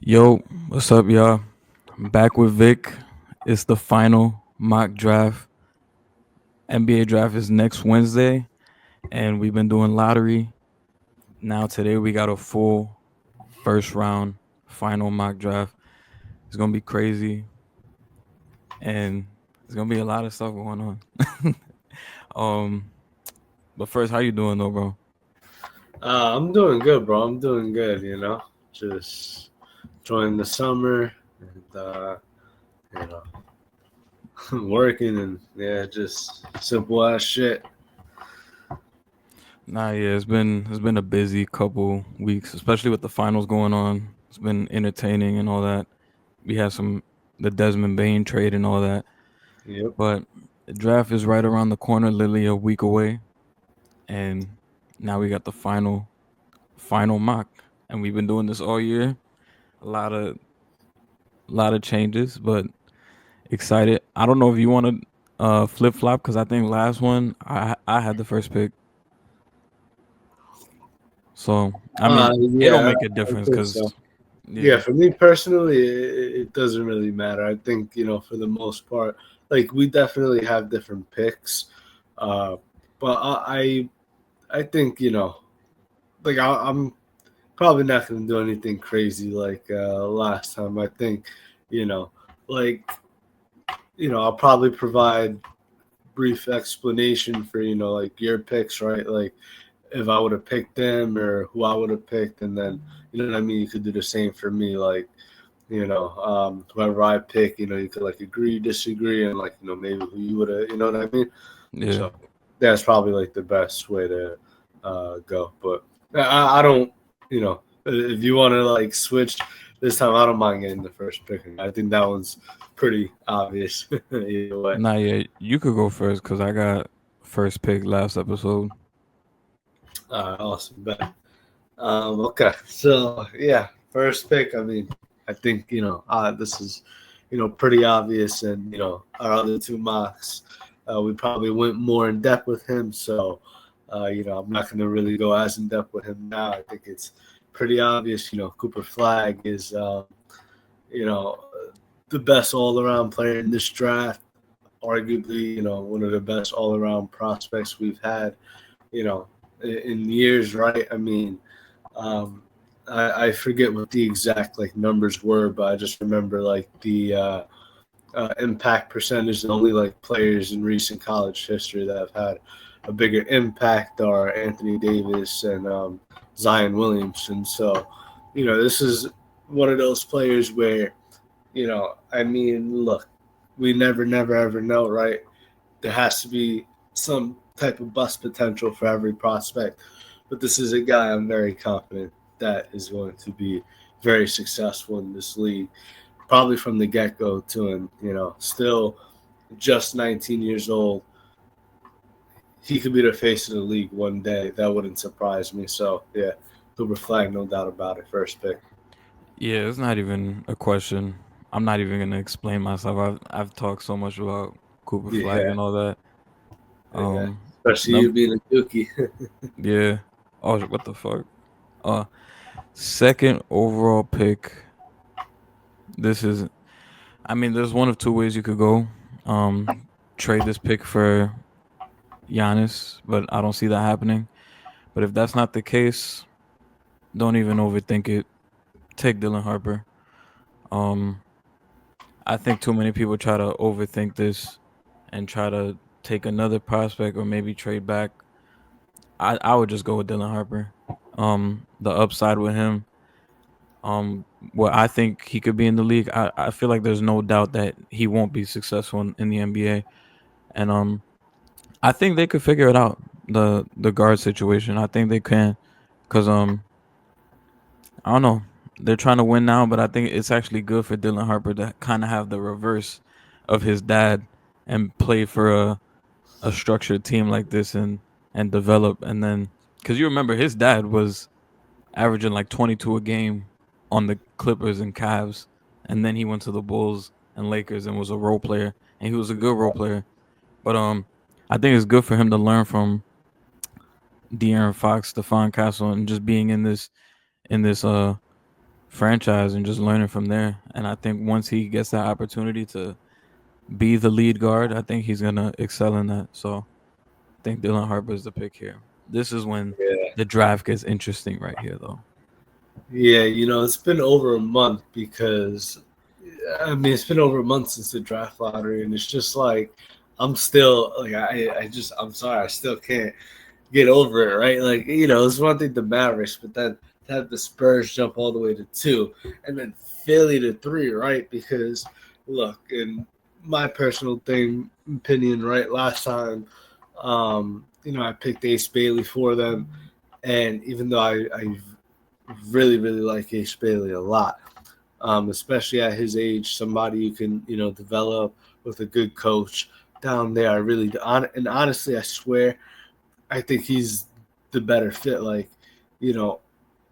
Yo, what's up, y'all? I'm back with Vic. It's the final mock draft. NBA draft is next Wednesday, and we've been doing lottery. Now, today, we got a full first round final mock draft. It's going to be crazy, and there's going to be a lot of stuff going on. um, but first, how you doing, though, bro? I'm doing good, bro. I'm doing good, Just enjoying the summer and, you know, working and, yeah, just simple ass shit. Nah, yeah, it's been a busy couple weeks, especially with the finals going on. It's been entertaining and all that. We had the Desmond Bain trade and all that. Yep. But the draft is right around the corner, literally a week away, and now we got the final mock, and we've been doing this all year. A lot of changes, but excited. I don't know if you want to flip flop because I think last one I had the first pick, so I mean it don't Yeah, make a I difference think so. because Yeah, yeah, for me personally, it doesn't really matter. I think, for the most part, like we definitely have different picks. Uh, but I think, like I'm probably not going to do anything crazy like last time. I think, you know, like I'll probably provide brief explanation for like your picks, right? Like if I would have picked them or who I would have picked, and then you know what I mean. You could do the same for me, like whoever I pick, you could like agree, disagree, and like maybe who you would have, you know what I mean. yeah. So that's probably like the best way to go. But I don't, if you want to like switch this time, I don't mind getting the first pick. I think that one's pretty obvious either way. Nah, yeah, you could go first because I got first pick last episode. Awesome, bet. Okay, so yeah, first pick. I mean, I think this is pretty obvious, and our other two mocks, we probably went more in depth with him. So, I'm not going to really go as in depth with him now. I think it's pretty obvious. Cooper Flag is you know the best all around player in this draft. Arguably, one of the best all around prospects we've had. You know, in years, right? I mean, um, I forget what the exact like numbers were, but I just remember like the impact percentage. The only like players in recent college history that have had a bigger impact are Anthony Davis and Zion Williamson. So, this is one of those players where, I mean, look, we never, ever know, right? There has to be some type of bust potential for every prospect. But this is a guy I'm very confident that is going to be very successful in this league, probably from the get go, too. And, still just 19 years old. He could be the face of the league one day. That wouldn't surprise me. So, yeah, Cooper Flag, no doubt about it. First pick. Yeah, it's not even a question. I'm not even gonna explain myself. I've talked so much about Cooper Flag Yeah, and all that. yeah. Um, Especially you num being a Dookie. yeah. Oh, what the fuck? Uh, second overall pick. This is. I mean, there's one of two ways you could go. Trade this pick for Giannis, but I don't see that happening. But if that's not the case, don't even overthink it. Take Dylan Harper. Um, I think too many people try to overthink this and try to take another prospect or maybe trade back. I would just go with Dylan Harper. The upside with him, what I think he could be in the league, I feel like there's no doubt that he won't be successful in the NBA. And I think they could figure it out, the guard situation. I think they can, cuz I don't know. They're trying to win now, but I think it's actually good for Dylan Harper to kind of have the reverse of his dad and play for a structured team like this and develop. And then because you remember his dad was averaging like 22 a game on the Clippers and Cavs, and then he went to the Bulls and Lakers and was a role player, and he was a good role player. But I think it's good for him to learn from De'Aaron Fox, Stephon Castle, and just being in this franchise and just learning from there. And I think once he gets that opportunity to be the lead guard, I think he's gonna excel in that. So I think Dylan Harper is the pick here. This is when Yeah. the draft gets interesting right here, though. Yeah, it's been over a month because I mean it's been over a month since the draft lottery, and it's just like I'm still like I'm sorry, I still can't get over it, right? Like, it's one thing the Mavericks, but then to have the Spurs jump all the way to 2 and then Philly to 3, right? Because look, in my personal opinion, right, last time I picked Ace Bailey for them, and even though I really, really like Ace Bailey a lot, especially at his age, somebody you can, develop with a good coach down there. I really do. And honestly, I swear, I think he's the better fit. Like, you know,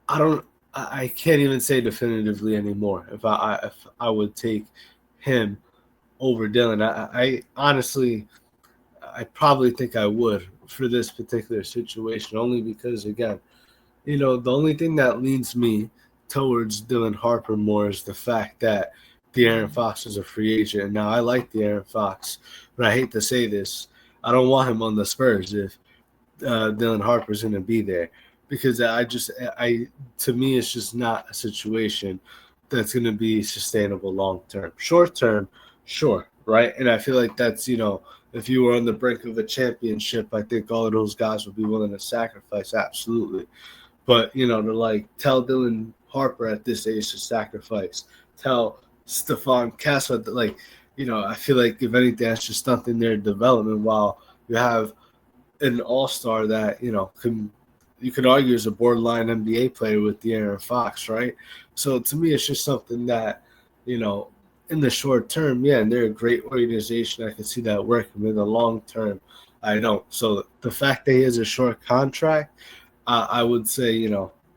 I don't, I can't even say definitively anymore if I would take him over Dylan. I honestly, I probably think I would for this particular situation, only because again, the only thing that leans me towards Dylan Harper more is the fact that De'Aaron Fox is a free agent. Now I like De'Aaron Fox, but I hate to say this, I don't want him on the Spurs if Dylan Harper's going to be there, because I to me it's just not a situation that's going to be sustainable long term. Short term, sure, right? And I feel like that's if you were on the brink of a championship, I think all of those guys would be willing to sacrifice absolutely. But to like tell Dylan Harper at this age to sacrifice, tell Stephon Castle that I feel like if anything, that's just stunting their development. While you have an all-star that you could argue is a borderline NBA player with De'Aaron Fox, right? So to me, it's just something that you know in the short term, yeah, and they're a great organization. I can see that working. In the long term, I don't. So the fact that he has a short contract, I would say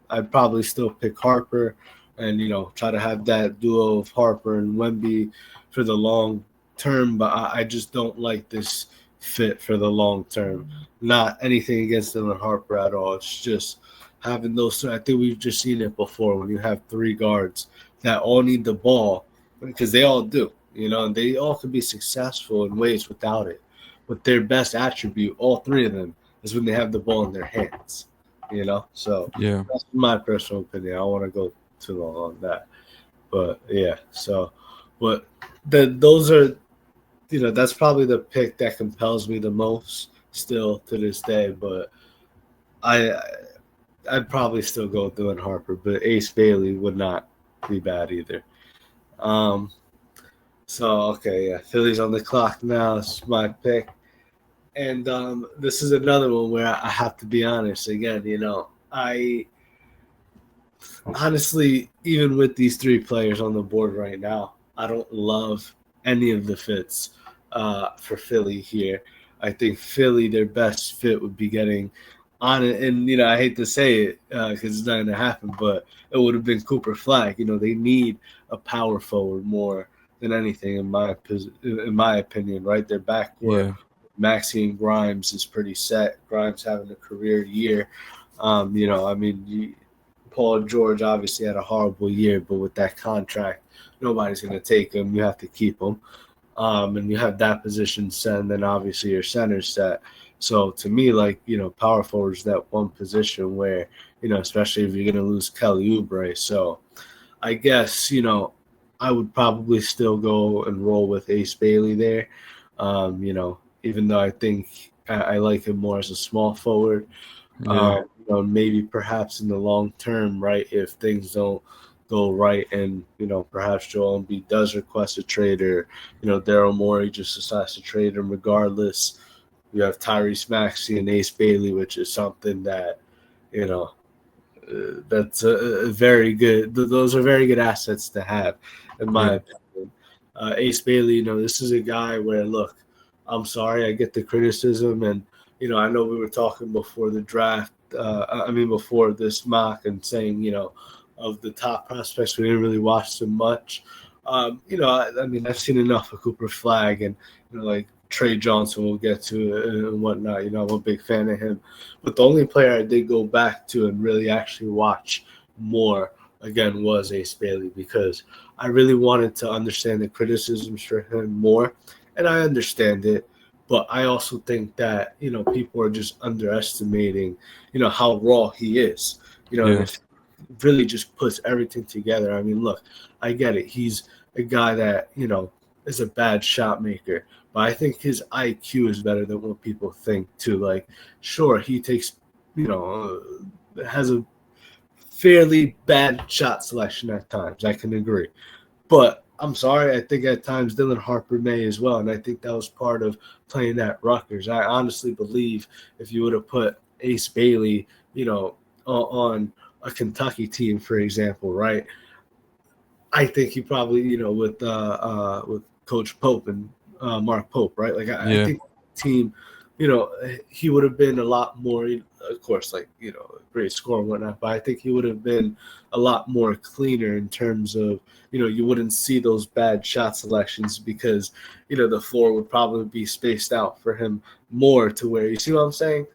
I'd probably still pick Harper and try to have that duo of Harper and Wemby for the long term. But I just don't like this fit for the long term. Not anything against Dylan Harper at all. It's just having those two. I think we've just seen it before when you have three guards that all need the ball, because they all do, and they all can be successful in ways without it. But their best attribute, all three of them, is when they have the ball in their hands. So Yeah, that's my personal opinion. I don't want to go too long on that. But yeah, so, but those are that's probably the pick that compels me the most still to this day. But I I'd probably still go with Dylan Harper, but Ace Bailey would not be bad either. Um, so okay, yeah, Philly's on the clock now. It's my pick, and this is another one where I have to be honest again. I honestly, even with these three players on the board right now, I don't love any of the fits for Philly here. I think Philly, their best fit would be getting on it. And, I hate to say it because it's not going to happen, but it would have been Cooper Flag. They need a power forward more than anything, in my opinion, right? Their backcourt, yeah, Maxie and Grimes, is pretty set. Grimes having a career year. I mean, Paul George obviously had a horrible year, but with that contract, nobody's going to take him. You have to keep him. And you have that position set, and then obviously your center set. So to me, power forward is that one position where, especially if you're going to lose Kelly Oubre. So I guess, I would probably still go and roll with Ace Bailey there. Even though I think I like him more as a small forward. yeah, Maybe perhaps in the long term, right? If things don't go right, and perhaps Joel Embiid does request a trade, or Daryl Morey just decides to trade him regardless. You have Tyrese Maxey and Ace Bailey, which is something that you know that's a very good. Those are very good assets to have, in my yeah, opinion. Ace Bailey, this is a guy where look, I'm sorry, I get the criticism, and I know we were talking before the draft. I mean, before this mock, and saying of the top prospects, we didn't really watch them much. I mean, I've seen enough of Cooper Flag, and like Trey Johnson, we'll get to and whatnot. I'm a big fan of him. But the only player I did go back to and really actually watch more again was Ace Bailey, because I really wanted to understand the criticisms for him more, and I understand it. But I also think that people are just underestimating how raw he is. And Yeah, if really just puts everything together. I mean, look, I get it. He's a guy that is a bad shot maker, but I think his IQ is better than what people think too. Like, sure, he takes has a fairly bad shot selection at times. I can agree. But I'm sorry, I think at times Dylan Harper may as well. And I think that was part of playing at Rutgers. I honestly believe if you would have put Ace Bailey, on a Kentucky team, for example, right? I think he probably, with Coach Pope and Mark Pope, right? Like I yeah, think team, he would have been a lot more, of course, like great score and whatnot. But I think he would have been a lot more cleaner in terms of, you wouldn't see those bad shot selections because the floor would probably be spaced out for him more to where, you see what I'm saying?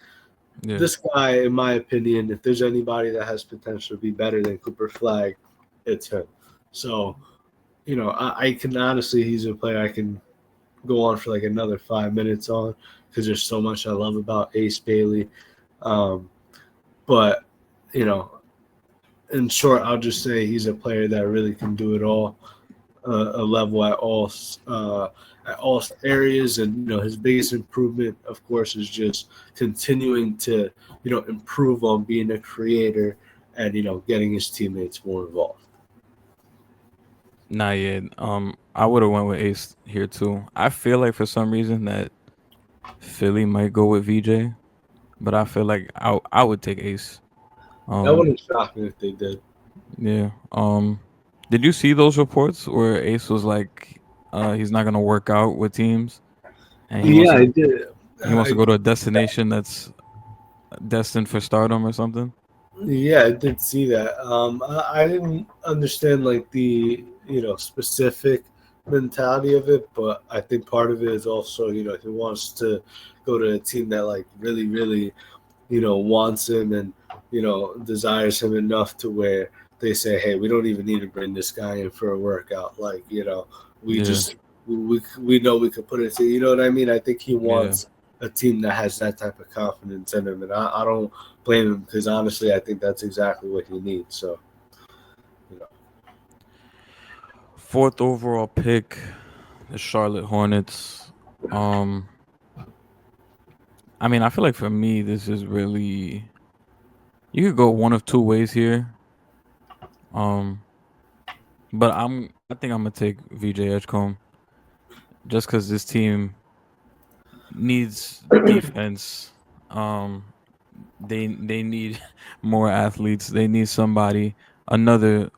yeah. This guy, in my opinion, if there's anybody that has potential to be better than Cooper Flag, it's him. So I can honestly, he's a player I can go on for like another 5 minutes on because there's so much I love about Ace Bailey. Um, but you know, in short, I'll just say he's a player that really can do it all, a level at all areas, and his biggest improvement, of course, is just continuing to improve on being a creator and getting his teammates more involved. Not yet. I would have went with Ace here too. I feel like for some reason that Philly might go with VJ, but I feel like I would take Ace. That Um, wouldn't shock me if they did. yeah. Did you see those reports where Ace was like, he's not gonna work out with teams, and Yeah, I did. he wants to I go to a destination that's destined for stardom or something? Yeah, I did see that. I didn't understand like the specific mentality of it, but I think part of it is also he wants to go to a team that like really really wants him and desires him enough to where they say, hey, we don't even need to bring this guy in for a workout. Like we Yeah, just we know we could put it to, you know what I mean. I think he yeah. wants a team that has that type of confidence in him, and I don't blame him because honestly, I think that's exactly what he needs. So you know. Fourth overall pick, the Charlotte Hornets. Um, I mean, I feel like for me, this is really you could go one of two ways here. Um, but I think I'm gonna take VJ Edgecombe just because this team needs defense. Um, they need more athletes. They need somebody, another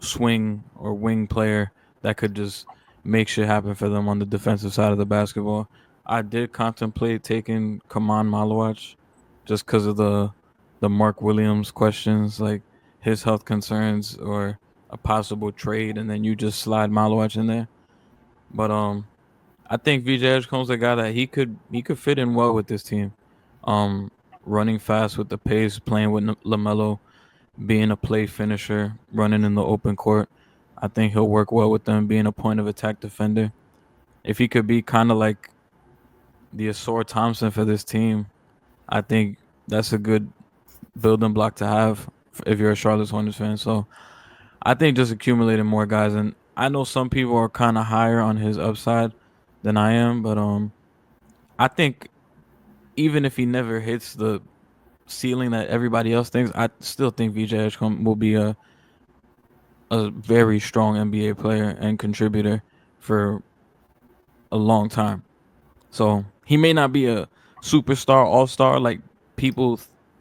swing or wing player that could just make shit happen for them on the defensive side of the basketball. I did contemplate taking Kaman Malawach just because of the Mark Williams questions, like his health concerns or a possible trade, and then you just slide Malawach in there. But I think VJ Edgecombe's a guy that he could fit in well with this team. Um, running fast with the pace, playing with Lamelo, being a play finisher, running in the open court. I think he'll work well with them, being a point of attack defender. If he could be kind of like the Asor Thompson for this team, I think that's a good building block to have if you're a Charlotte Hornets fan. So I think just accumulating more guys, and I know some people are kind of higher on his upside than I am, but I think even if he never hits the ceiling that everybody else thinks, I still think VJ Edgecombe will be a very strong NBA player and contributor for a long time. So he may not be a superstar, all star like people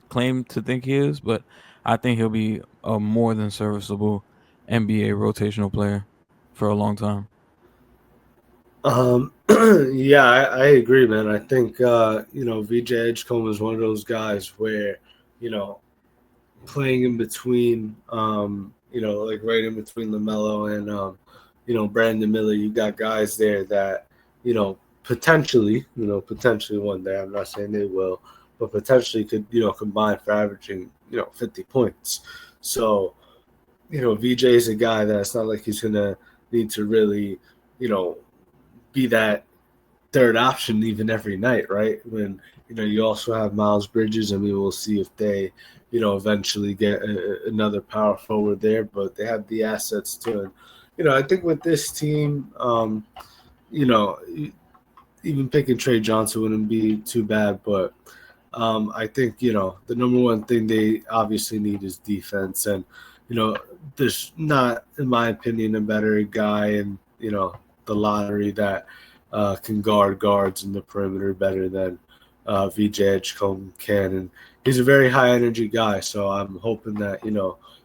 claim to think he is, but I think he'll be a more than serviceable NBA rotational player for a long time. Yeah, I agree, man. I think VJ Edgecombe is one of those guys where you know playing in between, like right in between Lamelo and Brandon Miller. You got guys there that potentially one day. I'm not saying they will, but potentially could combine for averaging 50 points. So VJ is a guy that it's not like he's gonna need to really, you know, be that third option even every night, right? When you also have Miles Bridges. I mean, we'll see if they, eventually get another power forward there, but they have the assets to it. I think with this team, you know, even picking Trey Johnson wouldn't be too bad, but I think the number one thing they obviously need is defense, and there's not, in my opinion, a better guy in the lottery that can guard guards in the perimeter better than VJ Edgecombe can, and he's a very high energy guy. So I'm hoping that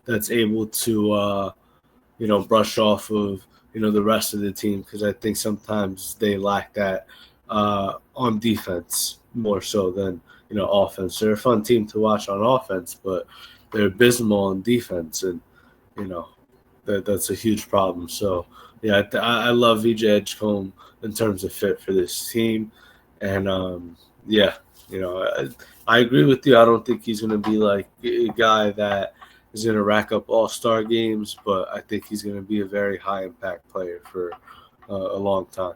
that's able to brush off of the rest of the team, because I think sometimes they lack that on defense more so than offense. They're a fun team to watch on offense, but they're abysmal on defense, and you know that's a huge problem. So yeah, I love VJ Edgecombe in terms of fit for this team, and yeah, I agree with you. I don't think he's going to be like a guy that is going to rack up all-star games, but I think he's going to be a very high impact player for a long time.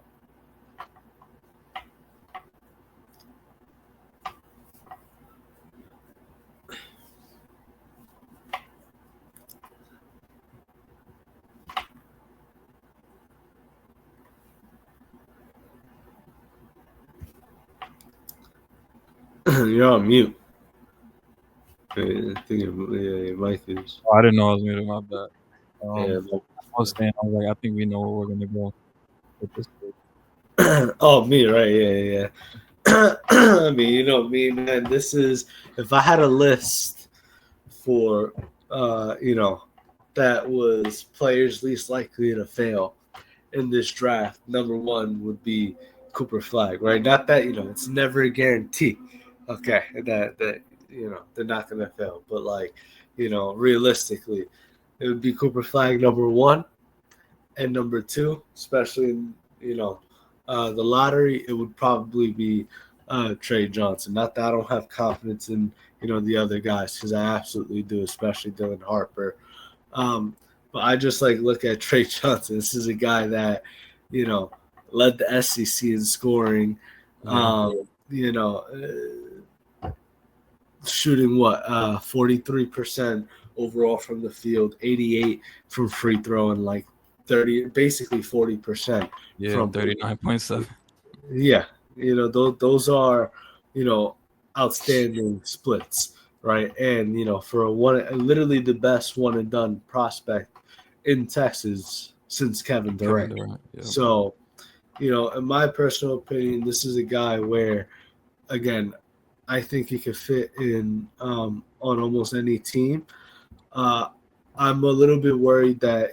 You're on mute. I think your mic is. Oh, I didn't know I was muted. My bad. Yeah. I was saying, I was like, I think we know where we're gonna go with this pick. Oh, me, right? Yeah, yeah. I mean, me, man. This is, if I had a list for, that was players least likely to fail in this draft, number one would be Cooper Flag, right? Not that it's never a guarantee. Okay, that they're not gonna fail, but like realistically, it would be Cooper Flag number one, and number two, especially in the lottery, it would probably be Trey Johnson. Not that I don't have confidence in the other guys, because I absolutely do, especially Dylan Harper. Um, but I just like look at Trey Johnson. This is a guy that, you know, led the SEC in scoring. Yeah, You know, shooting what 43% overall from the field, 88 from free throw, and like 30, basically 40% yeah, from 39.7. yeah, those are, you know, outstanding splits, right? And for a one, literally the best one and done prospect in Texas since Kevin Kevin Durant. Durant. Yeah, So, in my personal opinion, this is a guy where, again, I think he could fit in on almost any team. Uh, I'm a little bit worried that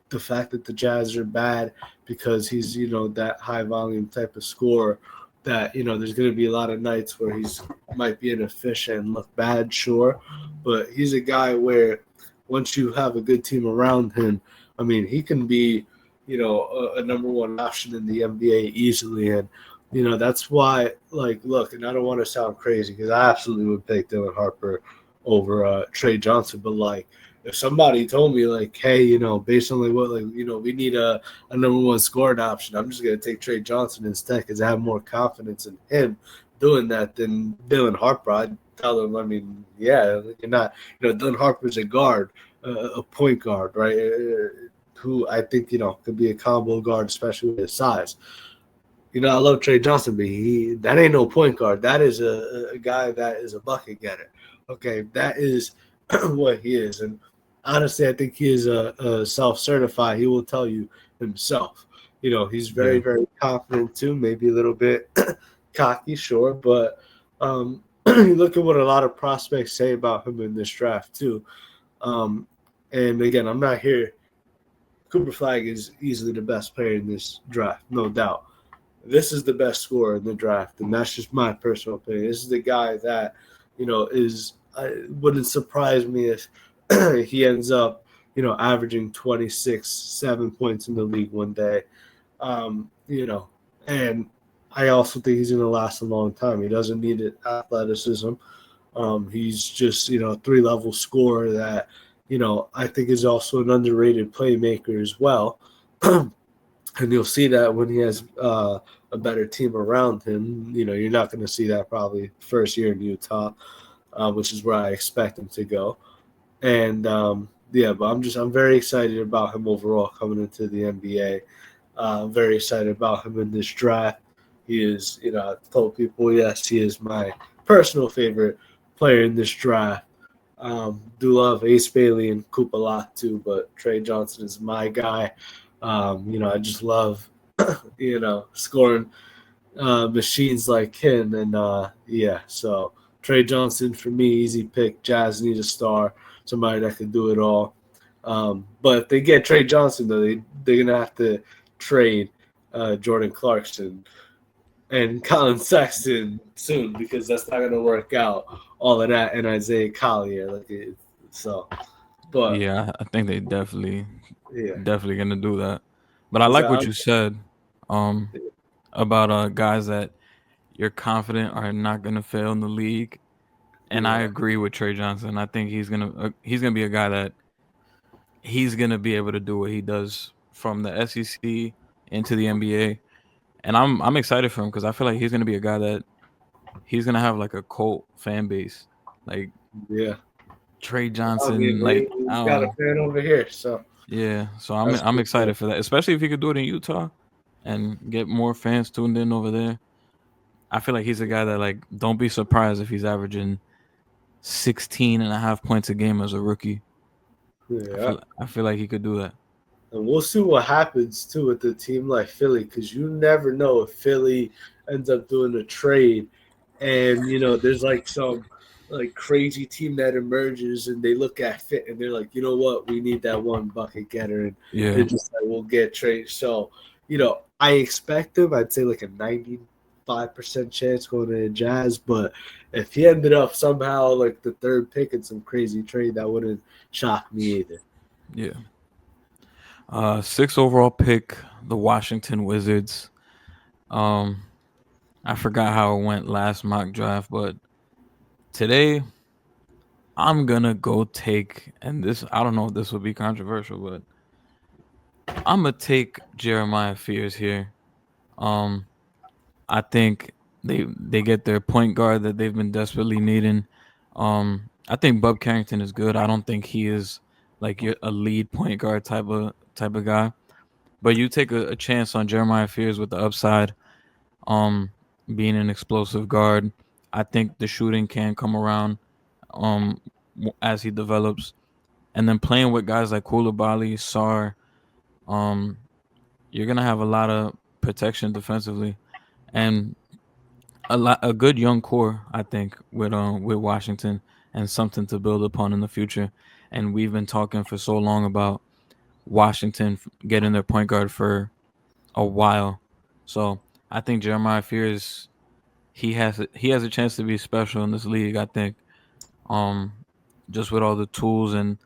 the fact that the Jazz are bad, because he's that high volume type of scorer, that there's going to be a lot of nights where he's might be inefficient and look bad, sure, but he's a guy where once you have a good team around him, I mean, he can be a number one option in the NBA easily. And that's why, like, look, and I don't want to sound crazy, because I absolutely would pick Dylan Harper over Trey Johnson, but like, if somebody told me like, hey, based on like what, like, we need a number one scoring option, I'm just gonna take Trey Johnson instead, because I have more confidence in him doing that than Dylan Harper. I'd tell him, I mean, yeah, you're not, Dylan Harper's a guard, a point guard, right? Who I think could be a combo guard, especially with his size. I love Trey Johnson, but that ain't no point guard. That is a guy that is a bucket getter. Okay, that is what he is. And honestly, I think he is a self-certified. He will tell you himself. He's very, yeah, very confident too. Maybe a little bit cocky, sure, but you look at what a lot of prospects say about him in this draft too. Um, and again, I'm not here. Cooper Flag is easily the best player in this draft, no doubt. This is the best scorer in the draft, and that's just my personal opinion. This is the guy that, is, wouldn't surprise me if he ends up, averaging 26, 7 points in the league one day. And I also think he's going to last a long time. He doesn't need athleticism. He's just, a three-level scorer that I think is also an underrated playmaker as well. And you'll see that when he has a better team around him. You're not going to see that probably first year in Utah, which is where I expect him to go. And yeah, but I'm very excited about him overall coming into the NBA. I'm very excited about him in this draft. He is, I've told people, yes, he is my personal favorite player in this draft. Do love Ace Bailey and Coop a lot too, but Trey Johnson is my guy. I just love, scoring machines like him. And yeah, so Trey Johnson for me, easy pick. Jazz need a star, somebody that can do it all. But if they get Trey Johnson, though, they're going to have to trade Jordan Clarkson and Colin Sexton soon because that's not going to work out. All of that and Isaiah Collier. So, but Yeah, I think they yeah, definitely gonna do that. But I is like that, what you said um about guys that you're confident are not gonna fail in the league. And I yeah, agree with Trey Johnson. I think he's gonna be a guy that he's gonna be able to do what he does from the SEC into the NBA. And I'm excited for him because I feel like he's gonna be a guy that he's gonna have like a cult fan base. Like yeah. Trey I mean, Johnson, like I we don't got a know. fan over here, so Yeah. So I'm that's I'm good. excited for that. Especially if he could do it in Utah and get more fans tuned in over there. I feel like he's a guy that like don't be surprised if he's averaging 16 and a half points a game as a rookie. Yeah. I feel like he could do that. And we'll see what happens too with a team like Philly, because you never know if Philly ends up doing a trade, and there's like some like crazy team that emerges, and they look at fit, and they're like, you know what, we need that one bucket getter, and they're Yeah. just like, we'll get trade. So I expect him. I'd say like a 95% chance going to the Jazz, but if he ended up somehow like the third pick in some crazy trade, that wouldn't shock me either. Yeah. Sixth overall pick, the Washington Wizards. Um, I forgot how it went last mock draft, but today I'm gonna go take, and this I don't know if this will be controversial, but I'm gonna take Jeremiah Fears here. Um, I think they get their point guard that they've been desperately needing. I think Bub Carrington is good. I don't think he is like a lead point guard type of guy. But you take a chance on Jeremiah Fears with the upside, um, being an explosive guard. I think the shooting can come around um as he develops. And then playing with guys like Koulibaly, Sar, um, you're gonna have a lot of protection defensively. And a good young core, I think, with Washington and something to build upon in the future. And we've been talking for so long about Washington getting their point guard for a while. So I think Jeremiah Fears he has a chance to be special in this league. I think um just with all the tools and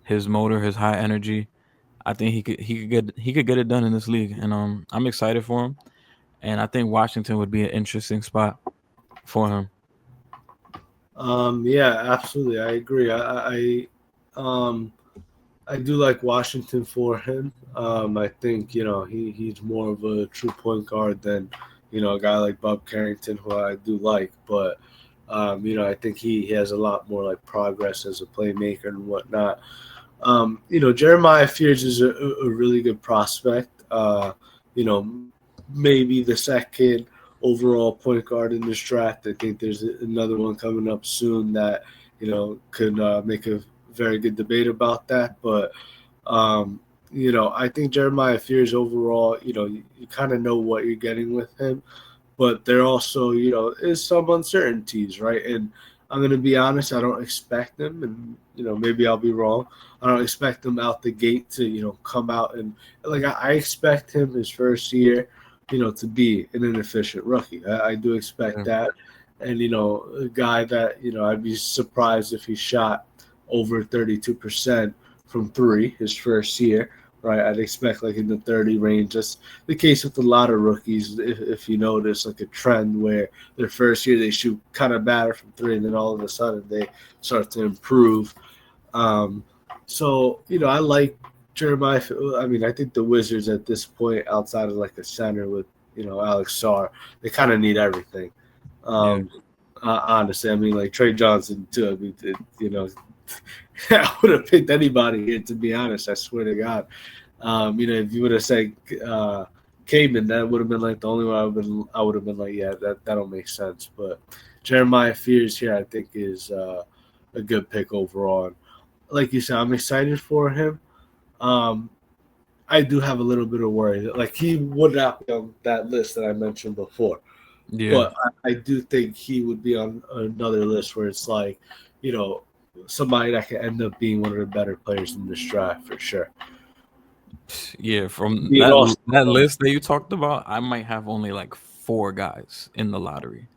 his motor, his high energy, I think he could get it done in this league. And I'm excited for him. And I think Washington would be an interesting spot for him. Yeah, absolutely. I agree. I do like Washington for him. I think he's more of a true point guard than a guy like Bob Carrington, who I do like. But I think he has a lot more like progress as a playmaker and whatnot. Jeremiah Fears is a really good prospect. You know, maybe the second overall point guard in this draft. I think there's another one coming up soon that could make a very good debate about that. But I think Jeremiah Fears overall, you kind of know what you're getting with him, but there also, is some uncertainties, right? And I'm gonna be honest, I don't expect them, and maybe I'll be wrong. I don't expect them out the gate to come out and like I expect him his first year, to be an inefficient rookie. I do expect Yeah. that, and a guy that I'd be surprised if he shot over 32% from three his first year. Right, I'd expect like in the 30 range. That's the case with a lot of rookies. If you notice, like a trend where their first year they shoot kind of better from three, and then all of a sudden they start to improve. Um, So, I like Jeremiah. I mean, I think the Wizards at this point, outside of like a center with, Alex Sarr, they kind of need everything. Yeah. Um, Honestly, I mean, like Trey Johnson, too. I mean, I would have picked anybody here, to be honest. I swear to God. If you would have said Caveman, that would have been like the only one I would have been like, yeah, that don't make sense. But Jeremiah Fears here, I think, is a good pick overall. And like you said, I'm excited for him. Um, I do have a little bit of worry that like he would not be on that list that I mentioned before, Yeah. but I do think he would be on another list where it's like, you know, somebody that could end up being one of the better players in this draft for sure. Yeah, from Being that also, that list that you talked about, I might have only like 4 guys in the lottery.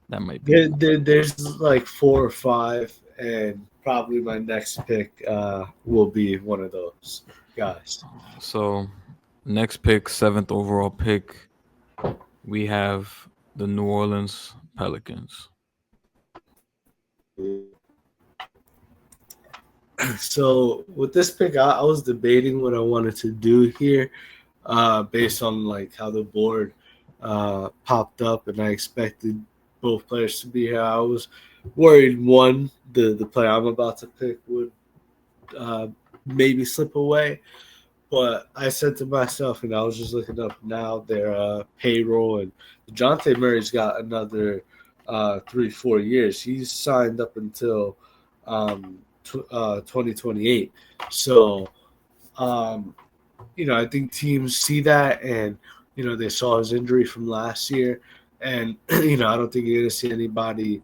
That might be there's like four or five, and probably my next pick will be one of those guys. so next pick, 7th overall pick, we have the New Orleans Pelicans. So with this pick, I was debating what I wanted to do here, based on like how the board popped up, and I expected both players to be here. I was worried one, the player I'm about to pick would uh, maybe slip away, but I said to myself, and I was just looking up now their payroll, and Dejounte Murray's got another 3-4 years. He's signed up until 2028. So, um, I think teams see that, and they saw his injury from last year, and I don't think you're going to see anybody,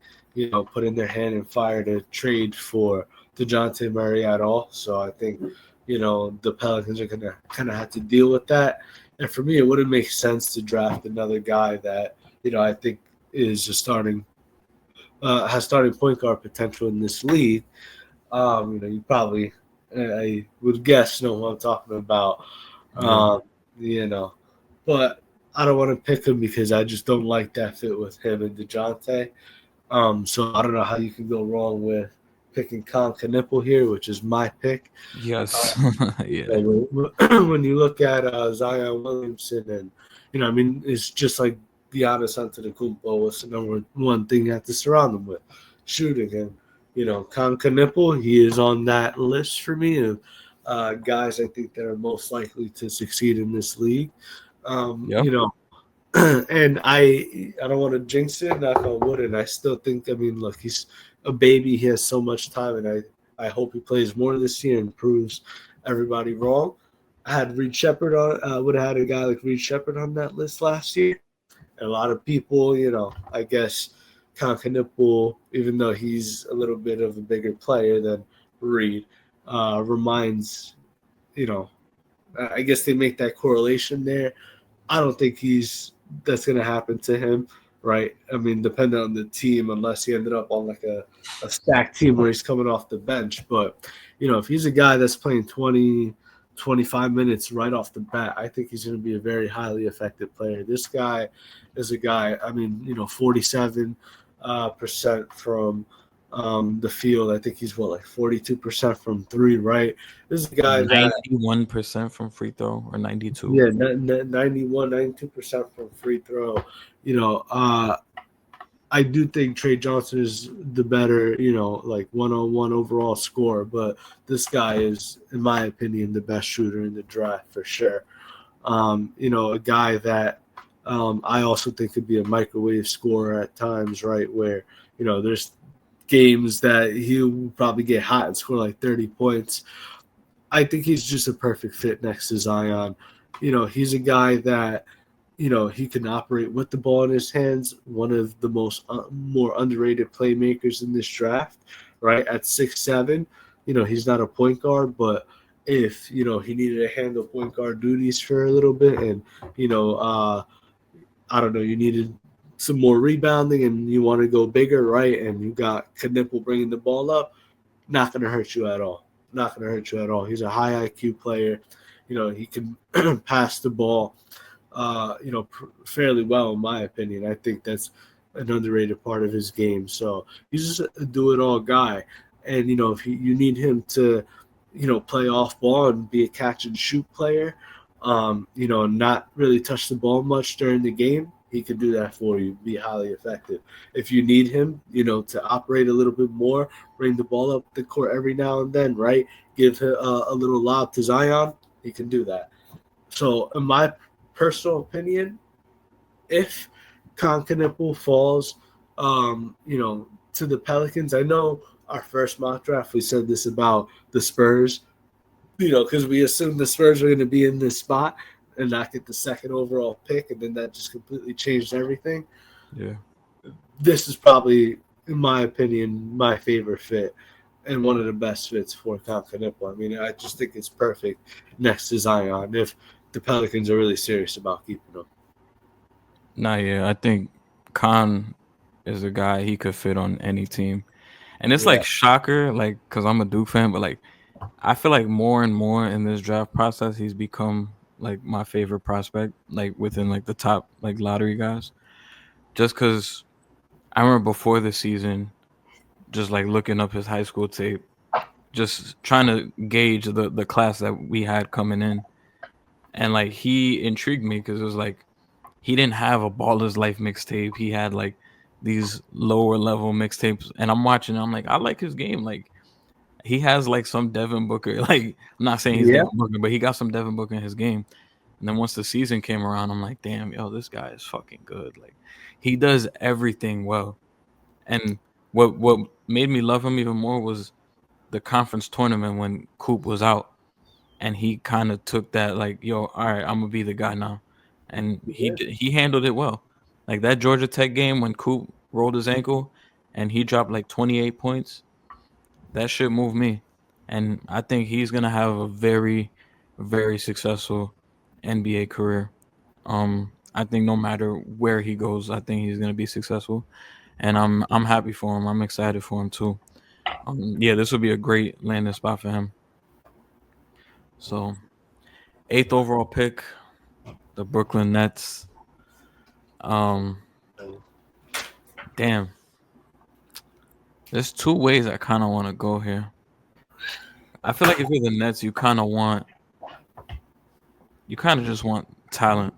put in their hand and fire to trade for Dejounte Murray at all. So I think, the Pelicans are going to kind of have to deal with that. And for me, it wouldn't make sense to draft another guy that I think is a starting has starting point guard potential in this league. You probably, I would guess, know what I'm talking about. Yeah. Um, you know, but I don't want to pick him because I just don't like that fit with him and Dejounte. So I don't know how you can go wrong with picking Con Knipple here, which is my pick. Yes. Yeah. When you look at Zion Williamson, and I mean, it's just like Giannis Antetokounmpo. What's the number one thing you have to surround them with? Shooting. And Con Knipple, he is on that list for me of guys I think that are most likely to succeed in this league. Um, Yeah. you know, and I don't want to jinx it, knock on wood, and I still think, I mean, look, he's a baby. He has so much time, and I hope he plays more this year and proves everybody wrong. I had Reed Shepard on. Would have had a guy like Reed Shepard on that list last year. And a lot of people, I guess Concanipul, even though he's a little bit of a bigger player than Reed, reminds, you know, I guess they make that correlation there. I don't think that's going to happen to him, right? I mean, depending on the team, unless he ended up on like a stacked team where he's coming off the bench. But, if he's a guy that's playing 20, 25 minutes right off the bat, I think he's going to be a very highly effective player. This guy is a guy, I mean, 47 percent from the field. I think he's like 42% from three, right? This is a guy that 91% from free throw or 92. yeah, 91, 92% from free throw. You know, uh, I do think Trey Johnson is the better, like 101 overall scorer, but this guy is, in my opinion, the best shooter in the draft for sure. A guy that I also think could be a microwave scorer at times, right? Where, there's games that he'll probably get hot and score like 30 points. I think he's just a perfect fit next to Zion. He's a guy that, he can operate with the ball in his hands. One of the most more underrated playmakers in this draft, right? At 6'7", he's not a point guard, but if he needed to handle point guard duties for a little bit, and I don't know, you needed some more rebounding, and you want to go bigger, right? And you got Knipple bringing the ball up, not going to hurt you at all. Not going to hurt you at all. He's a high IQ player. He can pass the ball, fairly well, in my opinion. I think that's an underrated part of his game. So he's just a do it all guy. And, if you need him to play off ball and be a catch and shoot player, not really touch the ball much during the game, he can do that for you, be highly effective. If you need him, to operate a little bit more, bring the ball up the court every now and then, right? Give him a little lob to Zion, he can do that. So, in my personal opinion, if Concanipple falls, to the Pelicans, I know our first mock draft we said this about the Spurs, because we assumed the Spurs were going to be in this spot and not get the second overall pick, and then that just completely changed everything. Yeah. This is probably, in my opinion, my favorite fit and one of the best fits for Concanipple. I mean, I just think it's perfect next to Zion if the Pelicans are really serious about keeping him. Nah, yeah. I think Khan is a guy he could fit on any team. And it's like Yeah. shocker, like, cause I'm a Duke fan, but like I feel like more and more in this draft process, he's become like my favorite prospect, like within like the top like lottery guys. Just cause I remember before the season, just like looking up his high school tape, just trying to gauge the class that we had coming in, and like he intrigued me because it was like he didn't have a Baller's Life mixtape. He had like these lower level mixtapes, and I'm watching. I'm like, I like his game. Like he has like some Devin Booker. Like I'm not saying he's Yeah. Devin Booker, but he got some Devin Booker in his game. And then once the season came around, I'm like, damn, yo, this guy is fucking good. Like he does everything well. And what made me love him even more was the conference tournament when Coop was out, and he kind of took that like, yo, all right, I'm gonna be the guy now, and he handled it well. Like that Georgia Tech game when Coop rolled his ankle, and he dropped like 28 points. That shit moved me, and I think he's gonna have a very, very successful NBA career. I think no matter where he goes, I think he's gonna be successful, and I'm happy for him. I'm excited for him too. Yeah, this would be a great landing spot for him. So, eighth overall pick, the Brooklyn Nets. Um, damn, there's two ways I kind of want to go here. I feel like if you're the Nets, you kind of just want talent.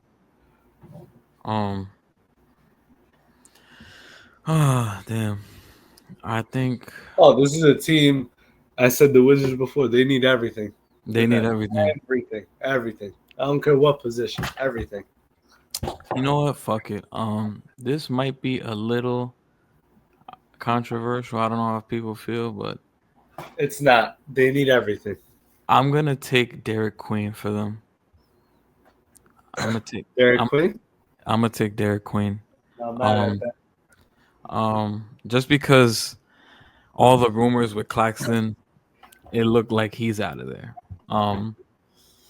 Um, ah, damn. I think Oh, this is a team. I said the Wizards before. They need everything they with need them. everything. Everything. Everything. I don't care what position. Everything. You know what? Fuck it. This might be a little controversial. I don't know how people feel, but It's not. They need everything. I'm gonna take Derek Queen for them. I'm gonna take. Derek I'm. Queen. I'm gonna take Derek Queen. Not mad at Um. that. Just because all the rumors with Claxton, it looked like he's out of there. Um.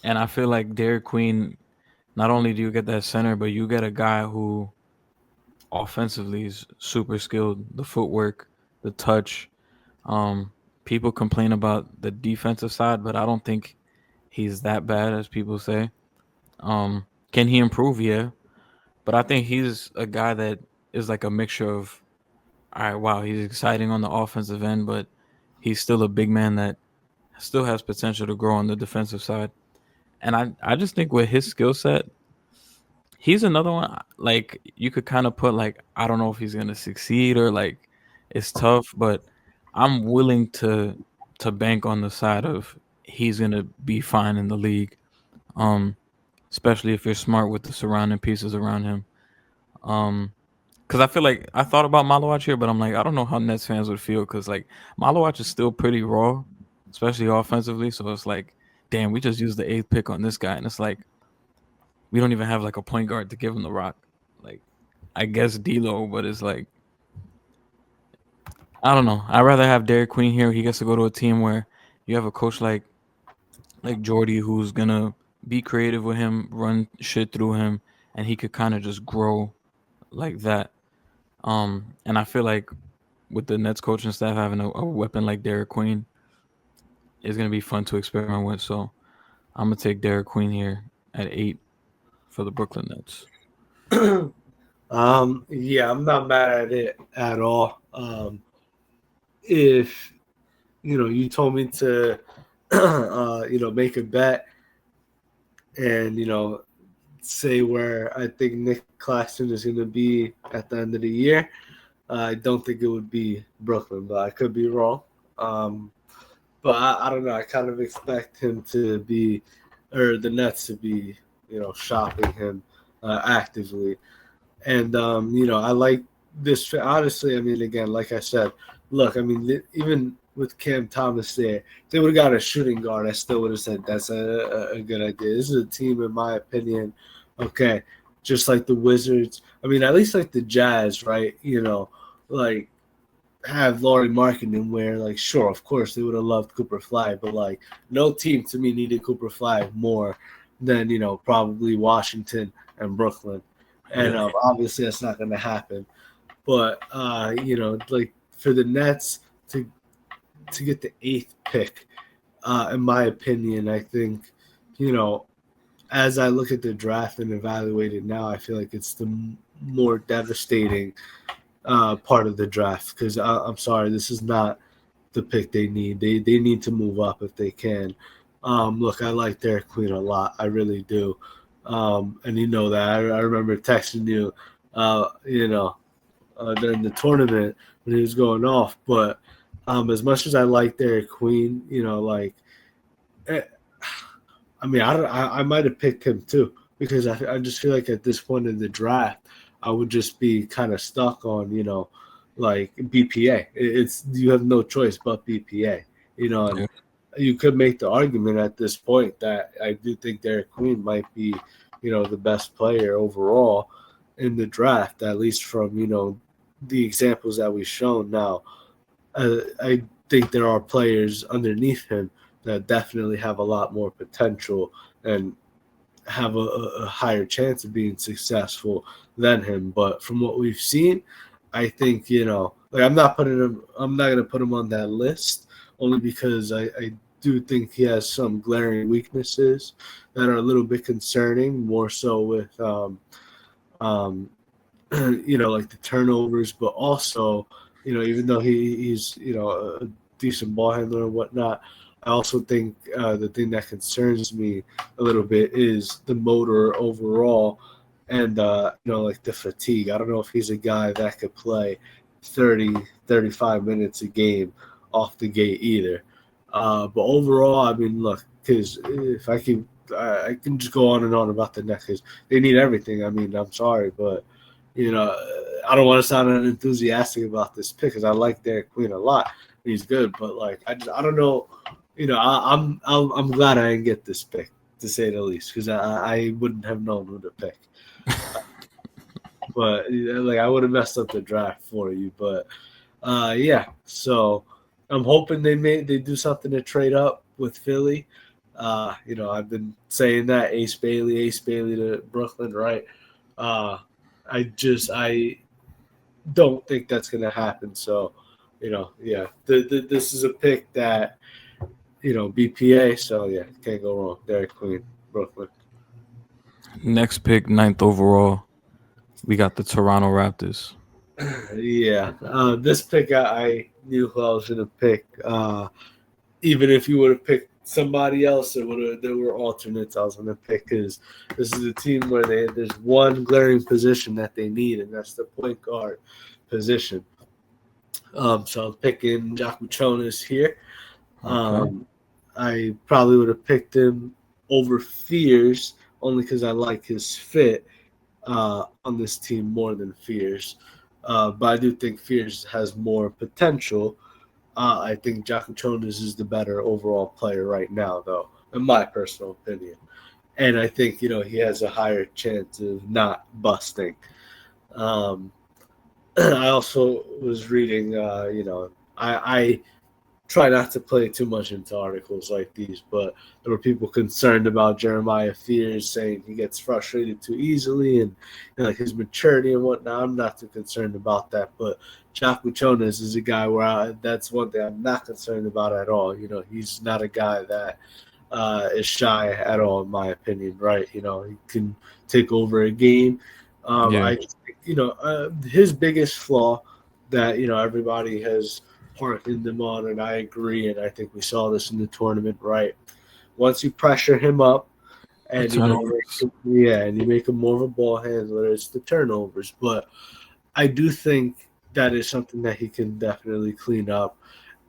And I feel like Derek Queen. Not only do you get that center, but you get a guy who offensively is super skilled. The footwork, the touch. Um. People complain about the defensive side, but I don't think he's that bad as people say. Can he improve? Yeah, but I think he's a guy that is like a mixture of, all right, wow, he's exciting on the offensive end, but he's still a big man that still has potential to grow on the defensive side. And I just think with his skill set, he's another one. Like you could kind of put like I don't know if he's gonna succeed or like it's tough, but I'm willing to bank on the side of he's gonna be fine in the league. Um, especially if you're smart with the surrounding pieces around him. Um, because I feel like I thought about Malawach here, but I'm like, I don't know how Nets fans would feel because like Malawach is still pretty raw, especially offensively. So it's like, damn, we just used the eighth pick on this guy, and it's like we don't even have like a point guard to give him the rock. Like, I guess D'Lo, but it's like I don't know. I'd rather have Derek Queen here. He gets to go to a team where you have a coach like Jordy who's gonna be creative with him, run shit through him, and he could kind of just grow like that. And I feel like with the Nets coaching staff having a weapon like Derek Queen, it's gonna be fun to experiment with. So I'm gonna take Derek Queen here at 8 for the Brooklyn Nets. Yeah, I'm not mad at it at all. If you told me to make a bet and say where I think Nick Claxton is going to be at the end of the year. I don't think it would be Brooklyn, but I could be wrong. Um, but I don't know. I kind of expect him to be, or the Nets to be, shopping him actively. And I like this. Honestly, I mean, again, like I said, look, I mean, even with Cam Thomas there, they would have got a shooting guard. I still would have said that's a good idea. This is a team, in my opinion. Okay, just like the Wizards. I mean, at least like the Jazz, right? Like have Laurie Markkinen where like sure of course they would have loved Cooper Fly, but like no team to me needed Cooper Fly more than probably Washington and Brooklyn, and Yeah. obviously that's not going to happen. But like for the Nets to get the eighth pick, in my opinion, I think you know as I look at the draft and evaluate it now, I feel like it's the more devastating part of the draft because I'm sorry, this is not the pick they need. They need to move up if they can. Look, I like Derek Queen a lot. I really do. And you know that. I remember texting you, during the tournament when he was going off. But as much as I like Derek Queen, eh, I mean, I might have picked him too because I just feel like at this point in the draft, I would just be kind of stuck on like BPA. It's you have no choice but BPA. And Yeah. you could make the argument at this point that I do think Derek Queen might be the best player overall in the draft, at least from the examples that we've shown now. I think there are players underneath him that definitely have a lot more potential and have a higher chance of being successful than him. But from what we've seen, I think like I'm not gonna put him on that list only because I do think he has some glaring weaknesses that are a little bit concerning, more so with um, like the turnovers, but also, even though he's, a decent ball handler and whatnot, I also think the thing that concerns me a little bit is the motor overall and, like the fatigue. I don't know if he's a guy that could play 30, 35 minutes a game off the gate either. But overall, I mean, look, because if I can just go on and on about the Nets because they need everything. I mean, I'm sorry, but you know, I don't want to sound enthusiastic about this pick because I like Derek Queen a lot. He's good, but like I don't know. I'm glad I didn't get this pick to say the least because I wouldn't have known who to pick. But like I would have messed up the draft for you. But yeah, so I'm hoping they do something to trade up with Philly. I've been saying that Ace Bailey to Brooklyn, right? Uh, I don't think that's going to happen. So, yeah, this is a pick that BPA. So yeah, can't go wrong. Derek Queen, Brooklyn. Next pick, ninth overall, we got the Toronto Raptors. Yeah, this pick I knew who I was going to pick. Even if you would have picked somebody else, there were alternates I was going to pick because this is a team where there's one glaring position that they need, and that's the point guard position. So I'm picking Jonas here. Okay. Um, I probably would have picked him over Fears only because I like his fit on this team more than Fears. But I do think Fears has more potential. I think Jonas is the better overall player right now, though, in my personal opinion. And I think he has a higher chance of not busting. Um, I also was reading, I try not to play too much into articles like these, but there were people concerned about Jeremiah Fears saying he gets frustrated too easily and like his maturity and whatnot. I'm not too concerned about that, but Jaco Jonas is a guy where that's one thing I'm not concerned about at all. He's not a guy that is shy at all, in my opinion. Right? He can take over a game. Yeah. I, his biggest flaw that everybody has parking them on, and I agree. And I think we saw this in the tournament, right? Once you pressure him up, The and you turnovers. make him, yeah, and you make him more of a ball handler, it's the turnovers. But I do think that is something that he can definitely clean up.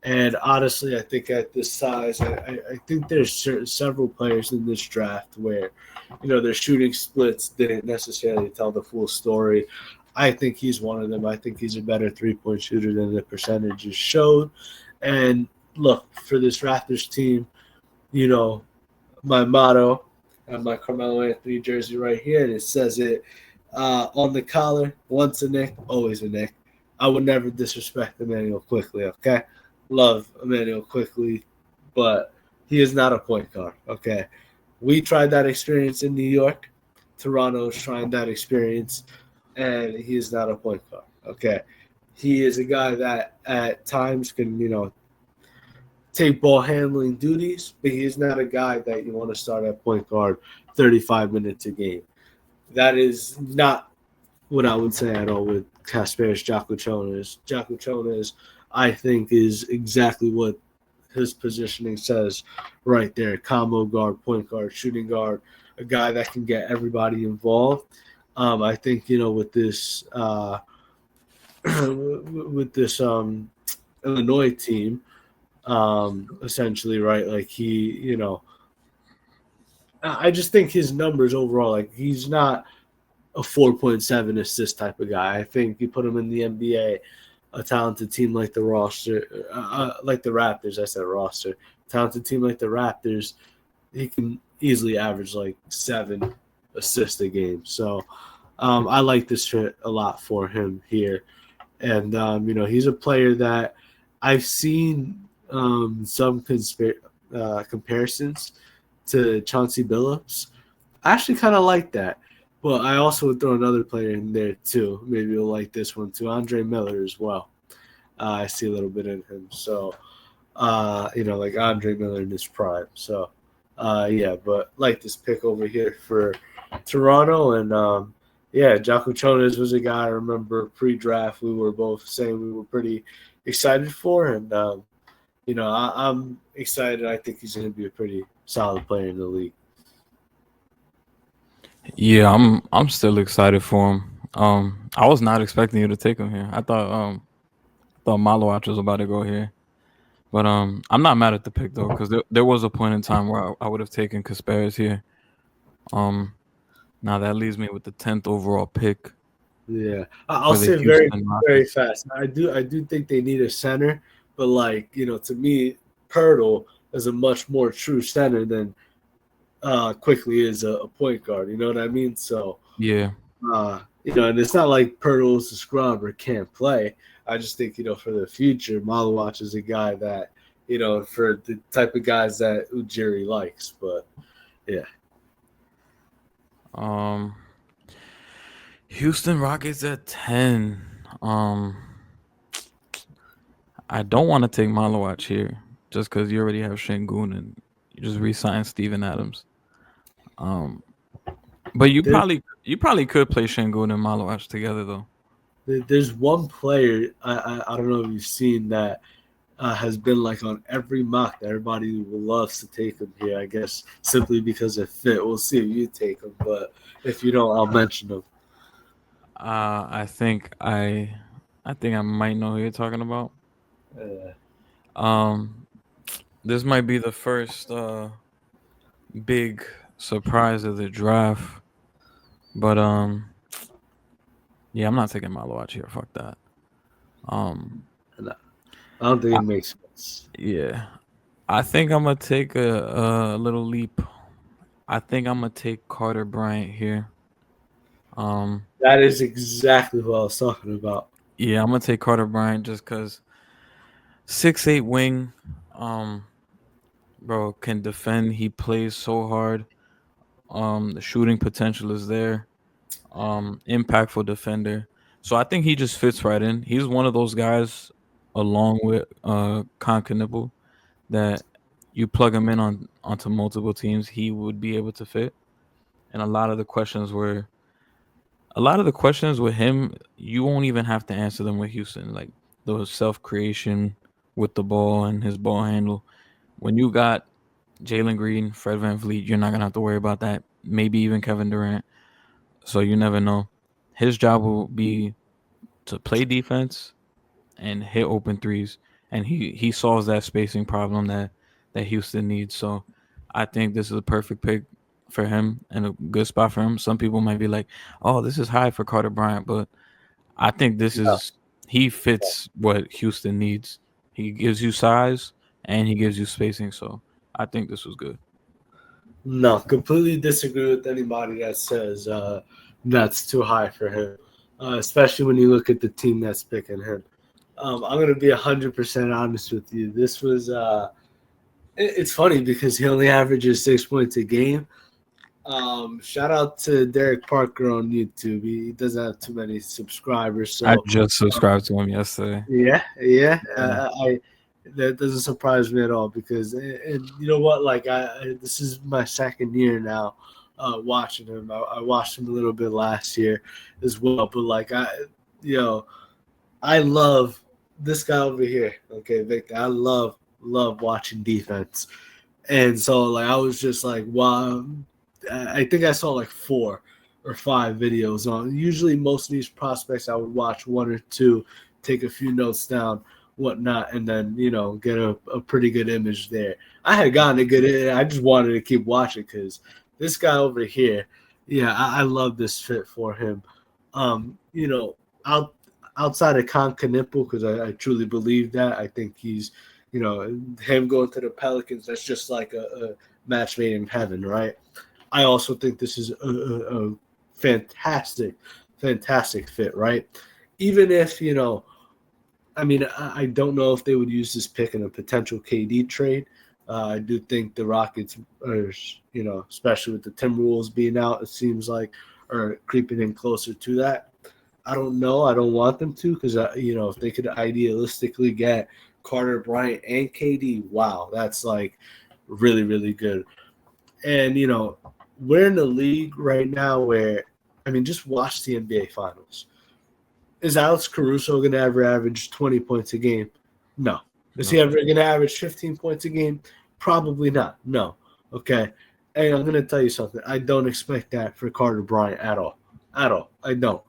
And honestly, I think at this size, I think there's several players in this draft where, their shooting splits didn't necessarily tell the full story. I think he's one of them. I think he's a better 3-point shooter than the percentages showed. And look, for this Raptors team, you know, my motto on my Carmelo Anthony jersey right here, and it says it on the collar: once a Nick, always a Nick. I would never disrespect Emmanuel quickly. Okay, love Emmanuel quickly, but he is not a point guard. Okay, we tried that experience in New York. Toronto's trying that experience, and he is not a point guard. Okay, he is a guy that at times can take ball handling duties, but he's not a guy that you want to start at point guard 35 minutes a game. That is not what I would say at all with Kasparis Jakuchonis. Jakuchonis, I think, is exactly what his positioning says right there. Combo guard, point guard, shooting guard, a guy that can get everybody involved. I think, with this with this Illinois team, essentially, right? Like I just think his numbers overall, like he's not a 4.7 assist type of guy. I think you put him in the NBA, a talented team like the like the Raptors. I said roster, talented team like the Raptors, he can easily average like 7 assists a game. So I like this fit a lot for him here, and he's a player that I've seen some comparisons to Chauncey Billups. I actually kind of like that. But I also would throw another player in there too. Maybe you'll like this one too. Andre Miller as well. I see a little bit in him. So, like Andre Miller in his prime. So, yeah, but like this pick over here for Toronto. And, yeah, Jocko Chones was a guy I remember pre-draft we were both saying we were pretty excited for. And, I'm excited. I think he's going to be a pretty solid player in the league. Yeah, I'm still excited for him. I was not expecting you to take him here. I thought Malowach was about to go here. But I'm not mad at the pick though, because there was a point in time where I would have taken Kasparis here. Um, Now that leaves me with the 10th overall pick Yeah, I'll for the say very, Houston very Rockets. fast. I do think they need a center, but like to me, Pirtle is a much more true center than Quickly is a point guard. You know what I mean? So, Yeah. and it's not like Pirtle's a scrub or can't play. I just think for the future, Malawach is a guy that for the type of guys that Ujiri likes. But yeah, Um, Houston Rockets at 10. I don't want to take Malowach here just because you already have Shengun and you just re-signed Steven Adams. Um, but there's you probably could play Shengun and Malowach together though. there's one player I don't know if you've seen that has been like on every mock that everybody loves to take him here. I guess simply because it fit. We'll see if you take him, but if you don't, I'll mention him. I think I might know who you're talking about. Uh, Um, this might be the first big surprise of the draft, but yeah, I'm not taking Malowach here. Fuck that. Um, and I don't think I, it makes sense. yeah, I think I'm gonna take a little leap. I think I'm gonna take Carter Bryant here. Um, That is exactly what I was talking about. yeah, I'm gonna take Carter Bryant just cause 6'8" wing. Um, bro can defend. He plays so hard. The shooting potential is there. Impactful defender. So I think he just fits right in. He's one of those guys, along with Nibble, that you plug him in onto multiple teams, he would be able to fit. And a lot of the questions with him, you won't even have to answer them with Houston, like the self creation. with the ball and his ball handle. When you got Jalen Green, Fred Van Vliet, you're not gonna have to worry about that. Maybe even Kevin Durant. So you never know. His job will be to play defense and hit open threes, and he solves that spacing problem that Houston needs. So I think this is a perfect pick for him and a good spot for him. Some people might be like, "Oh, this is high for Carter Bryant," but I think this No, is he fits what Houston needs. He gives you size and he gives you spacing. So I think this was good. no, completely disagree with anybody that says that's too high for him, especially when you look at the team that's picking him. I'm gonna be 100% honest with you. This was it's funny because he only averages 6 points a game. Shout out to Derek Parker on YouTube. He doesn't have too many subscribers, I so just subscribed to him yesterday. yeah, yeah. Yeah. I that doesn't surprise me at all because, and you know what? Like, this is my second year now, watching him. I watched him a little bit last year as well, but like you know, I love this guy over here. Okay, Victor. I love watching defense, and so like I was just like, wow. I think I saw like 4 or 5 videos on. Usually, most of these prospects, I would watch 1 or 2, take a few notes down, whatnot, and then get a pretty good image there. I had gotten a good. I just wanted to keep watching because this guy over here, yeah, I love this fit for him. Out outside of Concanipple, because I truly believe that. I think he's, him going to the Pelicans. That's just like a match made in heaven, right? I also think this is a fantastic, fantastic fit, right? Even if, I mean, I don't know if they would use this pick in a potential KD trade. I do think the Rockets are, especially with the Timberwolves being out, it seems like, are creeping in closer to that. I don't know. I don't want them to because, if they could idealistically get Carter Bryant and KD, wow, that's like really, really good. And we're in a league right now where, I mean, just watch the NBA Finals. Is Alex Caruso going to ever average 20 points a game? No. Is he No. ever going to average 15 points a game? Probably not. No. Okay. And I'm going to tell you something. I don't expect that for Carter Bryant at all. At all. I don't.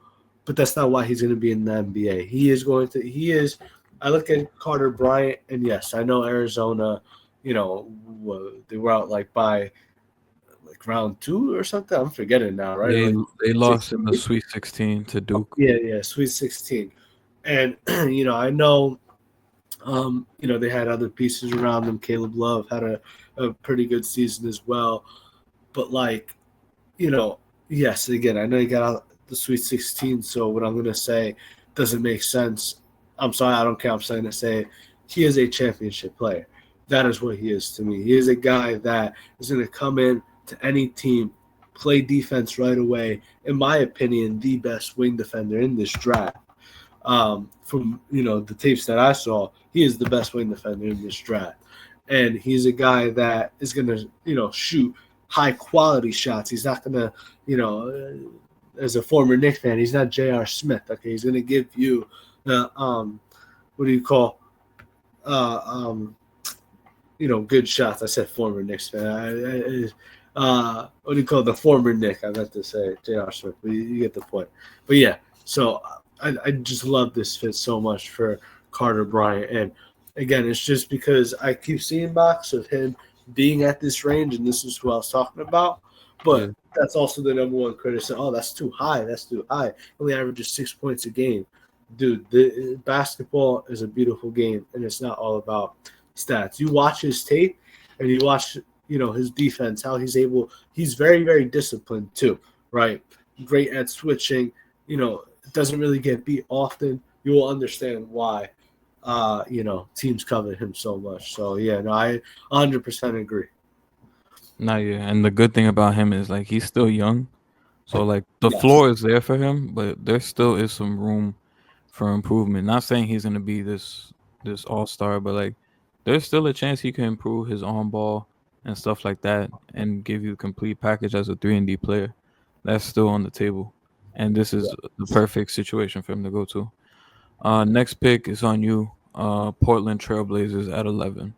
But that's not why he's going to be in the NBA. He is. I look at Carter Bryant, and yes, I know Arizona, they were out like by like round 2 or something. I'm forgetting now, right? They Like they lost in the 16. Sweet 16 to Duke. Yeah, yeah, Sweet 16. And I know, they had other pieces around them. Caleb Love had a pretty good season as well. But like, you know, yes, again, I know you got out the Sweet 16. So what I'm gonna say doesn't make sense. I'm sorry, I don't care. I'm saying to say he is a championship player. That is what he is to me. He is a guy that is going to come in to any team, play defense right away. In my opinion, the best wing defender in this draft. From the tapes that I saw, he is the best wing defender in this draft, and he's a guy that is going to shoot high quality shots. He's not going to as a former Knicks fan, he's not J.R. Smith. Okay, he's going to give you the what do you call uh, um, good shots. I said former Knicks fan. What do you call the former Nick? I meant to say J.R. Smith, but you get the point. But yeah, so I just love this fit so much for Carter Bryant. And again, it's just because I keep seeing box of him being at this range, and this is who I was talking about. Yeah. But that's also the number one critic. Saying, oh, that's too high. That's too high. He only averages 6 points a game. Dude, the basketball is a beautiful game, and it's not all about stats. You watch his tape, and you watch his defense, how he's very, very disciplined too, right? Great at switching. Doesn't really get beat often. You will understand why teams covet him so much. So yeah, no, I 100% agree. Nah, yeah. And the good thing about him is like he's still young. So like the Yes. floor is there for him, but there still is some room for improvement. Not saying he's gonna be this all-star, but like there's still a chance he can improve his on ball and stuff like that and give you a complete package as a 3 and D player. That's still on the table. And this is the perfect situation for him to go to. Next pick is on you. Portland Trailblazers at 11.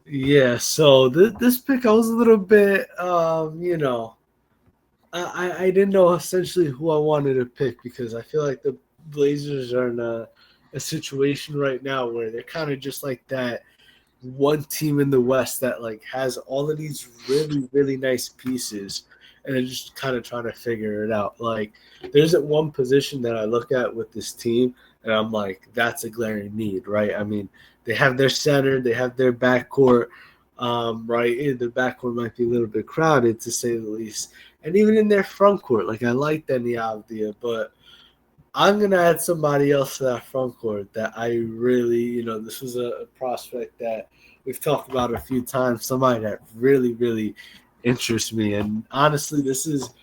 Yeah, so this pick I was a little bit, I didn't know essentially who I wanted to pick because I feel like the Blazers are in a situation right now where they're kind of just like that one team in the West that like has all of these really really nice pieces, and they're just kind of trying to figure it out. Like there's at one position that I look at with this team, and I'm like, that's a glaring need, right? I mean, they have their center, they have their backcourt. Right, the backcourt might be a little bit crowded to say the least, and even in their front court, like I like Denny Avdia, but I'm gonna add somebody else to that front court that I really, this was a prospect that we've talked about a few times. Somebody that really, really interests me, and honestly, this is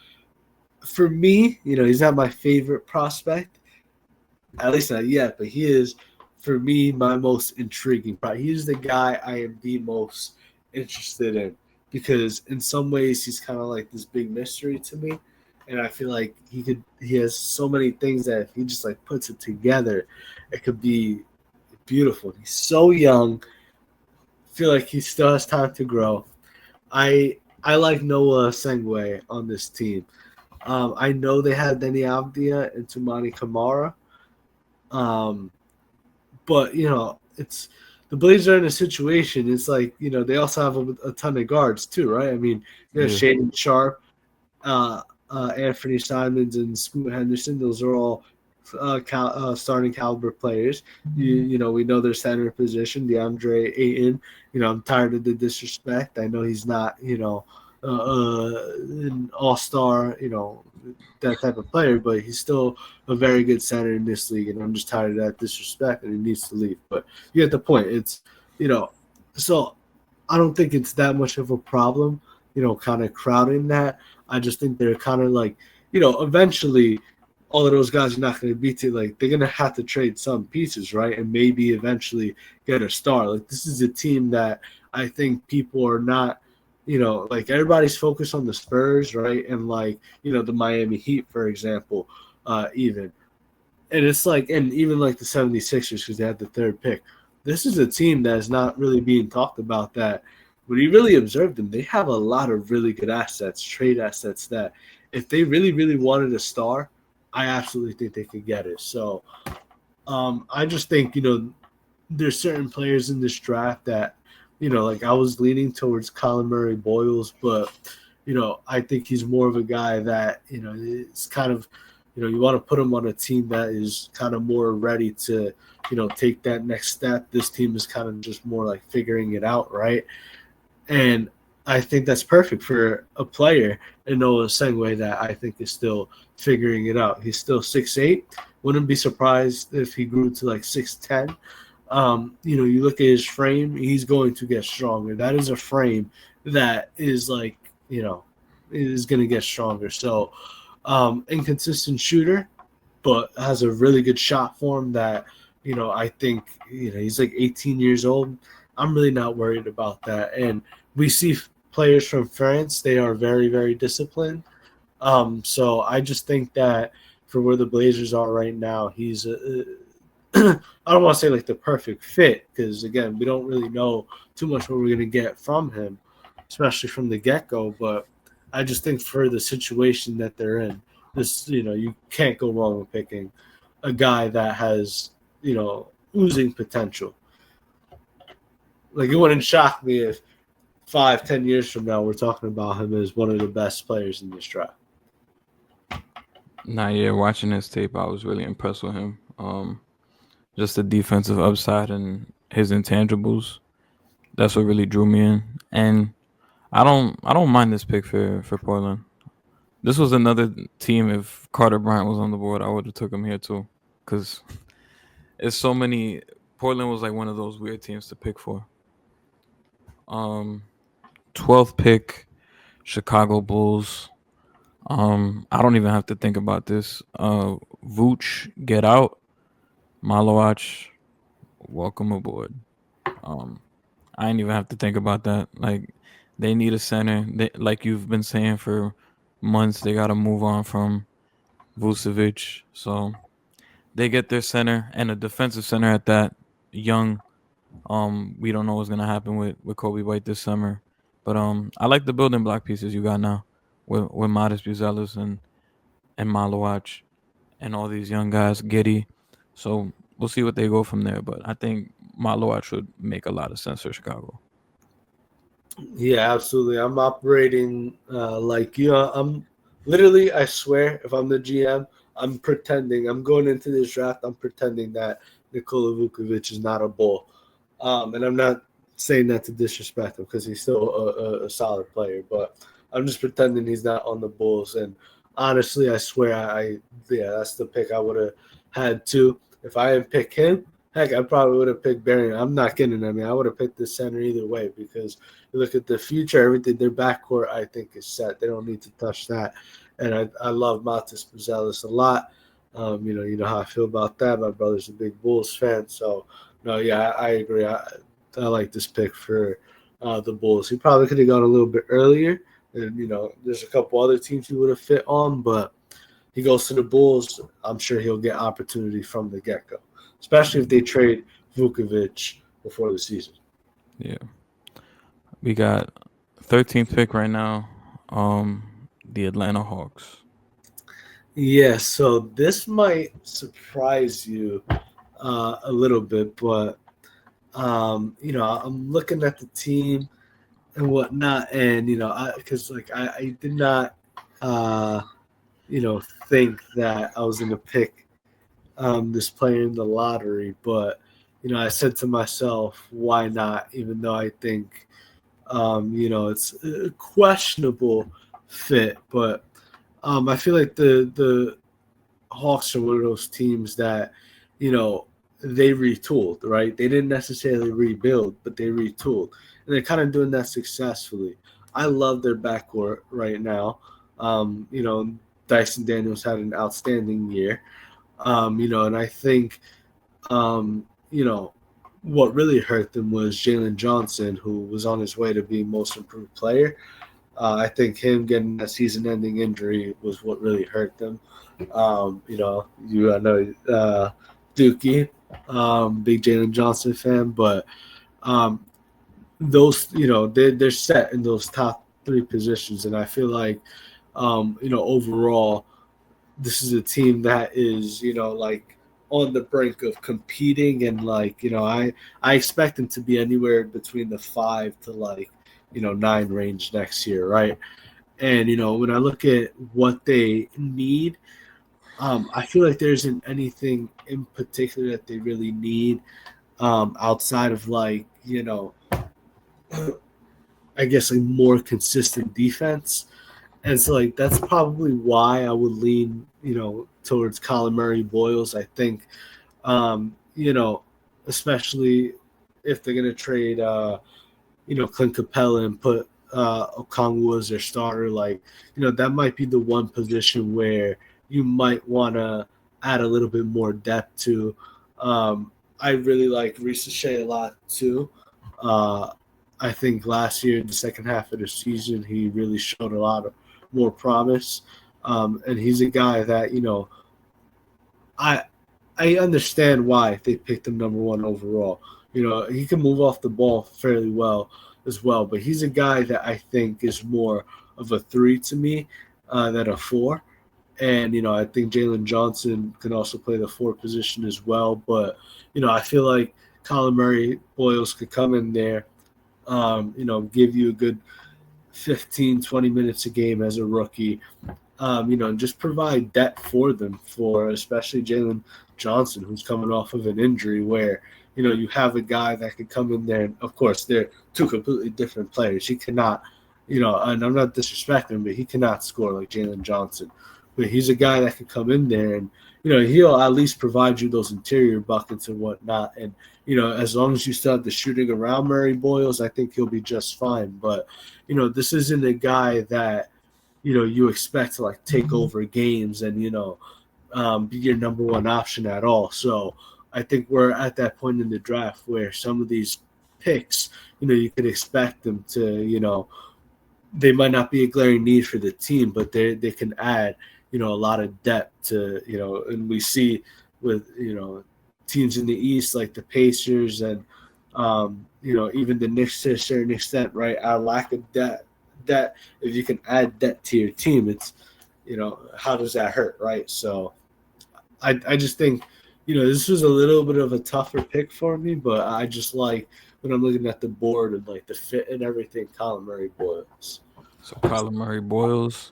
for me. He's not my favorite prospect, at least not yet, but he is for me my most intriguing. He's the guy I am the most interested in because in some ways he's kind of like this big mystery to me, and I feel like he has so many things that if he just like puts it together, it could be beautiful. He's so young. I feel like he still has time to grow. I like Noah Sengwe on this team. I know they had Denny Avdia and Tumani Kamara. Um, but it's the Blazers are in a situation. It's like they also have a ton of guards too, right? I mean, you have Yeah. Shaden Sharp, uh, Anthony Simons, and Scoot Henderson. Those are all starting caliber players. We know their center position, DeAndre Ayton. I'm tired of the disrespect. I know he's not an all star. That type of player, but he's still a very good center in this league, and I'm just tired of that disrespect, and he needs to leave. But you get the point. It's you know, so I don't think it's that much of a problem. Kind of crowding that. I just think they're kind of like eventually all of those guys are not going to beat it. Like they're going to have to trade some pieces, right? And maybe eventually get a star. Like this is a team that I think people are not. Like everybody's focused on the Spurs, right? And like the Miami Heat, for example, even. And it's like, and even like the 76ers, because they had the third pick. This is a team that is not really being talked about. That when you really observe them, they have a lot of really good assets, trade assets that if they really, really wanted a star, I absolutely think they could get it. So I just think, there's certain players in this draft that, like I was leaning towards Colin Murray Boyles, but I think he's more of a guy that it's kind of, you want to put him on a team that is kind of more ready to, take that next step. This team is kind of just more like figuring it out, right? And I think that's perfect for a player in Noah Sengwe that I think is still figuring it out. He's still 6'8". Wouldn't be surprised if he grew to like 6'10". You look at his frame, he's going to get stronger. That is a frame that is like, is going to get stronger. So, inconsistent shooter, but has a really good shot form that, I think, he's like 18 years old. I'm really not worried about that. And we see players from France, they are very, very disciplined. So I just think that for where the Blazers are right now, he's I don't want to say like the perfect fit because again, we don't really know too much what we're gonna get from him, especially from the get go. But I just think for the situation that they're in, this you can't go wrong with picking a guy that has oozing potential. Like it wouldn't shock me if 5, 10 years from now we're talking about him as one of the best players in this draft. Nah, yeah, watching this tape, I was really impressed with him. Just the defensive upside and his intangibles. That's what really drew me in. And I don't mind this pick for Portland. This was another team. If Carter Bryant was on the board, I would have took him here too. Cause it's so many. Portland was like one of those weird teams to pick for. Um, 12th pick, Chicago Bulls. I don't even have to think about this. Vooch, get out. Malowach, welcome aboard. Um, I ain't even have to think about that. Like, they need a center. They, like you've been saying for months, they got to move on from Vucevic. So they get their center and a defensive center at that. young. We don't know what's gonna happen with Kobe White this summer, but I like the building block pieces you got now with Modest Buzelis and Malawach and all these young guys, Giddy. So we'll see what they go from there. But I think Malawach would make a lot of sense for Chicago. Yeah, absolutely. I'm operating like you know, I'm literally. I swear, if I'm the GM, I'm pretending. I'm going into this draft. I'm pretending that Nikola Vukovic is not a bull, and I'm not saying that to disrespect him because he's still a solid player. But I'm just pretending he's not on the Bulls. And honestly, I swear, yeah, that's the pick I would have had too. If I didn't pick him, heck, I probably would have picked Barry. I'm not kidding. I mean, I would have picked the center either way because you look at the future, everything their backcourt I think is set. They don't need to touch that. And I love Matas Buzelis a lot. You know how I feel about that. My brother's a big Bulls fan, so no, yeah, I agree. I like this pick for the Bulls. He probably could have gone a little bit earlier, and you know, there's a couple other teams he would have fit on, but he goes to the Bulls. I'm sure he'll get opportunity from the get go, especially if they trade Vukovic before the season. Yeah, we got 13th pick right now. The Atlanta Hawks. Yeah, so this might surprise you a little bit, but you know, I'm looking at the team and whatnot, and you know, because like I did not, uh, you know, think that I was going to pick this player in the lottery, but you know, I said to myself, why not? Even though I think, you know, it's a questionable fit, but I feel like the Hawks are one of those teams that, you know, they retooled, right? They didn't necessarily rebuild, but they retooled. And they're kind of doing that successfully. I love their backcourt right now. You know, Dyson Daniels had an outstanding year. You know, and I think, you know, what really hurt them was Jalen Johnson, who was on his way to being most improved player. I think him getting that season-ending injury was what really hurt them. You know, I know Dookie, big Jalen Johnson fan, but um, those, you know, they're set in those top three positions, and I feel like, you know, overall, this is a team that is, you know, like on the brink of competing, and like, you know, I expect them to be anywhere between the 5 to like, you know, 9 range next year, right? And you know, when I look at what they need, I feel like there isn't anything in particular that they really need, outside of like, you know, I guess like more consistent defense. And so like that's probably why I would lean, you know, towards Colin Murray Boyles. I think, you know, especially if they're gonna trade you know, Clint Capella and put Okongwu as their starter, like, you know, that might be the one position where you might want to add a little bit more depth to. I really like Risa Shea a lot too. Uh, I think last year, the second half of the season, he really showed a lot of more promise. And he's a guy that, you know, I I understand why they picked him number one overall. You know, he can move off the ball fairly well as well, but he's a guy that I think is more of a three to me than a four. And, you know, I think Jalen Johnson can also play the four position as well. But, you know, I feel like Colin Murray Boyles could come in there, you know, give you a good 15, 20 minutes a game as a rookie, you know, and just provide depth for them, for especially Jalen Johnson, who's coming off of an injury where, you know, you have a guy that could come in there. And of course, they're two completely different players. He cannot, you know, and I'm not disrespecting him, but he cannot score like Jalen Johnson. But he's a guy that could come in there and, you know, he'll at least provide you those interior buckets and whatnot. And, you know, as long as you still have the shooting around Murray Boyles, I think he'll be just fine. But, you know, this isn't a guy that, you know, you expect to like take over games and, you know, be your number one option at all. So I think we're at that point in the draft where some of these picks, you know, you could expect them to, you know, they might not be a glaring need for the team, but they can add, you know, a lot of depth to, you know, and we see with, you know, teams in the East like the Pacers and even the Knicks to a certain extent, right? Our lack of debt. If you can add debt to your team, it's how does that hurt, right? So I just think this was a little bit of a tougher pick for me, but I just like when I'm looking at the board and like the fit and everything, Colin Murray Boyles. So Kyler Murray Boyles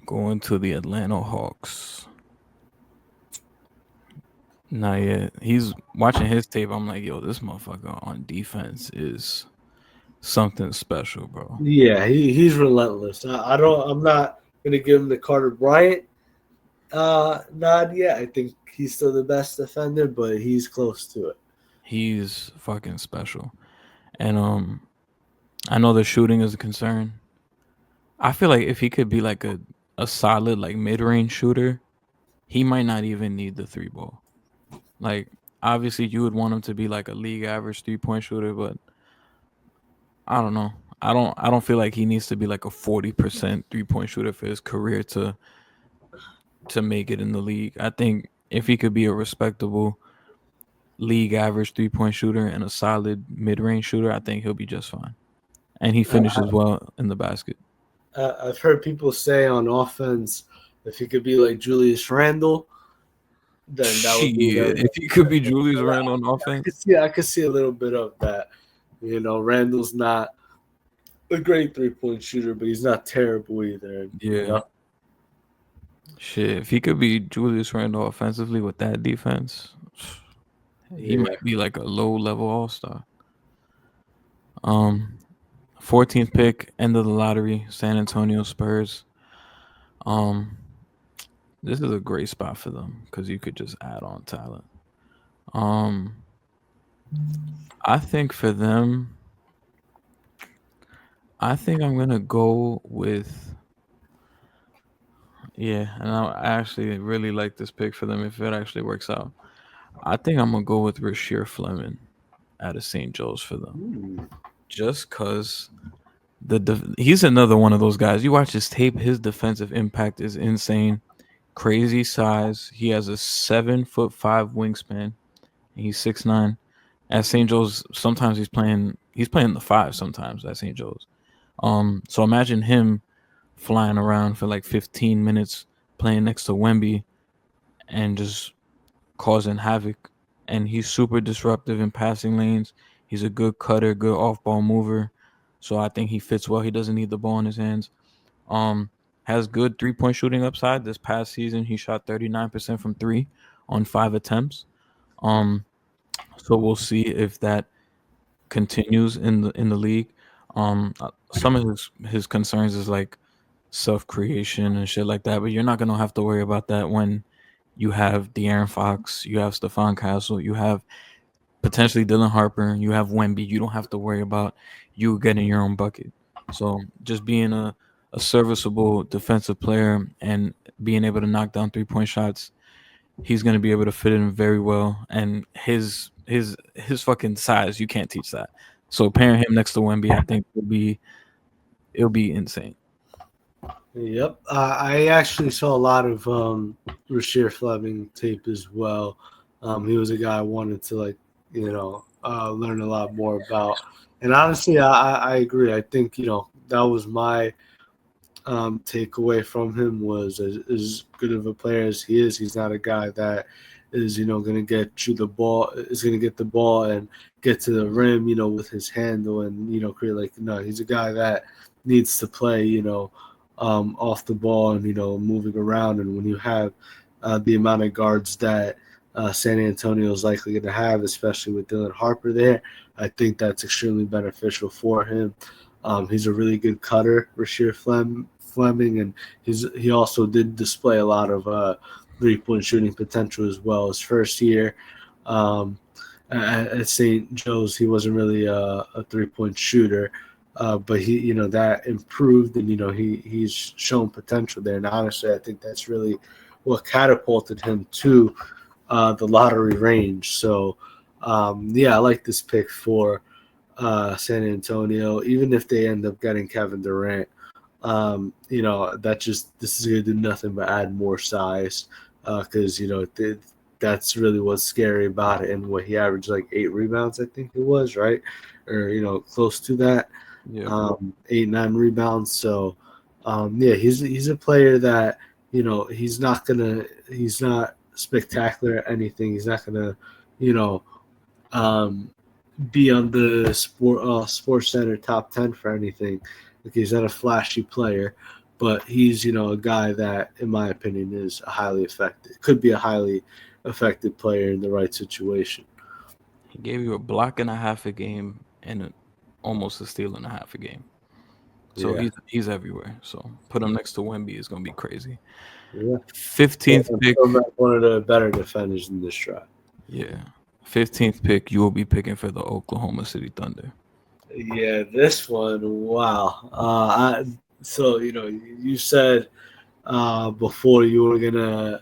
going to the Atlanta Hawks. Nah, yeah, he's watching his tape. I'm like, yo, this motherfucker on defense is something special, bro. Yeah, he's relentless. I'm not gonna give him the Carter Bryant nod yet. I think he's still the best defender, but he's close to it. He's fucking special. And I know the shooting is a concern. I feel like if he could be like a solid like mid-range shooter, he might not even need the three ball. Like obviously you would want him to be like a league average 3-point shooter, but I don't know. I don't feel like he needs to be like a 40% 3-point shooter for his career to make it in the league. I think if he could be a respectable league average 3-point shooter and a solid mid-range shooter, I think he'll be just fine. And he I, finishes well in the basket. I've heard people say on offense, if he could be like Julius Randle, then that would be Shit, if he could be Julius Randle on offense, I could see a little bit of that. Randle's not a great 3-point shooter, but he's not terrible either. yeah. Shit, if he could be Julius Randle offensively with that defense, he Yeah. might be like a low level all star. Um, 14th pick, end of the lottery, San Antonio Spurs. Um, this is a great spot for them because you could just add on talent. Um, I think for them, I think I'm gonna go with yeah, and I actually really like this pick for them if it actually works out. I think I'm gonna go with Rasheer Fleming out of St. Joe's for them, Hmm. just cause he's another one of those guys. You watch his tape, his defensive impact is insane, crazy size. He has a 7'5" wingspan. He's 6'9". At St. Joe's, sometimes he's playing the five sometimes at St. Joe's. So imagine him flying around for like 15 minutes playing next to Wemby and just causing havoc. And he's super disruptive in passing lanes. He's a good cutter, good off ball mover. So I think he fits well. He doesn't need the ball in his hands. Um, has good 3-point shooting upside. This past season, he shot 39% from three on 5 attempts. Um, so we'll see if that continues in the league. Some of his concerns is like self creation and shit like that, but you're not gonna have to worry about that when you have De'Aaron Fox, you have Stephon Castle, you have potentially Dylan Harper, you have Wemby. You don't have to worry about you getting your own bucket. So just being a serviceable defensive player and being able to knock down 3-point shots, he's gonna be able to fit in very well. And his fucking size, you can't teach that. So pairing him next to Wemby, I think it'll be insane. Yep. I actually saw a lot of Rasheer Fleming tape as well. He was a guy I wanted to learn a lot more about. And honestly, I agree. I think that was my takeaway from him was as good of a player as he is. He's not a guy that is going to get you the ball. Is going to get the ball and get to the rim, with his handle and create no. He's a guy that needs to play, off the ball and moving around. And when you have the amount of guards that San Antonio is likely going to have, especially with Dylan Harper there, I think that's extremely beneficial for him. He's a really good cutter, Rasheer Fleming, and he also did display a lot of 3-point shooting potential as well. His first year at St. Joe's, he wasn't really a 3-point shooter, but he, that improved, and he's shown potential there. And honestly, I think that's really what catapulted him to the lottery range. So, I like this pick for San Antonio, even if they end up getting Kevin Durant. This is going to do nothing but add more size because that's really what's scary about it. And what he averaged like 8 rebounds, I think it was, right, or close to that, Yeah. 8 9 rebounds. So yeah, he's a player that he's not spectacular at anything. He's not gonna you know um, be on the Sports Center top 10 for anything. Like he's not a flashy player, but he's a guy that, in my opinion, is a highly effective. Could be a highly effective player in the right situation. He gave you a block and a half a game and almost a steal and a half a game. So Yeah, he's everywhere. So put him next to Wemby is gonna be crazy. yeah. Yeah, 15th pick, one of the better defenders in this draft. yeah. 15th pick, you will be picking for the Oklahoma City Thunder. Yeah, this one, wow. So you said before you were gonna,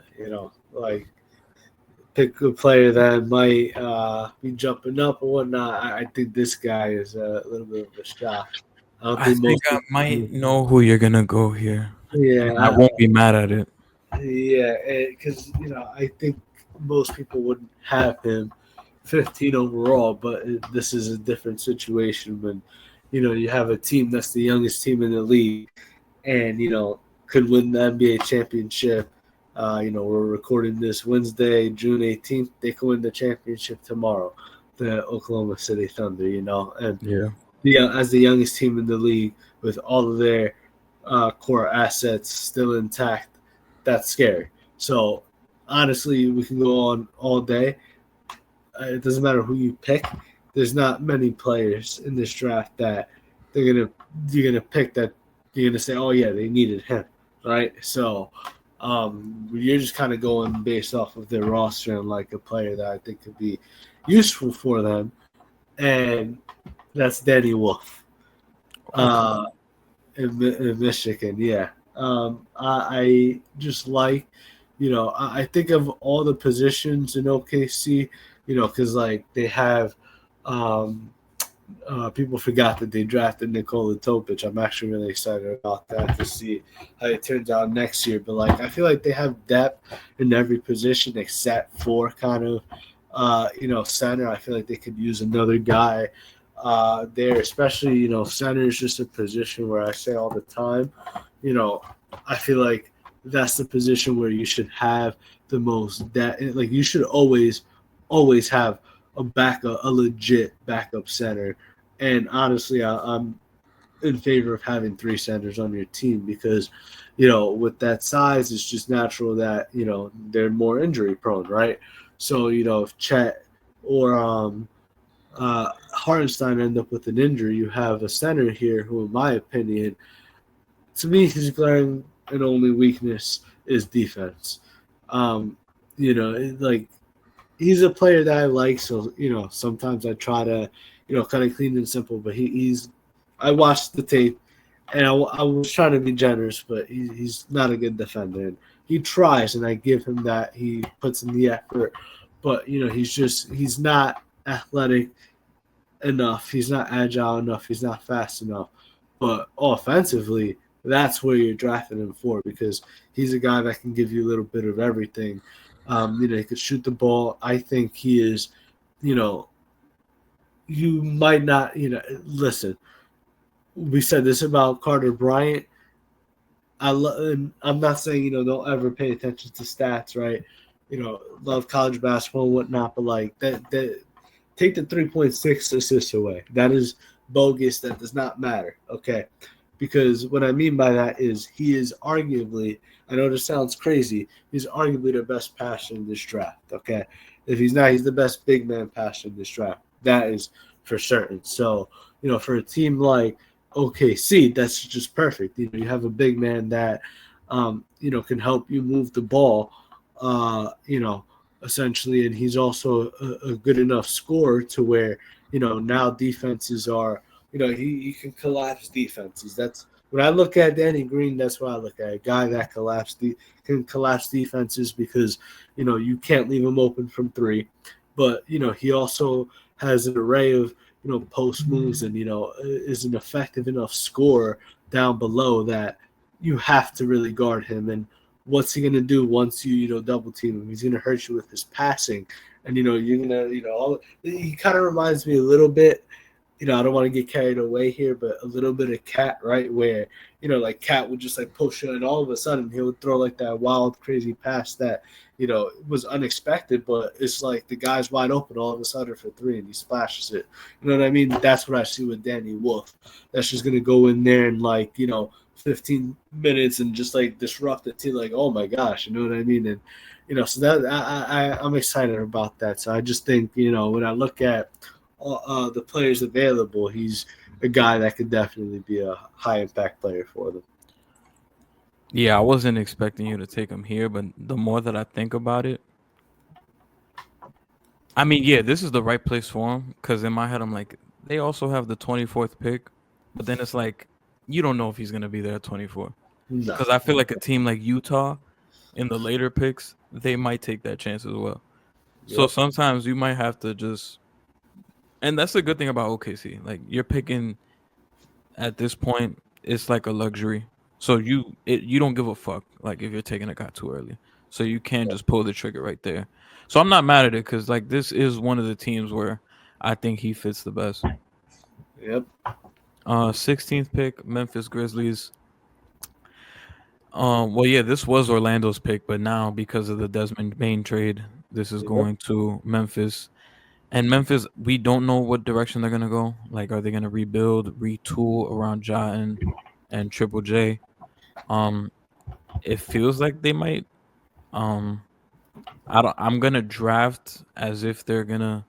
like pick a player that might be jumping up or whatnot. I think this guy is a little bit of a shock. I don't I think think most I people. might know who you're gonna go here, and I Yeah, won't be mad at it. yeah, because I think most people wouldn't have him 15 overall, but this is a different situation when you have a team that's the youngest team in the league and could win the NBA championship. We're recording this Wednesday, June 18th. They could win the championship tomorrow, the Oklahoma City Thunder. And Yeah. as the youngest team in the league with all of their core assets still intact, that's scary. So honestly, we can go on all day. It doesn't matter who you pick. There's not many players in this draft that they're gonna you're gonna pick that you're gonna say, oh yeah, they needed him, right? So you're just kind of going based off of their roster and like a player that I think could be useful for them, and that's Danny Wolf Okay. uh, in Michigan. Yeah, I just like, I think of all the positions in OKC, because like they have, um, people forgot that they drafted Nikola Topic. I'm actually really excited about that to see how it turns out next year. But like, I feel like they have depth in every position except for kind of, center. I feel like they could use another guy there, especially center is just a position where I say all the time, you know, I feel like that's the position where you should have the most that like you should always have a legit backup center. And honestly, I'm in favor of having three centers on your team because, with that size, it's just natural that they're more injury prone, right? So if Chet or Hartenstein end up with an injury, you have a center here who, in my opinion, to me, his glaring and only weakness is defense. Um, like he's a player that I like. So sometimes I try to kind of clean and simple. But he's I watched the tape, and I was trying to be generous, but he's not a good defender. And he tries, and I give him that. He puts in the effort, but he's not athletic enough. He's not agile enough. He's not fast enough. But offensively, that's where you're drafting him for because he's a guy that can give you a little bit of everything. He could shoot the ball. I think he is, you know, you might not, listen, we said this about Carter Bryant. I'm not saying, don't ever pay attention to stats, right? Love college basketball and whatnot, but like that take the 3.6 assists away. That is bogus. That does not matter. Okay. Because what I mean by that is he is arguably, I know this sounds crazy, he's arguably the best passer in this draft. Okay. If he's not, he's the best big man passer in this draft. That is for certain. So, for a team like OKC, that's just perfect. You have a big man that, can help you move the ball, essentially, and he's also a good enough scorer to where now defenses are he can collapse defenses. That's when I look at Danny Green. That's what I look at, a guy that can collapse defenses because you can't leave him open from three, but he also has an array of post moves and is an effective enough scorer down below that you have to really guard him. And what's he gonna do once you double team him? He's gonna hurt you with his passing, and you're gonna he kind of reminds me a little bit. I don't want to get carried away here, but a little bit of Cat, right? Where, like Cat would just like push it, and all of a sudden he would throw like that wild, crazy pass that, was unexpected, but it's like the guy's wide open all of a sudden for three and he splashes it. You know what I mean? That's what I see with Danny Wolf. That's just going to go in there and, like, 15 minutes and just like disrupt the team. Like, oh my gosh, you know what I mean? And, so that I'm excited about that. So I just think, when I look at the players available, he's a guy that could definitely be a high impact player for them. Yeah, I wasn't expecting you to take him here, but the more that I think about it, I mean, yeah, this is the right place for him because in my head, I'm like, they also have the 24th pick, but then it's like, you don't know if he's going to be there at 24. No. Because I feel like a team like Utah in the later picks, they might take that chance as well. So Yep. sometimes you might have to just, and that's the good thing about OKC. Like you're picking at this point, it's like a luxury. So you don't give a fuck like if you're taking a guy too early. So you can just pull the trigger right there. So I'm not mad at it because like this is one of the teams where I think he fits the best. Yep. 16th pick, Memphis Grizzlies. Well, yeah, this was Orlando's pick, but now because of the Desmond Bain trade, this is Yep. going to Memphis. And Memphis, we don't know what direction they're gonna go. Like, are they gonna rebuild, retool around Ja and Triple J? Um, it feels like they might. Um, I don't. I'm gonna draft as if they're gonna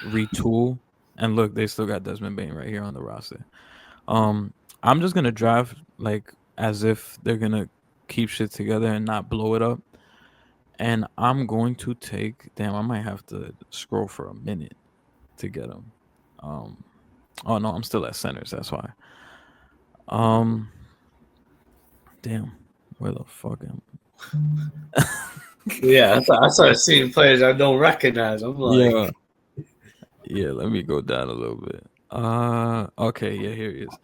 retool. And look, they still got Desmond Bain right here on the roster. Um, I'm just gonna draft like as if they're gonna keep shit together and not blow it up. And I'm going to take. Damn, I might have to scroll for a minute to get him. Um, oh no, I'm still at centers. That's why. Um, damn, where the fuck am? Yeah, I started seeing players I don't recognize. I'm like, Yeah, yeah. Let me go down a little bit. Okay, yeah, here he is.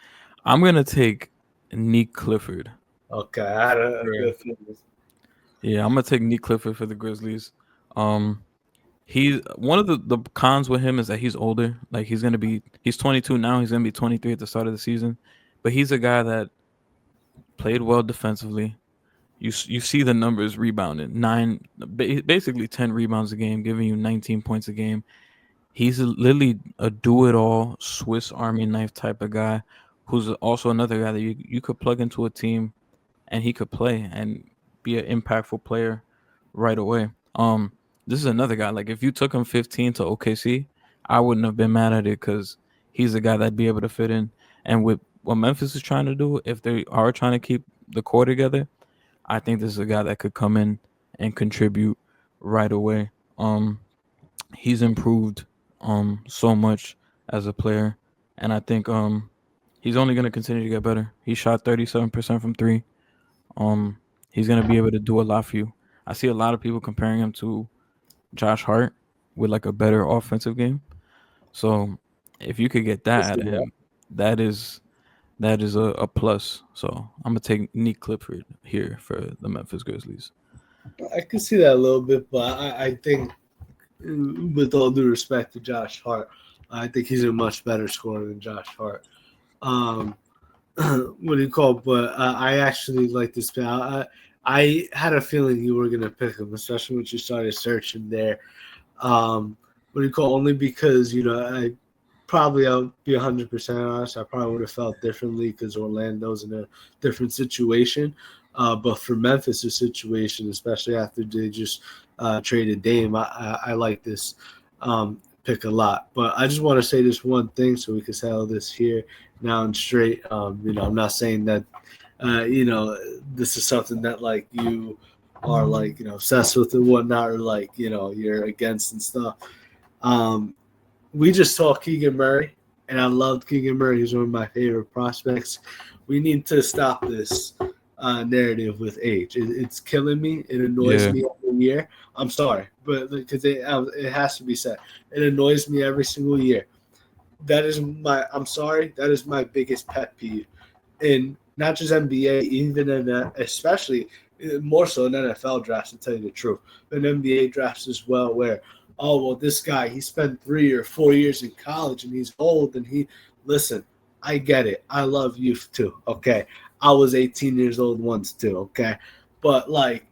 I'm gonna take Nick Clifford. okay, I had a Yeah, good feeling. yeah, I'm gonna take Nick Clifford for the Grizzlies. Um, he's one of the cons with him is that he's older. Like he's 22 now. He's gonna be 23 at the start of the season, but he's a guy that played well defensively. You see the numbers rebounding basically 10 rebounds a game, giving you 19 points a game. He's literally a do it all Swiss Army knife type of guy, who's also another guy that you could plug into a team and he could play and be an impactful player right away. This is another guy. Like if you took him 15 to OKC, I wouldn't have been mad at it because he's a guy that'd be able to fit in. And with what Memphis is trying to do, if they are trying to keep the core together, I think this is a guy that could come in and contribute right away. He's improved so much as a player, and I think he's only going to continue to get better. He shot 37% from three. Um, he's going to be able to do a lot for you. I see a lot of people comparing him to Josh Hart with like a better offensive game. So if you could get that out of him, that is a plus. So I'm gonna take Nick Clifford here for the Memphis Grizzlies. I could see that a little bit, but I think, with all due respect to Josh Hart, I think he's a much better scorer than Josh Hart. Um, what do you call? But I actually like this pick. I had a feeling you were gonna pick him, especially when you started searching there. What do you call? Only because I probably I'll be 100% honest. I probably would have felt differently because Orlando's in a different situation. But for Memphis' situation, especially after they just traded Dame, I like this pick a lot. But I just want to say this one thing so we can settle this here now and straight. I'm not saying that this is something that like you are like obsessed with and whatnot, or like you're against and stuff. Um, we just saw Keegan Murray, and I loved Keegan Murray. He's one of my favorite prospects. We need to stop this narrative with age. It's killing me. It annoys Yeah, me every year. I'm sorry, but because it has to be said, it annoys me every single year. That is my. I'm sorry. That is my biggest pet peeve in not just NBA, even in especially more so in NFL drafts, to tell you the truth, in NBA drafts as well, where, oh, well, this guy, he spent 3 or 4 years in college and he's old and listen, I get it. I love youth too, okay? I was 18 years old once too, okay? But, like,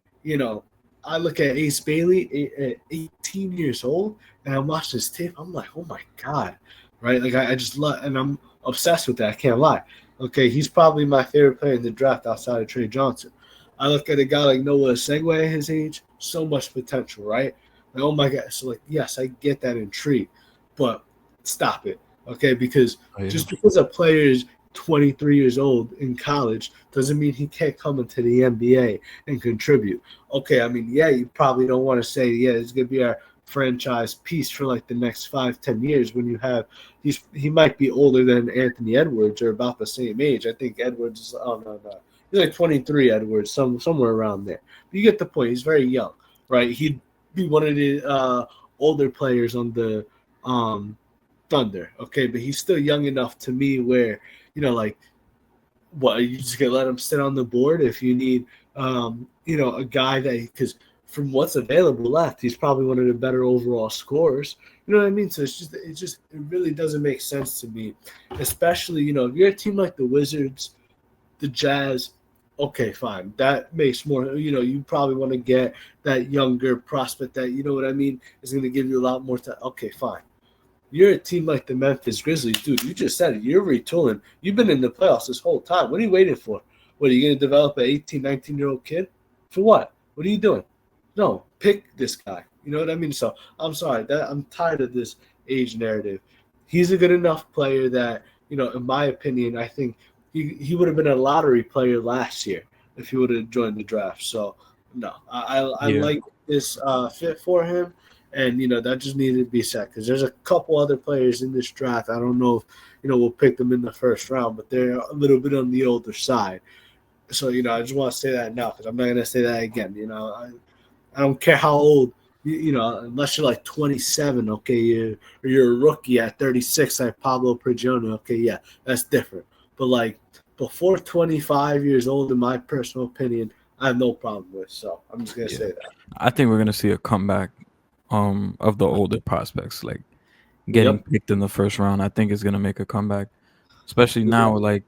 I look at Ace Bailey at 18 years old and I watch this tape. I'm like, oh my God, right? Like, I just love, and I'm obsessed with that. I can't lie. Okay, he's probably my favorite player in the draft outside of Trey Johnson. I look at a guy like Noah Segway at his age, so much potential, right? Like, oh my God. So, like, yes, I get that intrigue, but stop it, okay? Because Oh, yeah. just because a player is 23 years old in college doesn't mean he can't come into the NBA and contribute. Okay, I mean, yeah, you probably don't want to say, yeah, it's going to be our franchise piece for like the next 5-10 years when you have he might be older than Anthony Edwards or about the same age. I think Edwards is no. He's like 23, Edwards, somewhere around there. But you get the point. He's very young, right? He'd be one of the older players on the Thunder, okay? But he's still young enough to me where, like, what, are you just gonna let him sit on the board if you need, a guy that, because from what's available left, he's probably one of the better overall scorers. You know what I mean? So it really doesn't make sense to me, especially if you're a team like the Wizards, the Jazz. Okay, fine. That makes more. You probably want to get that younger prospect that, you know what I mean, is going to give you a lot more time. Okay, fine. You're a team like the Memphis Grizzlies, dude. You just said it. You're retooling. You've been in the playoffs this whole time. What are you waiting for? What, are you going to develop an 18, 19-year-old kid? For what? What are you doing? No, pick this guy. You know what I mean? So I'm sorry. I'm tired of this age narrative. He's a good enough player that, in my opinion, I think he would have been a lottery player last year if he would have joined the draft. So, no, I Yeah. like this fit for him. And, that just needed to be said because there's a couple other players in this draft. I don't know if, we'll pick them in the first round, but they're a little bit on the older side. So, I just want to say that now because I'm not going to say that again. I don't care how old, unless you're like 27, okay, you're a rookie at 36 like Pablo Prigioni, okay, yeah, that's different. But, like, before 25 years old, in my personal opinion, I have no problem with. So I'm just going to Yeah. say that. I think we're gonna see a comeback of the older prospects, like getting Yep. picked in the first round. I think it's gonna make a comeback, especially Yep. now, like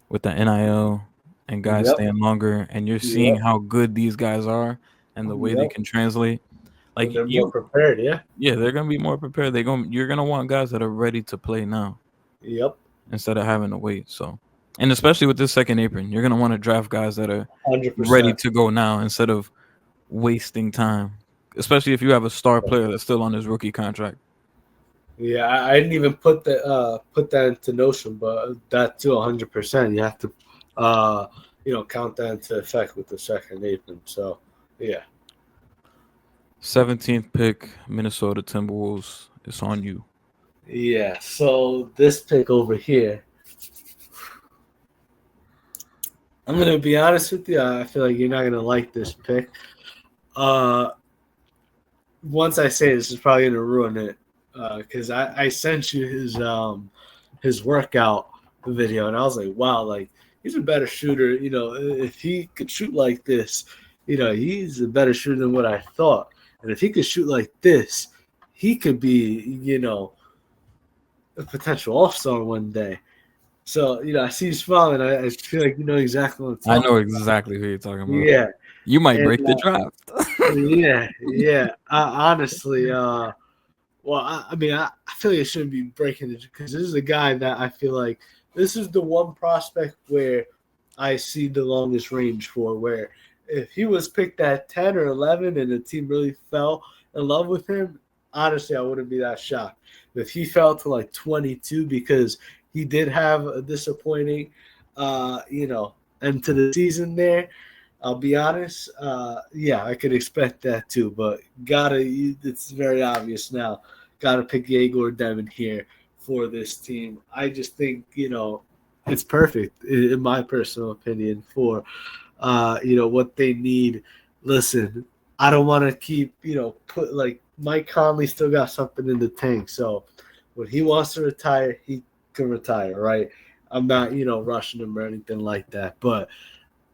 with the NIL and guys Yep. staying longer, and you're seeing Yep. how good these guys are and the way they Yep. can translate. Like And they're more prepared, yeah. yeah, they're gonna be more prepared. You're gonna want guys that are ready to play now Yep. instead of having to wait. So, and especially with this second apron, you're gonna want to draft guys that are ready 100%. to go now instead of wasting time. Especially if you have a star player that's still on his rookie contract. Yeah, I didn't even put that into notion, but that too, 100%. You have to, count that into effect with the second apron. So, yeah. 17th pick, Minnesota Timberwolves. It's on you. Yeah. So this pick over here, I'm gonna be honest with you. I feel like you're not gonna like this pick. Uh, Once I say this is probably gonna ruin it, because I sent you his workout video, and I was like, wow, like he's a better shooter. If he could shoot like this, he's a better shooter than what I thought. And if he could shoot like this, he could be, a potential all-star one day. So, I see you smiling. I feel like you know exactly what I'm I know talking about. exactly who you're talking about. Yeah. You might And break the draft. yeah, yeah. Honestly, well, I mean, I feel like it shouldn't be breaking it because this is a guy that I feel like this is the one prospect where I see the longest range for. Where if he was picked at 10 or 11 and the team really fell in love with him, honestly, I wouldn't be that shocked. If he fell to like 22 because he did have a disappointing, end to the season there, I'll be honest. Yeah, I could expect that too, but it's very obvious now. Gotta pick Yegor Devin here for this team. I just think it's perfect in my personal opinion for what they need. Listen, I don't want to keep put like Mike Conley still got something in the tank, so when he wants to retire, he can retire, right? I'm not rushing him or anything like that, but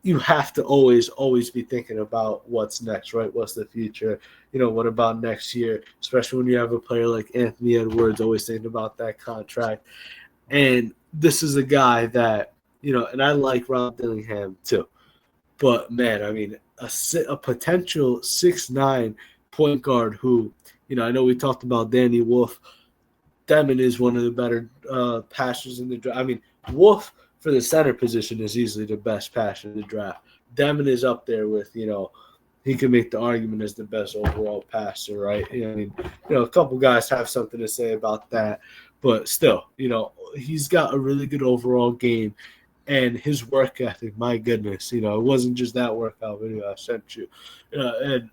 you have to always be thinking about what's next, right? What's the future? What about next year? Especially when you have a player like Anthony Edwards, always thinking about that contract. And this is a guy that, and I like Rob Dillingham too. But man, I mean, a potential 6'9" point guard who, I know we talked about Danny Wolf. Demon is one of the better passers in the draft. I mean, Wolf for the center position is easily the best passer in the draft. Demon is up there with, he can make the argument as the best overall passer, right? I mean, a couple guys have something to say about that, but still, he's got a really good overall game, and his work ethic. My goodness, it wasn't just that workout video I sent you, and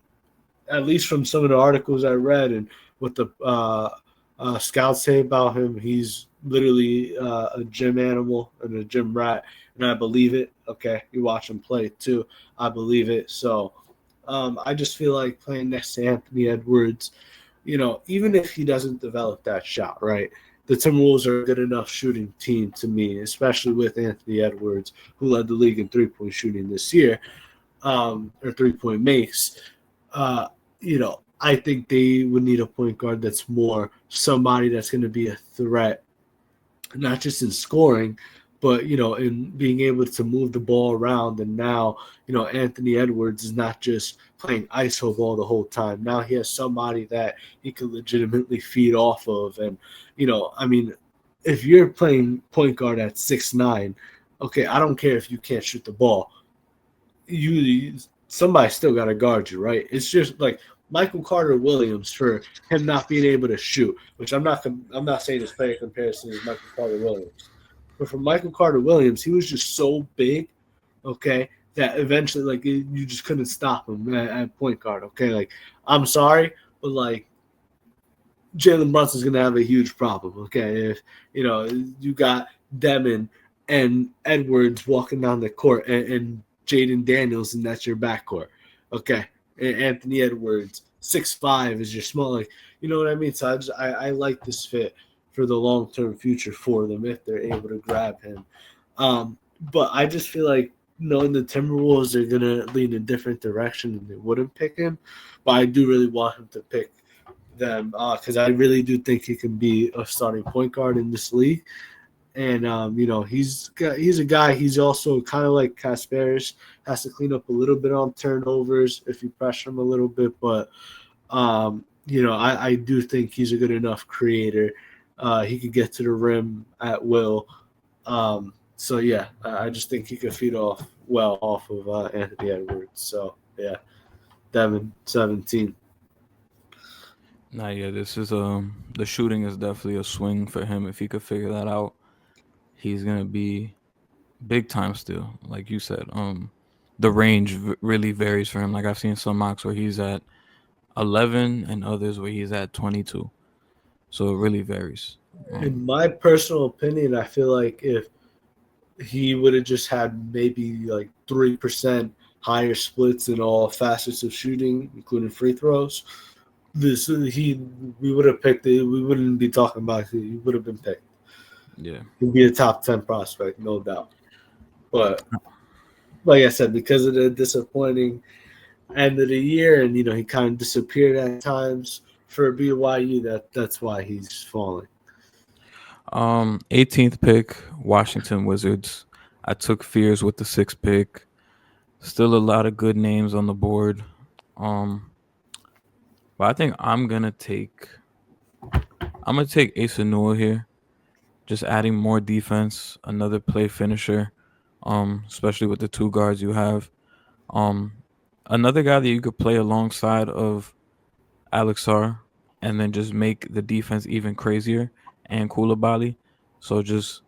at least from some of the articles I read and what the scouts say about him, he's literally a gym animal and a gym rat, and I believe it. Okay, you watch him play too, I believe it. So I just feel like playing next to Anthony Edwards, even if he doesn't develop that shot, right? The Timberwolves are a good enough shooting team to me, especially with Anthony Edwards, who led the league in 3-point shooting this year, or 3-point makes. Uh, I think they would need a point guard that's more somebody that's going to be a threat, not just in scoring, but in being able to move the ball around. And now, Anthony Edwards is not just playing ISO ball the whole time. Now he has somebody that he could legitimately feed off of. And I mean, if you're playing point guard at 6'9", okay, I don't care if you can't shoot the ball. You somebody still got to guard you, right? It's just like Michael Carter Williams for him not being able to shoot, which I'm not saying his player comparison is Michael Carter Williams, but for Michael Carter Williams, he was just so big, okay, that eventually like you just couldn't stop him at point guard, okay. Like I'm sorry, but like Jalen Brunson's gonna have a huge problem, okay, if you got Demon and Edwards walking down the court and Jaden Daniels, and that's your backcourt. Okay. And Anthony Edwards, 6'5" is your small. Like, you know what I mean? So I like this fit for the long term future for them if they're able to grab him. But I just feel like knowing the Timberwolves are going to lean a different direction and they wouldn't pick him. But I do really want him to pick them because I really do think he can be a starting point guard in this league. And he's a guy. He's also kind of like Kasparis, has to clean up a little bit on turnovers if you pressure him a little bit. But I do think he's a good enough creator. He could get to the rim at will. So yeah, I just think he could feed off of Anthony Edwards. So yeah, Devin 17. Nah, yeah, this is the shooting is definitely a swing for him. If he could figure that out, he's gonna be big time still. Like you said, the range really varies for him. Like I've seen some mocks where he's at 11 and others where he's at 22. So it really varies. In my personal opinion, I feel like if he would have just had maybe like 3% higher splits in all facets of shooting, including free throws, this he we would have picked it. We wouldn't be talking about it. He would have been picked. Yeah. He'd be a top 10 prospect, no doubt. But like I said, because of the disappointing end of the year, and he kind of disappeared at times for BYU. That's why he's falling. 18th pick, Washington Wizards. I took Fears with the 6th pick. Still a lot of good names on the board. Um, but I think I'm gonna take Asa Newell here. Just adding more defense, another play finisher. Especially with the two guards you have. Um, Another guy that you could play alongside of Alexar, and then just make the defense even crazier, and Koulibaly. So just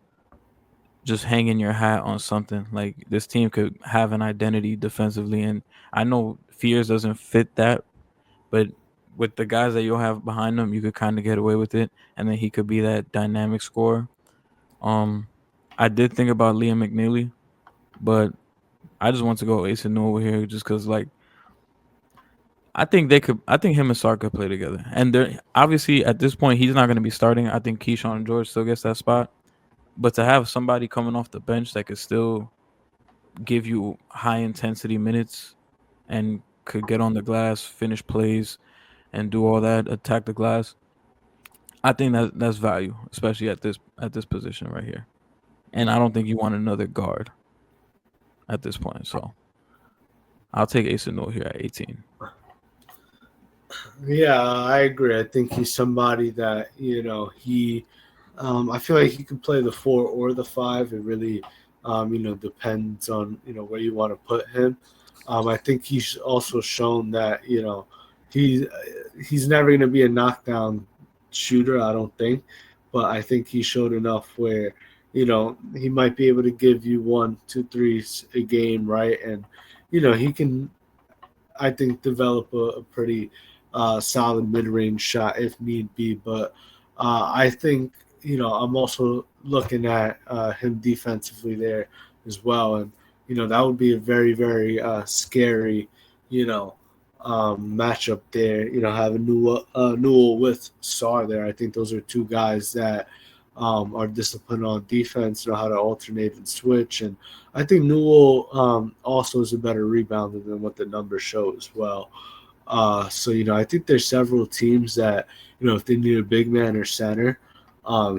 hanging your hat on something. Like this team could have an identity defensively, and I know Fears doesn't fit that, but with the guys that you'll have behind him, you could kind of get away with it, and then he could be that dynamic scorer. Um, I did think about Liam McNeely, but I just want to go Ace and over here just because, like, I think they could. I think him and Sark could play together, and they're obviously at this point he's not going to be starting. I think Keyshawn George still gets that spot, but to have somebody coming off the bench that could still give you high intensity minutes and could get on the glass, finish plays, and do all that, attack the glass. I think that's value, especially at this position right here. And I don't think you want another guard at this point. So I'll take Asa Noor here at 18. Yeah, I agree. I think he's somebody that he. I feel like he can play the 4 or the 5. It really, depends on where you want to put him. I think he's also shown that he he's never going to be a knockdown shooter. I don't think, but I think he showed enough where he might be able to give you one, two, threes a game, right? And he can, I think, develop a pretty solid mid-range shot if need be. But I think I'm also looking at him defensively there as well, and that would be a very very scary you know matchup there. Having Newell with Sar there, I think those are two guys that are disciplined on defense, know how to alternate and switch. And I think Newell also is a better rebounder than what the numbers show as well. So I think there's several teams that if they need a big man or center,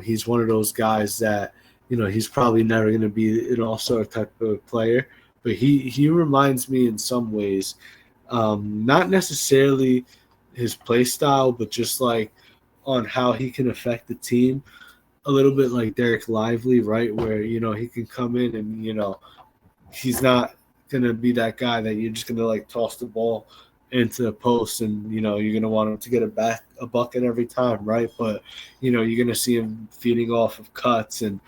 he's one of those guys that he's probably never going to be an all-star type of player, but he reminds me in some ways, not necessarily his play style, but just like on how he can affect the team a little bit like Derek Lively, right? Where he can come in and he's not gonna be that guy that you're just gonna like toss the ball into the post and you're gonna want him to get a bucket every time, right? But you're gonna see him feeding off of cuts and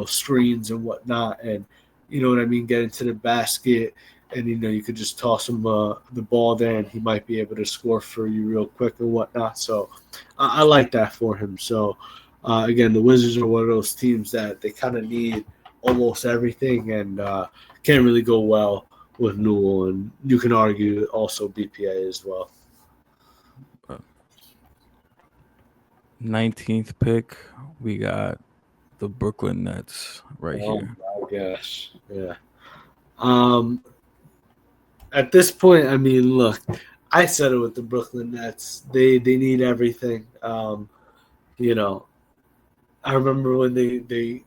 screens and whatnot, and what I mean, get into the basket, and you could just toss him the ball there, and he might be able to score for you real quick and whatnot. So I like that for him. So again, the Wizards are one of those teams that they kind of need almost everything, and can't really go well with Newell, and you can argue also BPA as well. 19th pick, we got the Brooklyn Nets right Oh here. my gosh, yeah. Um, at this point, I mean, look, I said it with the Brooklyn Nets. They need everything. You know, I remember when they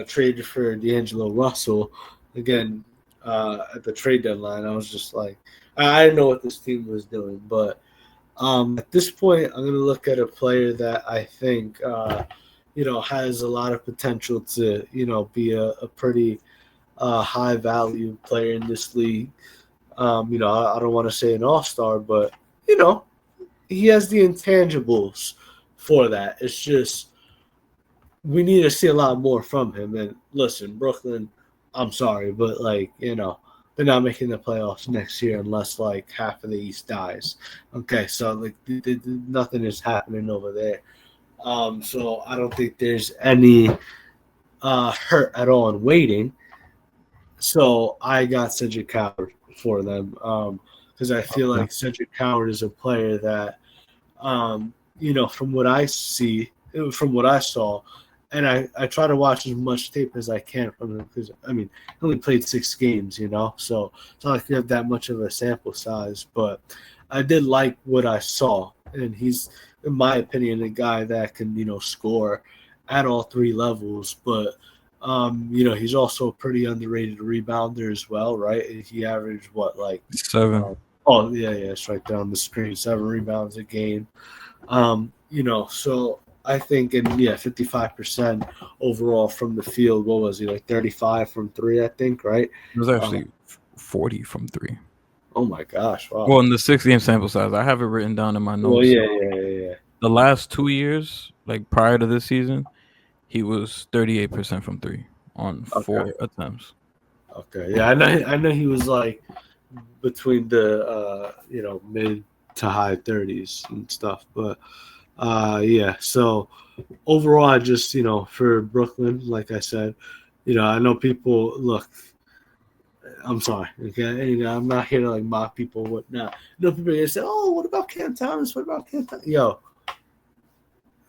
traded for D'Angelo Russell again at the trade deadline. I was just like, I didn't know what this team was doing, but at this point, I'm going to look at a player that I think has a lot of potential to be a pretty high value player in this league. I don't want to say an all star, but you know he has the intangibles for that. It's just we need to see a lot more from him. And listen, Brooklyn, I'm sorry, but they're not making the playoffs next year unless like half of the East dies. Okay, so like nothing is happening over there. So I don't think there's any hurt at all in waiting. So I got Cedric Coward for them because I feel Yeah. like Cedric Coward is a player that from what I see, from what I saw, and I try to watch as much tape as I can from him because, I mean, he only played 6 games, so it's not like you have that much of a sample size. But I did like what I saw, and he's, in my opinion, a guy that can, score at all three levels. But, he's also a pretty underrated rebounder as well, right? He averaged what, like, 7. oh, yeah, it's right there on the screen, 7 rebounds a game. So I think, and yeah, 55% overall from the field. What was he, like 35 from three? I think, right? It was Uh, actually 40 from 3. oh my gosh, wow. Well, in the 6 game sample size, I have it written down in my Well, notes. yeah. The last 2 years, like prior to this season, he was 38% from 3 on Okay, 4 attempts. okay, yeah. I know he was like between the mid to high 30s and stuff, but yeah. So overall, I just for Brooklyn, like I said, I know people look. I'm sorry. Okay, I'm not here to like mock people, whatnot. People are gonna say, "Oh, what about Cam Thomas? What about Cam Thomas?" Yo,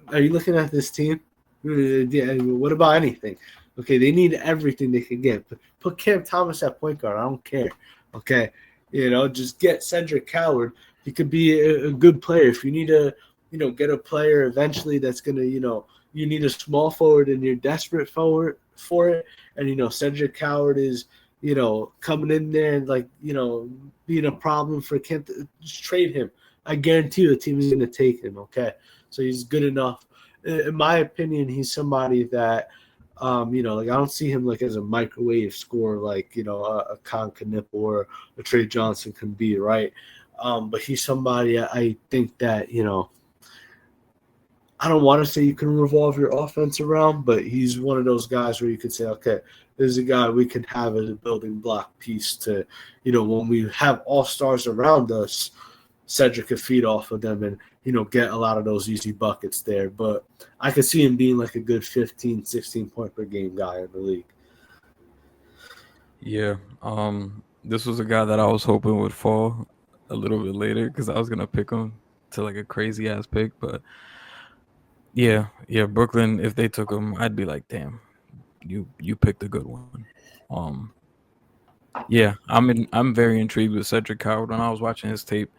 are you looking at this team? Yeah, what about anything? Okay, they need everything they can get. Put Cam Thomas at point guard. I don't care. Okay, just get Cedric Coward. He could be a good player. If you need to, get a player eventually that's gonna, you need a small forward and you're desperate forward for it, and Cedric Coward is, coming in there and like, being a problem for Kent. Just trade him. I guarantee you the team is gonna take him. Okay, so he's good enough. In my opinion, he's somebody that like I don't see him like as a microwave scorer like a Con Knipple or a Trey Johnson can be, right? But he's somebody I think that I don't want to say you can revolve your offense around, but he's one of those guys where you could say, okay, this is a guy we can have as a building block piece to, when we have all stars around us, Cedric could feed off of them and, get a lot of those easy buckets there. But I could see him being like a good 15, 16 point per game guy in the league. Yeah. This was a guy that I was hoping would fall a little bit later because I was gonna pick him to like a crazy ass pick, but yeah, Brooklyn. If they took him, I'd be like, damn, you picked a good one. Um, yeah, I'm very intrigued with Cedric Coward. When I was watching his tape,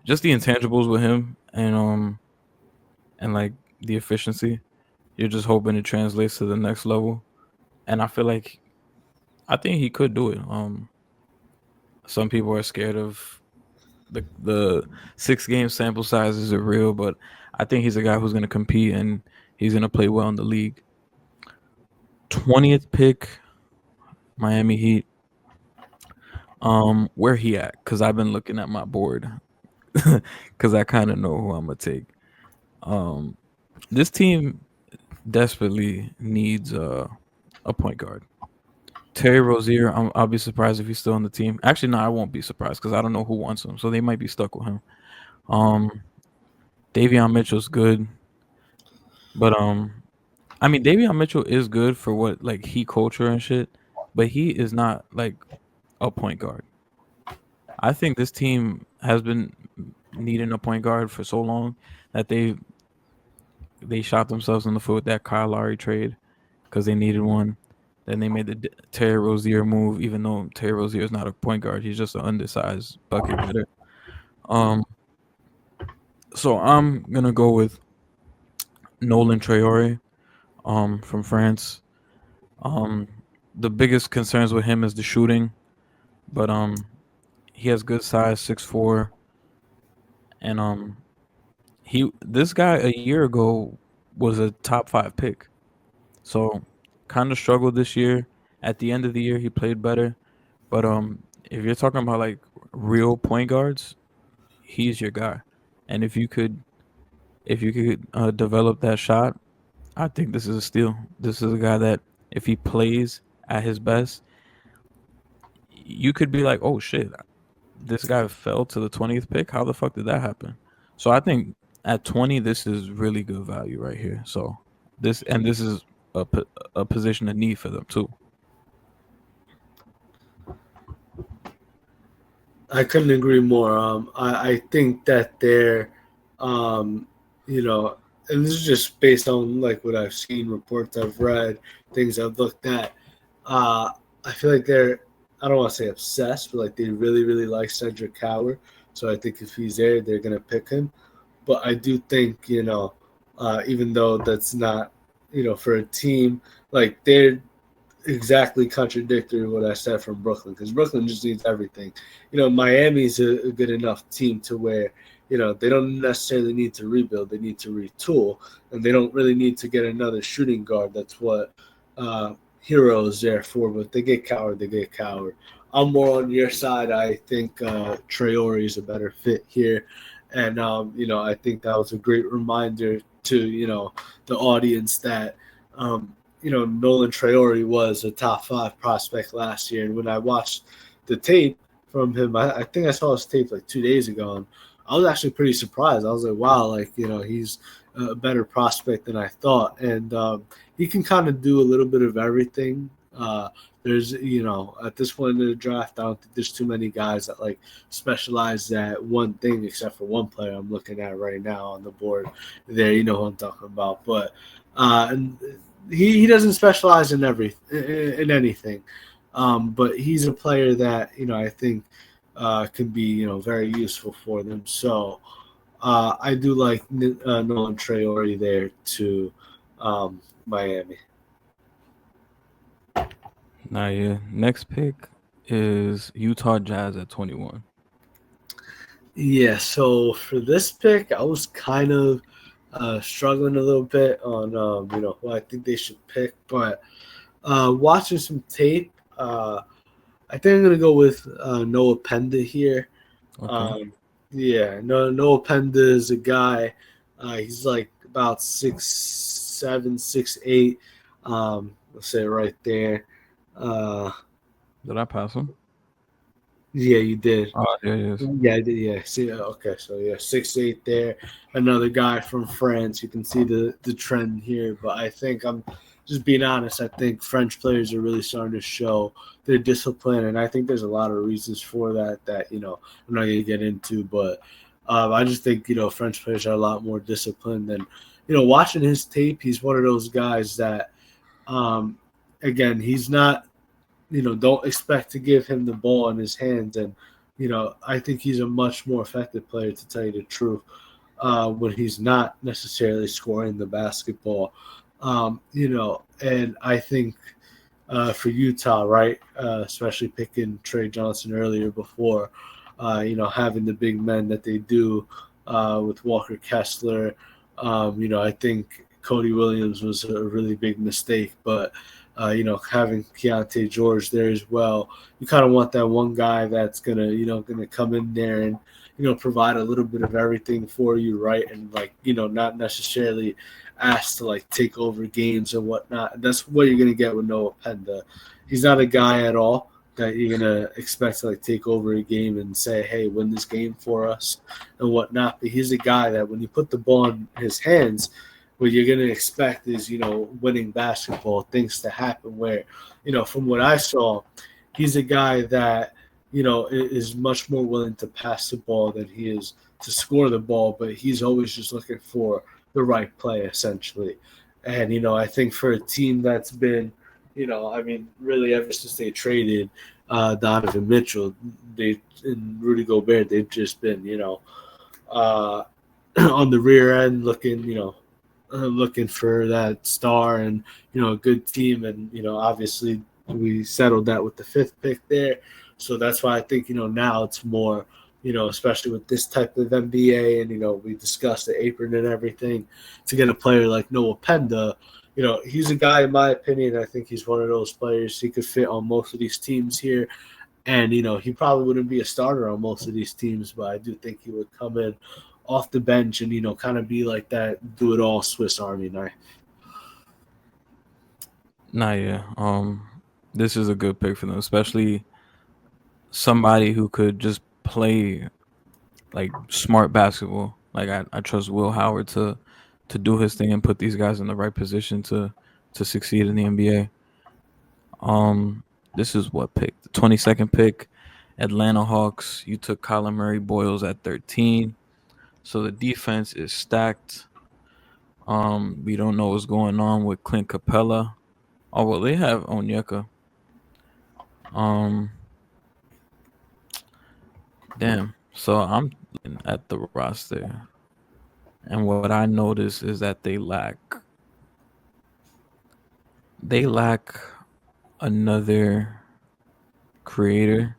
just the intangibles with him and like the efficiency, you're just hoping it translates to the next level. And I feel like I think he could do it. Some people are scared of the 6 game sample size is real, but I think he's a guy who's going to compete and he's going to play well in the league. 20th pick, Miami Heat. Where he at? Because I've been looking at my board because I kind of know who I'm gonna take. Um, this team desperately needs a point guard. Terry Rozier, I'll be surprised if he's still on the team. Actually, no, I won't be surprised because I don't know who wants him, so they might be stuck with him. Um, Davion Mitchell's good, but I mean Davion Mitchell is good for what like he culture and shit, but he is not like a point guard. I think this team has been needing a point guard for so long that they shot themselves in the foot with that Kyle Lowry trade because they needed one. Then they made the Terry Rozier move, even though Terry Rozier is not a point guard; he's just an undersized bucket getter. Um, so I'm gonna go with Nolan Traore, from France. Um, the biggest concerns with him is the shooting, but he has good size, 6'4", and this guy a year ago was a top 5 pick. So kind of struggled this year. At the end of the year, he played better. But if you're talking about like real point guards, he's your guy. And if you could develop that shot, I think this is a steal. This is a guy that if he plays at his best, you could be like, oh shit, this guy fell to the 20th pick. How the fuck did that happen? So I think at 20, this is really good value right here. So this is a position of need for them too. I couldn't agree more. I think that they're, um, you know, and this is just based on like what I've seen, reports I've read, things I've looked at. Uh, I feel like they're, I don't want to say obsessed, but like they really, really like Cedric Coward. So I think if he's there, they're gonna pick him. But I do think, even though that's not, for a team like they're exactly contradictory what I said from Brooklyn because Brooklyn just needs everything. Miami's a good enough team to where they don't necessarily need to rebuild; they need to retool, and they don't really need to get another shooting guard. That's what Hero is there for. But if they get Coward, they get Coward. I'm more on your side. I think Traore is a better fit here, and I think that was a great reminder to the audience that. Nolan Traore was a top 5 prospect last year. And when I watched the tape from him, I think I saw his tape like 2 days ago, and I was actually pretty surprised. I was like, wow, like, he's a better prospect than I thought. And he can kind of do a little bit of everything. There's, at this point in the draft, I don't think there's too many guys that like specialize at one thing except for one player I'm looking at right now on the board there. You know who I'm talking about. But, and he doesn't specialize in in anything, but he's a player that I think can be very useful for them. So I do like Nolan Traore there to Miami. Nah, yeah. Next pick is Utah Jazz at 21. Yeah, so for this pick, I was kind of struggling a little bit on who I think they should pick, but watching some tape, I think I'm gonna go with Noah Penda here. Okay. Um, yeah, no, Noah Penda is a guy. He's like about 6'7", 6'8". Let's say right there. Uh, Did I pass him? yeah, you did. Oh, there he is. Yeah, I did. Yeah. See, okay. So yeah, 6'8" there. Another guy from France. You can see the trend here, but I think I'm just being honest. I think French players are really starting to show their discipline, and I think there's a lot of reasons for that. That I'm not going to get into, but I just think French players are a lot more disciplined. And watching his tape, he's one of those guys that, um, again, he's not don't expect to give him the ball in his hands. And, I think he's a much more effective player, to tell you the truth, when he's not necessarily scoring the basketball. And I think for Utah, right, especially picking Trey Johnson earlier before, having the big men that they do with Walker Kessler. I think Cody Williams was a really big mistake, but having Keontae George there as well, you kind of want that one guy that's gonna come in there and provide a little bit of everything for you, right? And like not necessarily asked to like take over games and whatnot. And that's what you're gonna get with Noah Penda. He's not a guy at all that you're gonna expect to like take over a game and say, "Hey, win this game for us" and whatnot. But he's a guy that when you put the ball in his hands, what you're gonna expect is winning basketball, things to happen. Where from what I saw, he's a guy that is much more willing to pass the ball than he is to score the ball. But he's always just looking for the right play, essentially. And I think for a team that's been, I mean, really ever since they traded Donovan Mitchell, they and Rudy Gobert, they've just been, uh, on the rear end, looking for that star and a good team. And obviously we settled that with the fifth pick there. So that's why I think now it's more especially with this type of NBA, and we discussed the apron and everything, to get a player like Noah Penda. He's a guy, in my opinion, I think he's one of those players. He could fit on most of these teams here, and he probably wouldn't be a starter on most of these teams, but I do think he would come in off the bench and kind of be like that do it all Swiss Army knife. Nah, yeah. This is a good pick for them, especially somebody who could just play like smart basketball. Like I trust Will Howard to do his thing and put these guys in the right position to succeed in the NBA. This is what pick? The 22nd pick, Atlanta Hawks. You took Kyler Murray Boyles at 13. So the defense is stacked. We don't know what's going on with Clint Capella. Oh well, they have Onyeka. Um, damn. So I'm looking at the roster, and what I notice is that they lack another creator.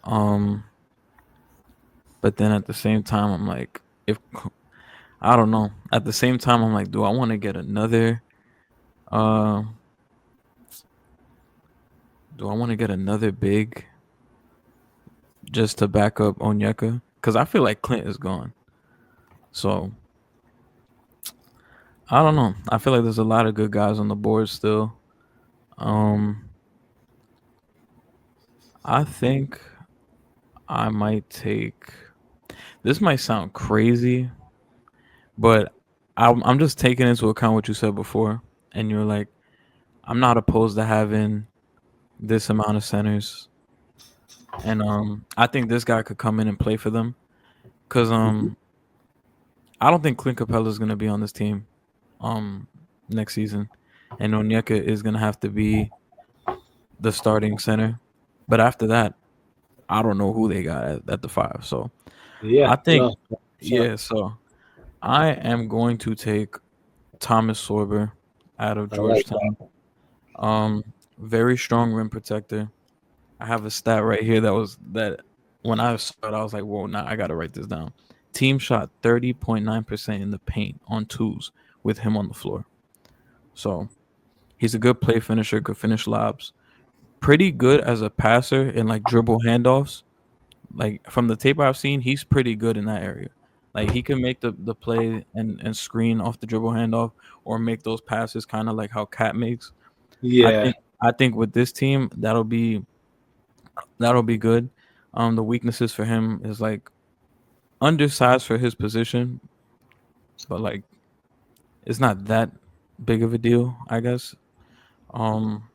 Um, but then at the same time, I'm like, if I don't know. At the same time, I'm like, do I want to get another? Uh, do I want to get another big just to back up Onyeka? Because I feel like Clint is gone. So I don't know. I feel like there's a lot of good guys on the board still. Um, I think I might take. This might sound crazy, but I'm just taking into account what you said before, and you're like, I'm not opposed to having this amount of centers, and I think this guy could come in and play for them, cause I don't think Clint Capella is gonna be on this team. Um, next season, and Onyeka is gonna have to be the starting center. But after that, I don't know who they got at the five. So Yeah, I think, no, so yeah. So I am going to take Thomas Sorber out of I like Georgetown. Very strong rim protector. I have a stat right here that when I saw it, I was like, whoa, nah, I gotta write this down. Team shot 30.9% in the paint on twos with him on the floor. So he's a good play finisher, could finish lobs. Pretty good as a passer in like dribble handoffs. Like from the tape I've seen, he's pretty good in that area. Like he can make the play and screen off the dribble handoff or make those passes kind of like how Cat makes. I yeah, think I think with this team that'll be good. The weaknesses for him is like undersized for his position, but like it's not that big of a deal, I guess. Um,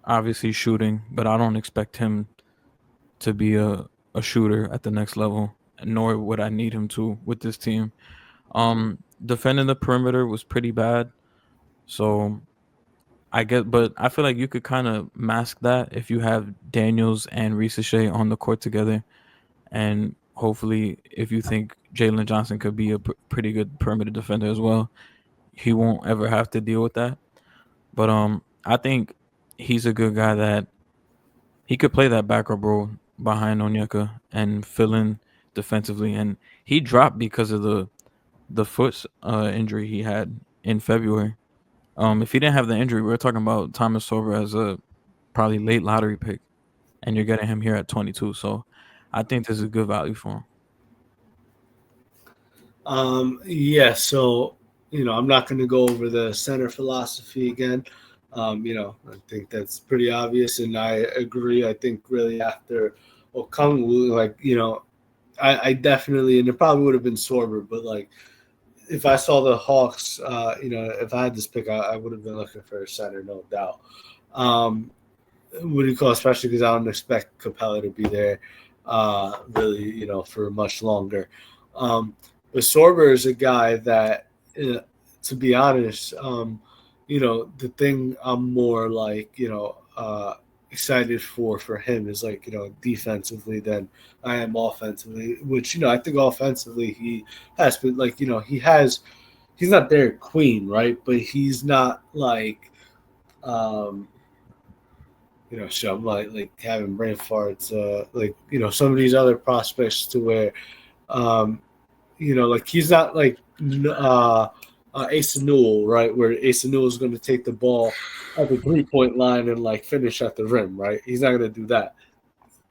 Obviously shooting, but I don't expect him to be a shooter at the next level, nor would I need him to with this team. Defending the perimeter was pretty bad, so I get, but I feel like you could kind of mask that if you have Daniels and Shea on the court together, and hopefully, if you think Jalen Johnson could be a pretty good perimeter defender as well, he won't ever have to deal with that. But I think he's a good guy that he could play that backup role behind Onyeka and fill in defensively. And he dropped because of the foot injury he had in February. If he didn't have the injury, we are talking about Thomas Sorber as a probably late lottery pick, and you're getting him here at 22. So I think this is good value for him. yeah. So I'm not going to go over the center philosophy again. I think that's pretty obvious, and I agree. I think really after Okongwu, like I definitely, and it probably would have been Sorber, but like if I saw the Hawks, if I had this pick, I would have been looking for a center, no doubt. Um, what do you call, especially because I don't expect Capella to be there, really, for much longer. Um, but Sorber is a guy that, to be honest, the thing I'm more like, excited for him is like defensively than I am offensively. Which I think offensively he has been like he's not their queen, right? But he's not like um, so I'm like having brain farts, like some of these other prospects to where, um, like he's not like Asa Newell, right? Where Asa Newell is going to take the ball at the 3 point line and like finish at the rim, right? He's not going to do that.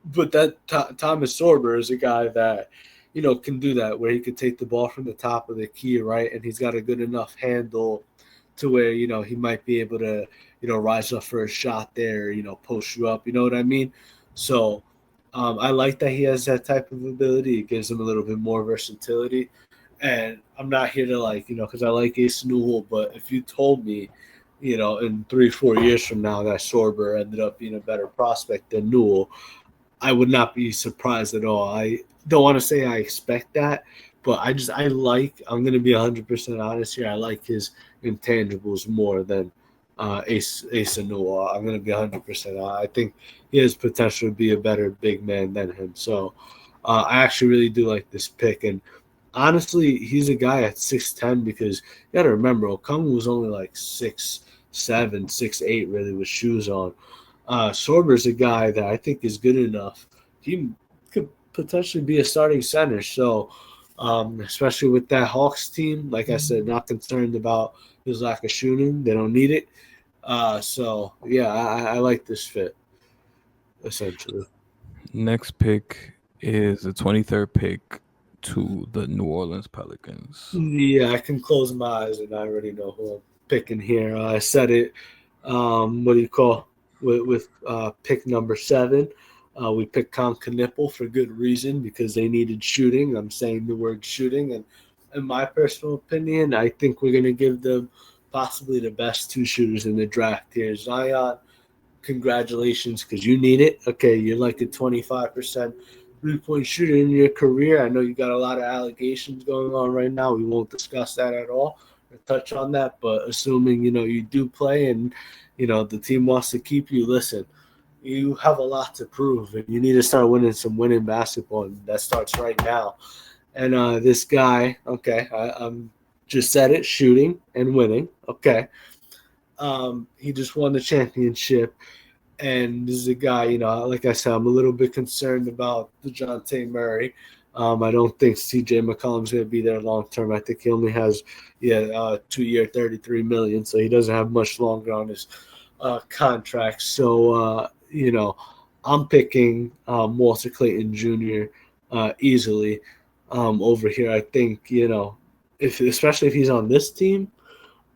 But that Thomas Sorber is a guy that can do that, where he could take the ball from the top of the key, right? And he's got a good enough handle to where he might be able to rise up for a shot there, post you up. You know what I mean? So I like that he has that type of ability. It gives him a little bit more versatility. And I'm not here to like because I like Ace Newell, but if you told me, in 3-4 years from now that Sorber ended up being a better prospect than Newell, I would not be surprised at all. I don't want to say I expect that, but I like. I'm going to be 100% honest here. I like his intangibles more than Ace Noah. I'm going to be 100%. I think he has potential to be a better big man than him. So I actually really do like this pick. And honestly, he's a guy at 6'10", because you got to remember Okongwu was only like 6'7", 6'8", really, with shoes on. Sorber's a guy that I think is good enough. He could potentially be a starting center. So, especially with that Hawks team, like I said, not concerned about his lack of shooting. They don't need it. So yeah, I like this fit essentially. Next pick is the 23rd pick to the New Orleans Pelicans. Yeah, I can close my eyes and I already know who I'm picking here. I said it. What do you call with pick number 7? We picked Con Knipple for good reason because they needed shooting. I'm saying the word shooting, and in my personal opinion, I think we're going to give them possibly the best two shooters in the draft here. Zion, congratulations, because you need it. Okay, you're like a 25% 3 point shooter in your career. I know you got a lot of allegations going on right now. We won't discuss that at all. touch on that, but assuming you do play and the team wants to keep you, listen, you have a lot to prove, and you need to start winning basketball, and that starts right now. And this guy, okay, I'm just said it, shooting and winning. Okay, he just won the championship, and this is a guy, like I said, I'm a little bit concerned about DeJounte Murray. I don't think CJ McCollum's going to be there long term. I think he only has, 2 year, 33 million, so he doesn't have much longer on his contract. So, I'm picking Walter Clayton Jr. Easily over here. I think, if especially if he's on this team,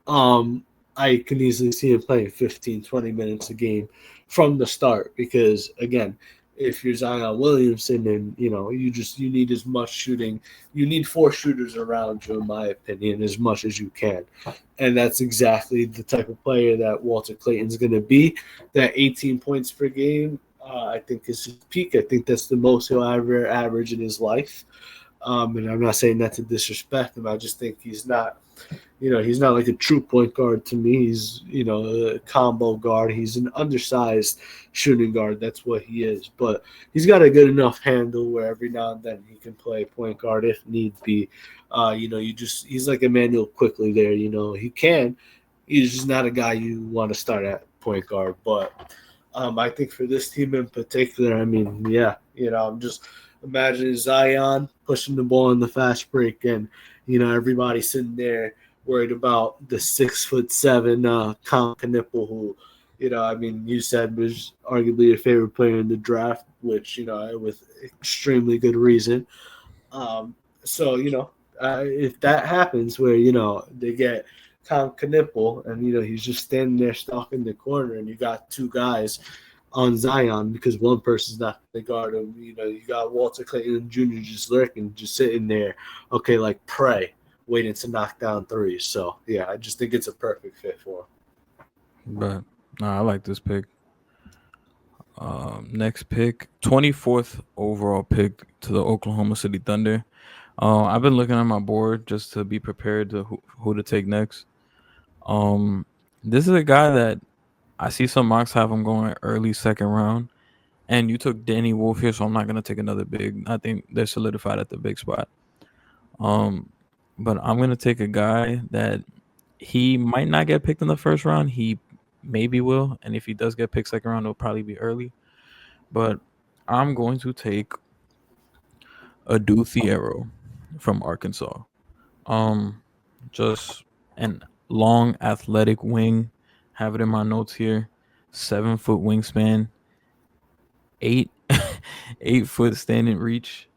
um, I can easily see him playing 15, 20 minutes a game from the start because, again, if you're Zion Williamson and, you need as much shooting, you need four shooters around you, in my opinion, as much as you can. And that's exactly the type of player that Walter Clayton's going to be. That 18 points per game, I think, is his peak. I think that's the most he'll ever average in his life. And I'm not saying that to disrespect him. I just think he's not like a true point guard to me. He's, a combo guard. He's an undersized shooting guard. That's what he is. But he's got a good enough handle where every now and then he can play point guard if need be. He's like Emmanuel quickly there. He can. He's just not a guy you want to start at point guard. But I think for this team in particular, I mean, yeah, I'm just imagining Zion pushing the ball in the fast break and, everybody sitting there worried about the 6'7" Colin Knipple, who, I mean, you said was arguably your favorite player in the draft, which, with extremely good reason. So, if that happens where, they get Colin Knipple and, he's just standing there stalking the corner and you got two guys on Zion because one person's not going to guard him. You got Walter Clayton Jr. just lurking, just sitting there, okay, like prey, waiting to knock down threes. So, yeah, I just think it's a perfect fit for him. But nah, I like this pick. Next pick, 24th overall pick to the Oklahoma City Thunder. I've been looking at my board just to be prepared to who to take next. Um, this is a guy that I see some mocks have him going early second round, and you took Danny Wolf here, so I'm not gonna take another big. I think they're solidified at the big spot. Um, but I'm gonna take a guy that he might not get picked in the first round. He maybe will, and if he does get picked second round, it'll probably be early. But I'm going to take Adu Thiero from Arkansas. Um, just an long athletic wing. Have it in my notes here. 7 foot wingspan, eight 8 foot standing reach.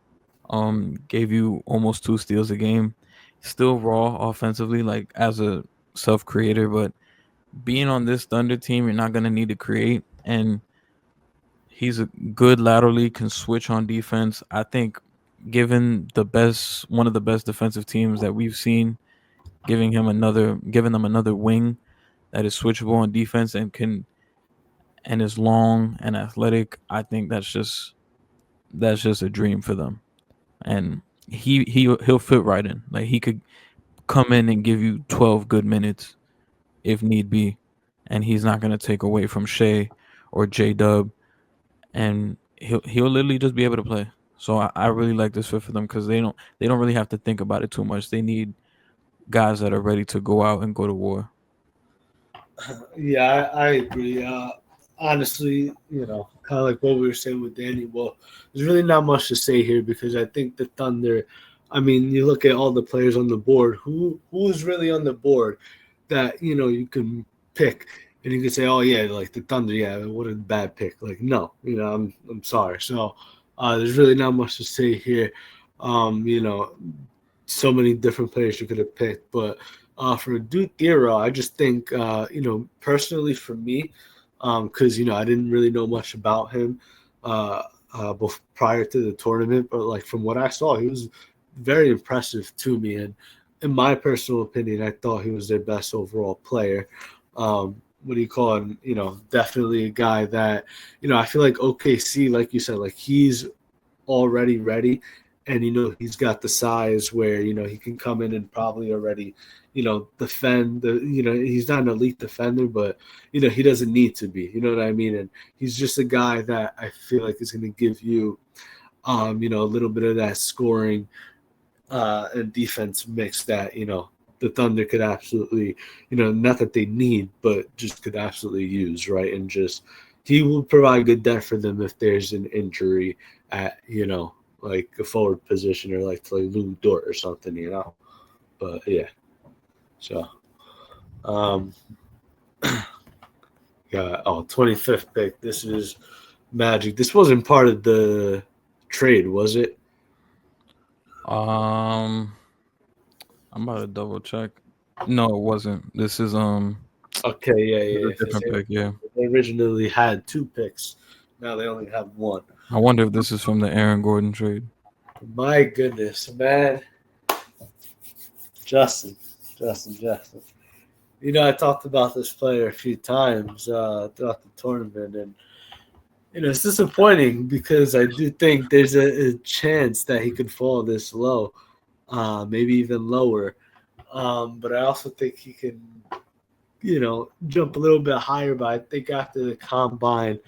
Gave you almost 2 steals a game. Still raw offensively, like as a self creator, but being on this Thunder team, you're not gonna need to create. And he's a good laterally, can switch on defense. I think given one of the best defensive teams that we've seen, giving them another wing that is switchable on defense and is long and athletic. I think that's just a dream for them. And he'll fit right in. Like he could come in and give you 12 good minutes if need be, and he's not gonna take away from Shea or J Dub, and he'll literally just be able to play. So I really like this fit for them because they don't really have to think about it too much. They need guys that are ready to go out and go to war. Yeah, I agree. Honestly, kind of like what we were saying with Danny. Well, there's really not much to say here because I think the Thunder. I mean, you look at all the players on the board. Who's really on the board that you can pick and you can say, oh yeah, like the Thunder. Yeah, what a bad pick. Like no, I'm sorry. So there's really not much to say here. Um, you know, so many different players you could have picked. But for Duke Hero, I just think, personally for me, because, I didn't really know much about him prior to the tournament. But, like, from what I saw, he was very impressive to me. And in my personal opinion, I thought he was their best overall player. What do you call him? Definitely a guy that, I feel like OKC, like you said, like he's already ready and he's got the size where he can come in and probably already defend the he's not an elite defender, but he doesn't need to be, you know what I mean? And he's just a guy that I feel like is going to give you a little bit of that scoring and defense mix that the Thunder could absolutely, not that they need, but just could absolutely use, right? And just he will provide good depth for them if there's an injury at like a forward position, or like to like Lou Dort or something, But yeah, so um, yeah. Oh, 25th pick. This is Magic. This wasn't part of the trade, was it? Um, I'm about to double check. No, it wasn't. Okay, yeah, This is yeah. a different pick. Yeah. They originally had two picks. Now they only have one. I wonder if this is from the Aaron Gordon trade. My goodness, man. Justin, Justin. I talked about this player a few times throughout the tournament, and it's disappointing because I do think there's a chance that he could fall this low, maybe even lower. But I also think he can, jump a little bit higher. But I think after the combine,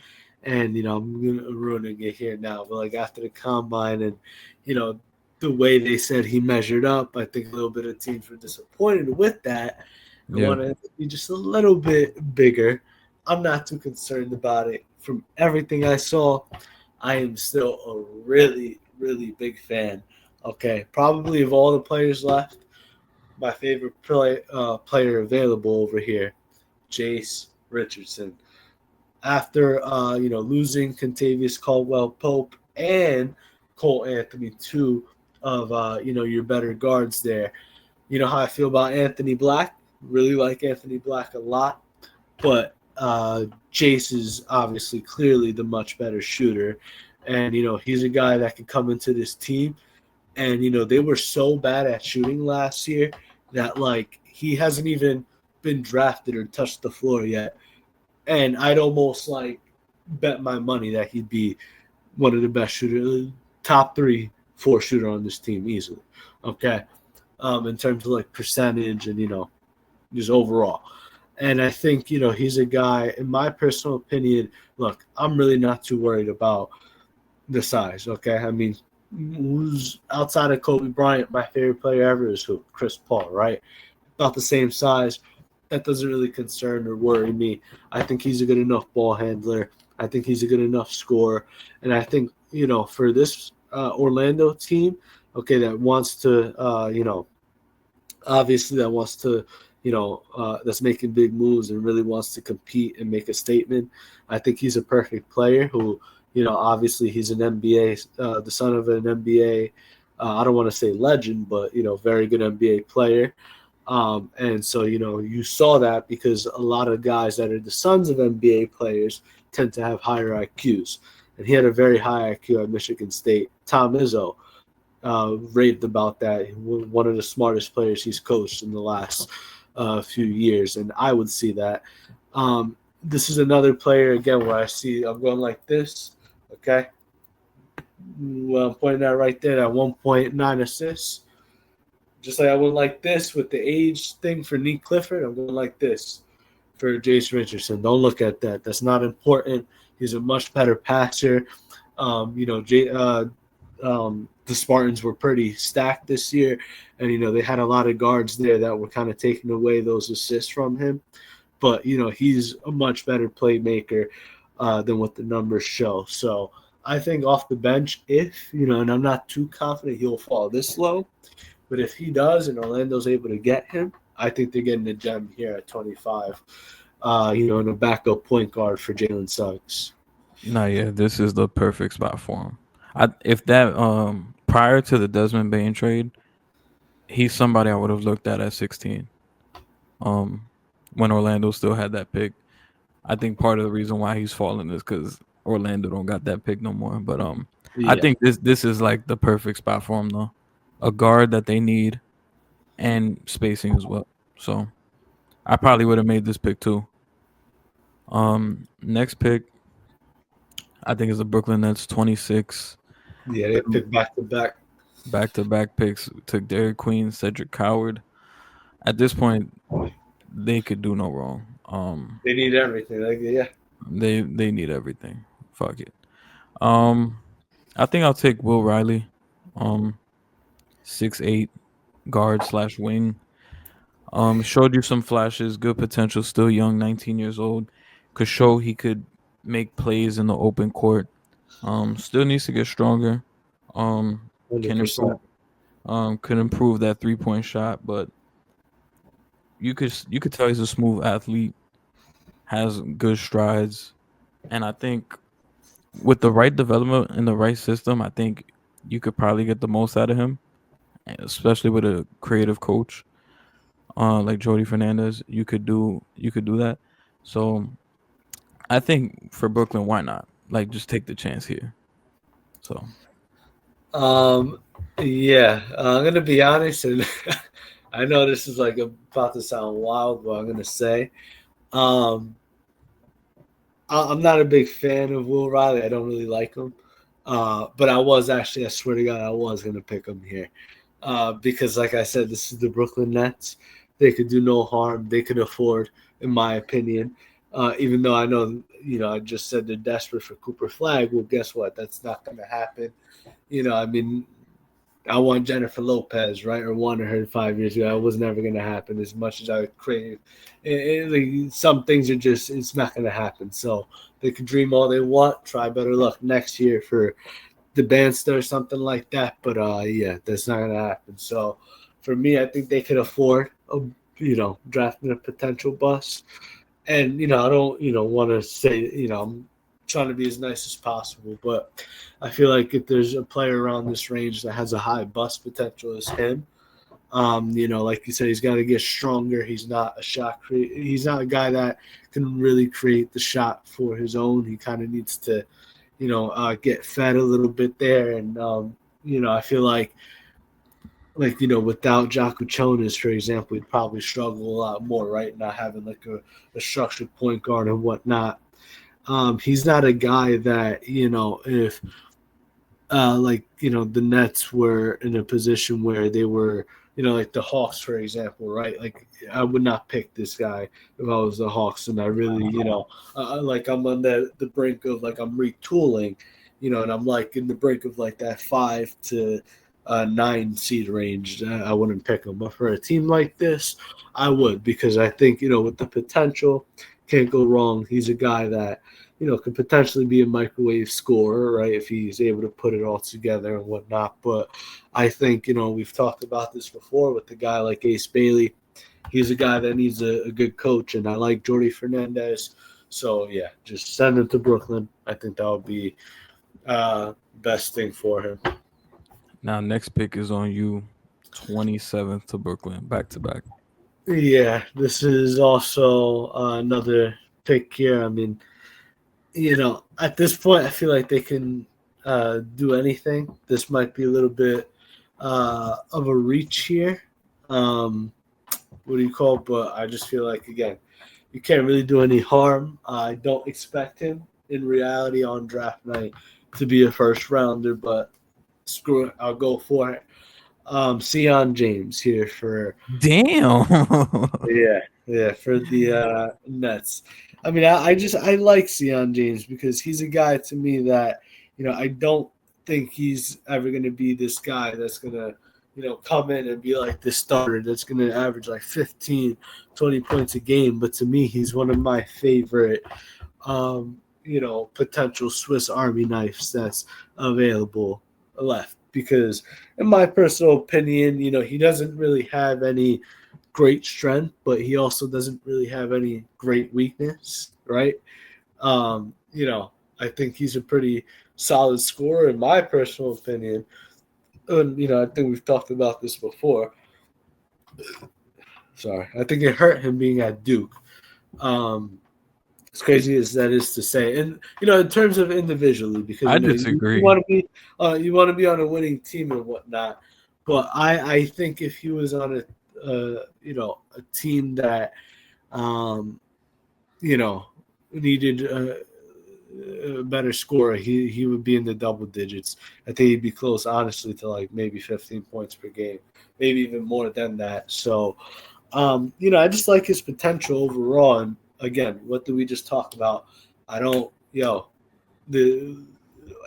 and I'm ruining it here now, but like after the combine, and you know the way they said he measured up, I think a little bit of teams were disappointed with that and Yeah. wanted to be just a little bit bigger. I'm not too concerned about it. From everything I saw, I am still a really, really big fan. Okay, probably of all the players left, my favorite player available over here, Jace Richardson. After losing Contavious Caldwell Pope and Cole Anthony, two of your better guards there. You know how I feel about Anthony Black. Really like Anthony Black a lot, but Jace is obviously clearly the much better shooter, and he's a guy that can come into this team. And they were so bad at shooting last year that like he hasn't even been drafted or touched the floor yet, and I'd almost like bet my money that he'd be one of the best shooters, top 3, 4 shooter on this team easily. Okay, in terms of like percentage and just overall. And I think he's a guy. In my personal opinion, look, I'm really not too worried about the size. Okay, I mean, who's outside of Kobe Bryant, my favorite player ever is who? Chris Paul, right? About the same size. That doesn't really concern or worry me. I think he's a good enough ball handler. I think he's a good enough scorer, and I think for this Orlando team, okay, that wants to obviously that wants to that's making big moves and really wants to compete and make a statement. I think he's a perfect player who obviously he's an NBA the son of an NBA I don't want to say legend, but very good NBA player. And so you saw that because a lot of guys that are the sons of NBA players tend to have higher IQs, and he had a very high IQ at Michigan State. Tom Izzo raved about that. One of the smartest players he's coached in the last few years, and I would see that. This is another player again where I'm going like this. Okay, well, I'm pointing that right there at 1.9 assists. Just like I went like this with the age thing for Nick Clifford, I'm going like this for Jace Richardson. Don't look at that. That's not important. He's a much better passer. The Spartans were pretty stacked this year, and they had a lot of guards there that were kind of taking away those assists from him. But he's a much better playmaker than what the numbers show. So I think off the bench, if and I'm not too confident he'll fall this low, but if he does and Orlando's able to get him, I think they're getting a gem here at 25. And a backup point guard for Jalen Suggs. No, yeah, this is the perfect spot for him. If that prior to the Desmond Bain trade, he's somebody I would have looked at 16. Um, when Orlando still had that pick, I think part of the reason why he's falling is because Orlando don't got that pick no more. But I Yeah, think this is like the perfect spot for him though, a guard that they need and spacing as well. So I probably would have made this pick too. Next pick I think is the Brooklyn Nets 26. yeah, they pick back to back. Back to back picks. Took Derek Queen, Cedric Coward. At this point, they could do no wrong. They need everything. Like, yeah. They need everything. Fuck it. Um, I think I'll take Will Riley. Um, 6'8" guard slash wing. Showed you some flashes, good potential, still young, 19 years old. Could show he could make plays in the open court. Still needs to get stronger. Can improve 100%. could improve that 3-point shot, but you could tell he's a smooth athlete, has good strides, and I think with the right development and the right system, I think you could probably get the most out of him, especially with a creative coach like Jody Fernandez. You could do that. So I think for Brooklyn, why not? Like just take the chance here. So Um, yeah, I'm gonna be honest, and I know this is like about to sound wild, but I'm gonna say, um, I'm not a big fan of Will Riley. I don't really like him, but I was actually, I swear to God, I was gonna pick him here, because, like I said, this is the Brooklyn Nets. They could do no harm. They could afford, in my opinion. Even though I know, I just said they're desperate for Cooper Flag. Well, guess what? That's not going to happen. I mean, I want Jennifer Lopez, right, or wanted her 5 years ago. It was never going to happen as much as I crave. Like, some things are just, it's not going to happen. So they can dream all they want. Try better luck next year for the Banster or something like that. But yeah, that's not going to happen. So for me, I think they could afford, drafting a potential bust. And I don't want to say I'm trying to be as nice as possible, but I feel like if there's a player around this range that has a high bust potential as him, like you said, he's got to get stronger. He's not he's not a guy that can really create the shot for his own. He kind of needs to get fed a little bit there. And I feel like without Jaco Jonas, for example, he'd probably struggle a lot more, right? Not having like a structured point guard and whatnot. He's not a guy that if the Nets were in a position where they were, like the Hawks, for example, right? Like I would not pick this guy if I was the Hawks, and I really, like I'm on the brink of like I'm retooling, and I'm like in the brink of like that 5 to 9 seed range. I wouldn't pick him, but for a team like this, I would because I think with the potential, can't go wrong. He's a guy that could potentially be a microwave scorer, right? If he's able to put it all together and whatnot. But I think, we've talked about this before with the guy like Ace Bailey. He's a guy that needs a good coach, and I like Jordy Fernandez. So, yeah, just send him to Brooklyn. I think that would be best thing for him. now next pick is on you. 27th to Brooklyn, back to back. Yeah, this is also another pick here. I mean, at this point, I feel like they can do anything. This might be a little bit of a reach here. Um, what do you call it? But I just feel like, again, you can't really do any harm. I don't expect him in reality on draft night to be a first rounder, but screw it. I'll go for it. Sion James here for Damn. for the Nets. I mean, I like Sion James because he's a guy to me that I don't think he's ever going to be this guy that's going to come in and be like this starter that's going to average like 15, 20 points a game. But to me, he's one of my favorite potential Swiss Army knives that's available left because in my personal opinion, he doesn't really have any great strength, but he also doesn't really have any great weakness, right? I think he's a pretty solid scorer in my personal opinion. And, I think we've talked about this before. Sorry. I think it hurt him being at Duke. Um, as crazy as that is to say, and in terms of individually, because I you disagree. want to be on a winning team and whatnot. But I think if he was on a team that um, you know needed better scorer. He would be in the double digits. I think he'd be close, honestly, to like maybe 15 points per game, maybe even more than that. So, I just like his potential overall. And again, what did we just talk about? I don't, the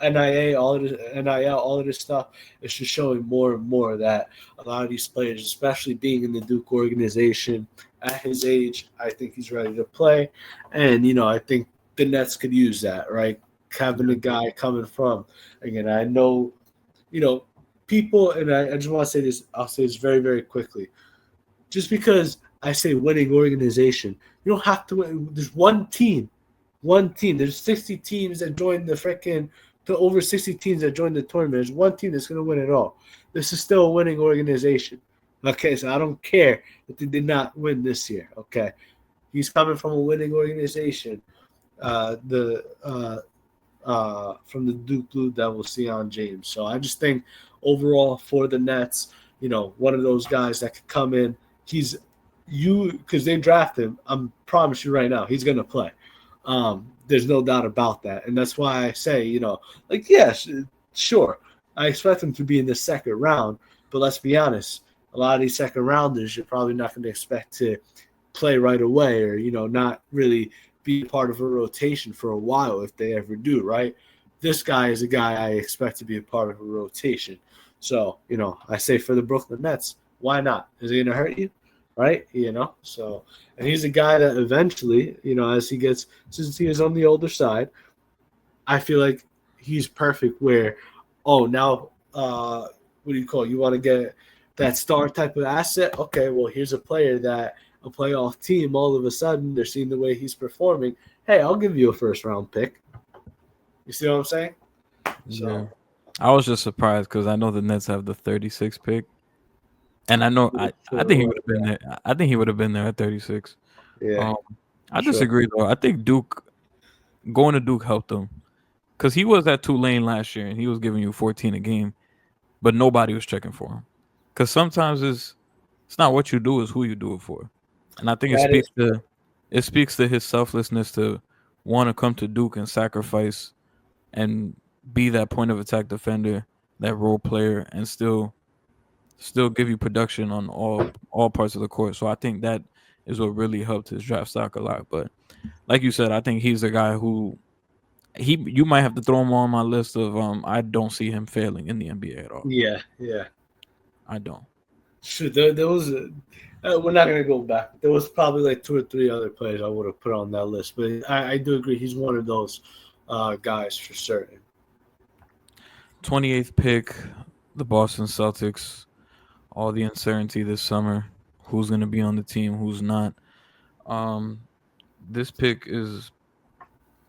NIA, all of this, NIL, all of this stuff is just showing more and more that a lot of these players, especially being in the Duke organization at his age, I think he's ready to play. And, I think the Nets could use that, right? Having a guy coming from, again, I know, you know, people, and I just want to say this, I'll say this very, very quickly. Just because I say winning organization, you don't have to win. There's one team. There's 60 teams that join the freaking to over 60 teams that join the tournament. There's one team that's going to win it all. This is still a winning organization. Okay, so I don't care that they did not win this year. Okay, he's coming from a winning organization. The From the Duke Blue Devils, Sion James. So I just think overall for the Nets, one of those guys that could come in. He's because they draft him. I'm promise you right now, he's going to play. There's no doubt about that, and that's why I say, like yes, sure, I expect him to be in the second round, but let's be honest, a lot of these second rounders you're probably not going to expect to play right away, or not really be part of a rotation for a while if they ever do, right? This guy is a guy I expect to be a part of a rotation. So, I say for the Brooklyn Nets, why not? Is it going to hurt you? Right? So, and he's a guy that eventually, as he gets, since he is on the older side, I feel like he's perfect where, oh, now, what do you call it? You want to get that star type of asset? Okay, well, here's a player that a playoff team, all of a sudden, they're seeing the way he's performing. Hey, I'll give you a first round pick. You see what I'm saying? Yeah. So, I was just surprised because I know the Nets have the 36 pick, and I know I think he so would have been there. I think he would have been there at 36. yeah, Um, I sure. disagree though. I think Duke going to Duke helped him because he was at Tulane last year and he was giving you 14 a game, but nobody was checking for him. Because sometimes it's not what you do, it's who you do it for, and I think That is it speaks to his selflessness to want to come to Duke and sacrifice and be that point of attack defender, that role player, and still give you production on all parts of the court. So I think that is what really helped his draft stock a lot. But like you said, I think he's a guy who he you might have to throw him on my list of I don't see him failing in the NBA at all. yeah, yeah. I don't. Sure, there was we're not gonna go back. There was probably like two or three other players I would have put on that list, but I do agree he's one of those guys for certain. 28th pick, the Boston Celtics. All the uncertainty this summer. Who's going to be on the team? Who's not? Um, this pick is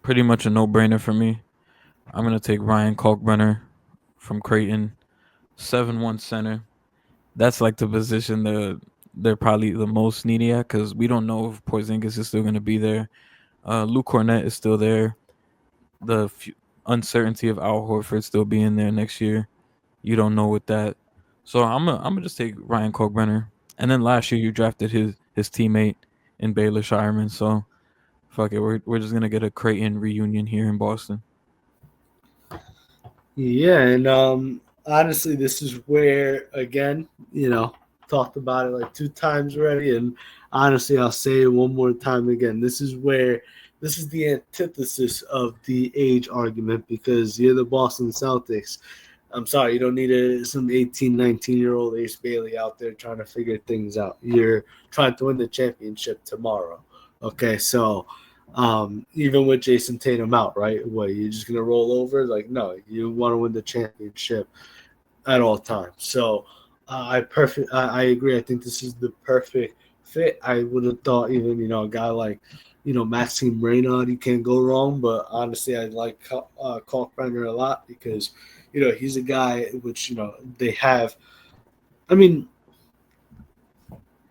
pretty much a no-brainer for me. I'm going to take Ryan Kalkbrenner from Creighton, 7-1 center. That's like the position that they're probably the most needy at because we don't know if Porzingis is still going to be there. Luke Cornett is still there. The uncertainty of Al Horford still being there next year. You don't know with that. So I'm gonna just take Ryan Kalkbrenner. And then last year you drafted his teammate in Baylor Shireman. So fuck it, we're just gonna get a Creighton reunion here in Boston. Yeah, and honestly, this is where again, talked about it like two times already, and honestly, I'll say it one more time again. This is the antithesis of the age argument because you're the Boston Celtics. I'm sorry, you don't need some 18, 19-year-old Ace Bailey out there trying to figure things out. You're trying to win the championship tomorrow. Okay, so even with Jason Tatum out, right? What, you're just gonna roll over? Like, no, you want to win the championship at all times. So I agree. I think this is the perfect fit. I would have thought even a guy like Maxime Reynaud, you can't go wrong. But honestly, I like Kalkbrenner a lot because he's a guy which they have. I mean,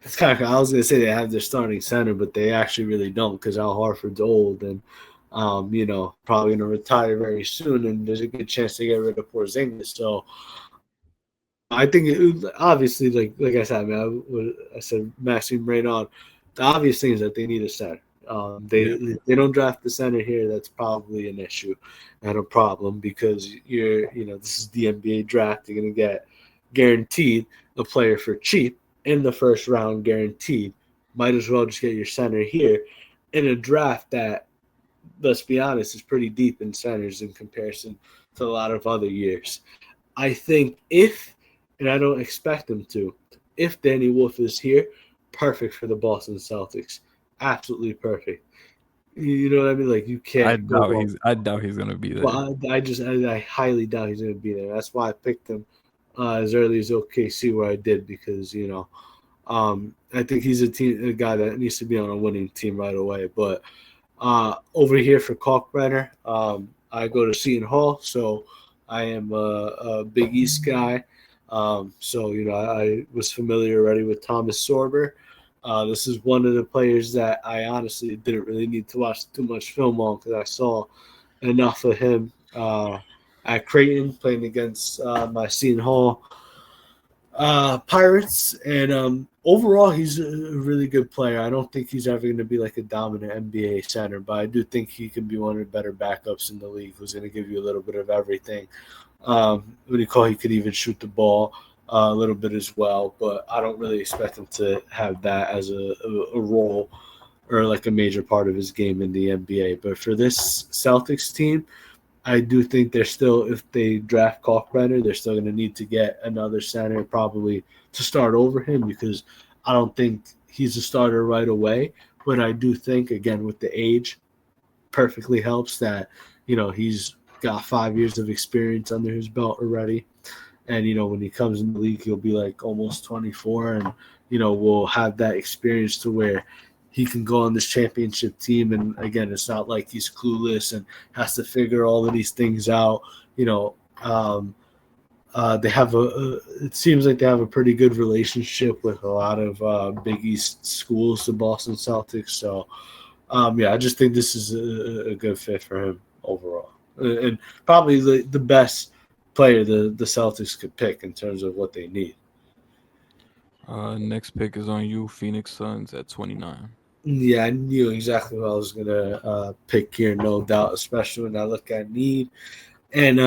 it's kind of. I was gonna say they have their starting center, but they actually really don't because Al Harford's old and probably gonna retire very soon, and there's a good chance they get rid of Porzingis. So I think obviously, like I said, I said Maxime Reynaud. The obvious thing is that they need a center. They Yeah. they don't draft the center here. That's probably an issue and a problem because this is the NBA draft. You're gonna get guaranteed a player for cheap in the first round, guaranteed. Might as well just get your center here in a draft that, let's be honest, is pretty deep in centers in comparison to a lot of other years. I think and I don't expect him to, if Danny Wolf is here, perfect for the Boston Celtics. Absolutely perfect. You know what I mean? Like, you can't go wrong. I doubt he's gonna be there. Well, I highly doubt he's going to be there. That's why I picked him as early as OKC where I did because I think he's a guy that needs to be on a winning team right away. But over here for Kalkbrenner, I go to Seton Hall, so I am a Big East guy. So I was familiar already with Thomas Sorber. This is one of the players that I honestly didn't really need to watch too much film on because I saw enough of him at Creighton playing against my Seton Hall Pirates, and overall, he's a really good player. I don't think he's ever going to be like a dominant NBA center, but I do think he can be one of the better backups in the league who's going to give you a little bit of everything. What do you call? He could even shoot the ball a little bit as well, but I don't really expect him to have that as a role or like a major part of his game in the NBA. But for this Celtics team, I do think they're still, if they draft Kalkbrenner, they're still going to need to get another center probably to start over him because I don't think he's a starter right away. But I do think, again, with the age, perfectly helps that, he's got 5 years of experience under his belt already. And, when he comes in the league, he'll be like almost 24 and, will have that experience to where he can go on this championship team. And again, it's not like he's clueless and has to figure all of these things out. You know, they have it seems like they have a pretty good relationship with a lot of Big East schools, the Boston Celtics. So, yeah, I just think this is a good fit for him overall. And probably the best player the Celtics could pick in terms of what they need. Next pick is on you, Phoenix Suns at 29. Yeah, I knew exactly what I was gonna pick here, no doubt. Especially when I look at need, and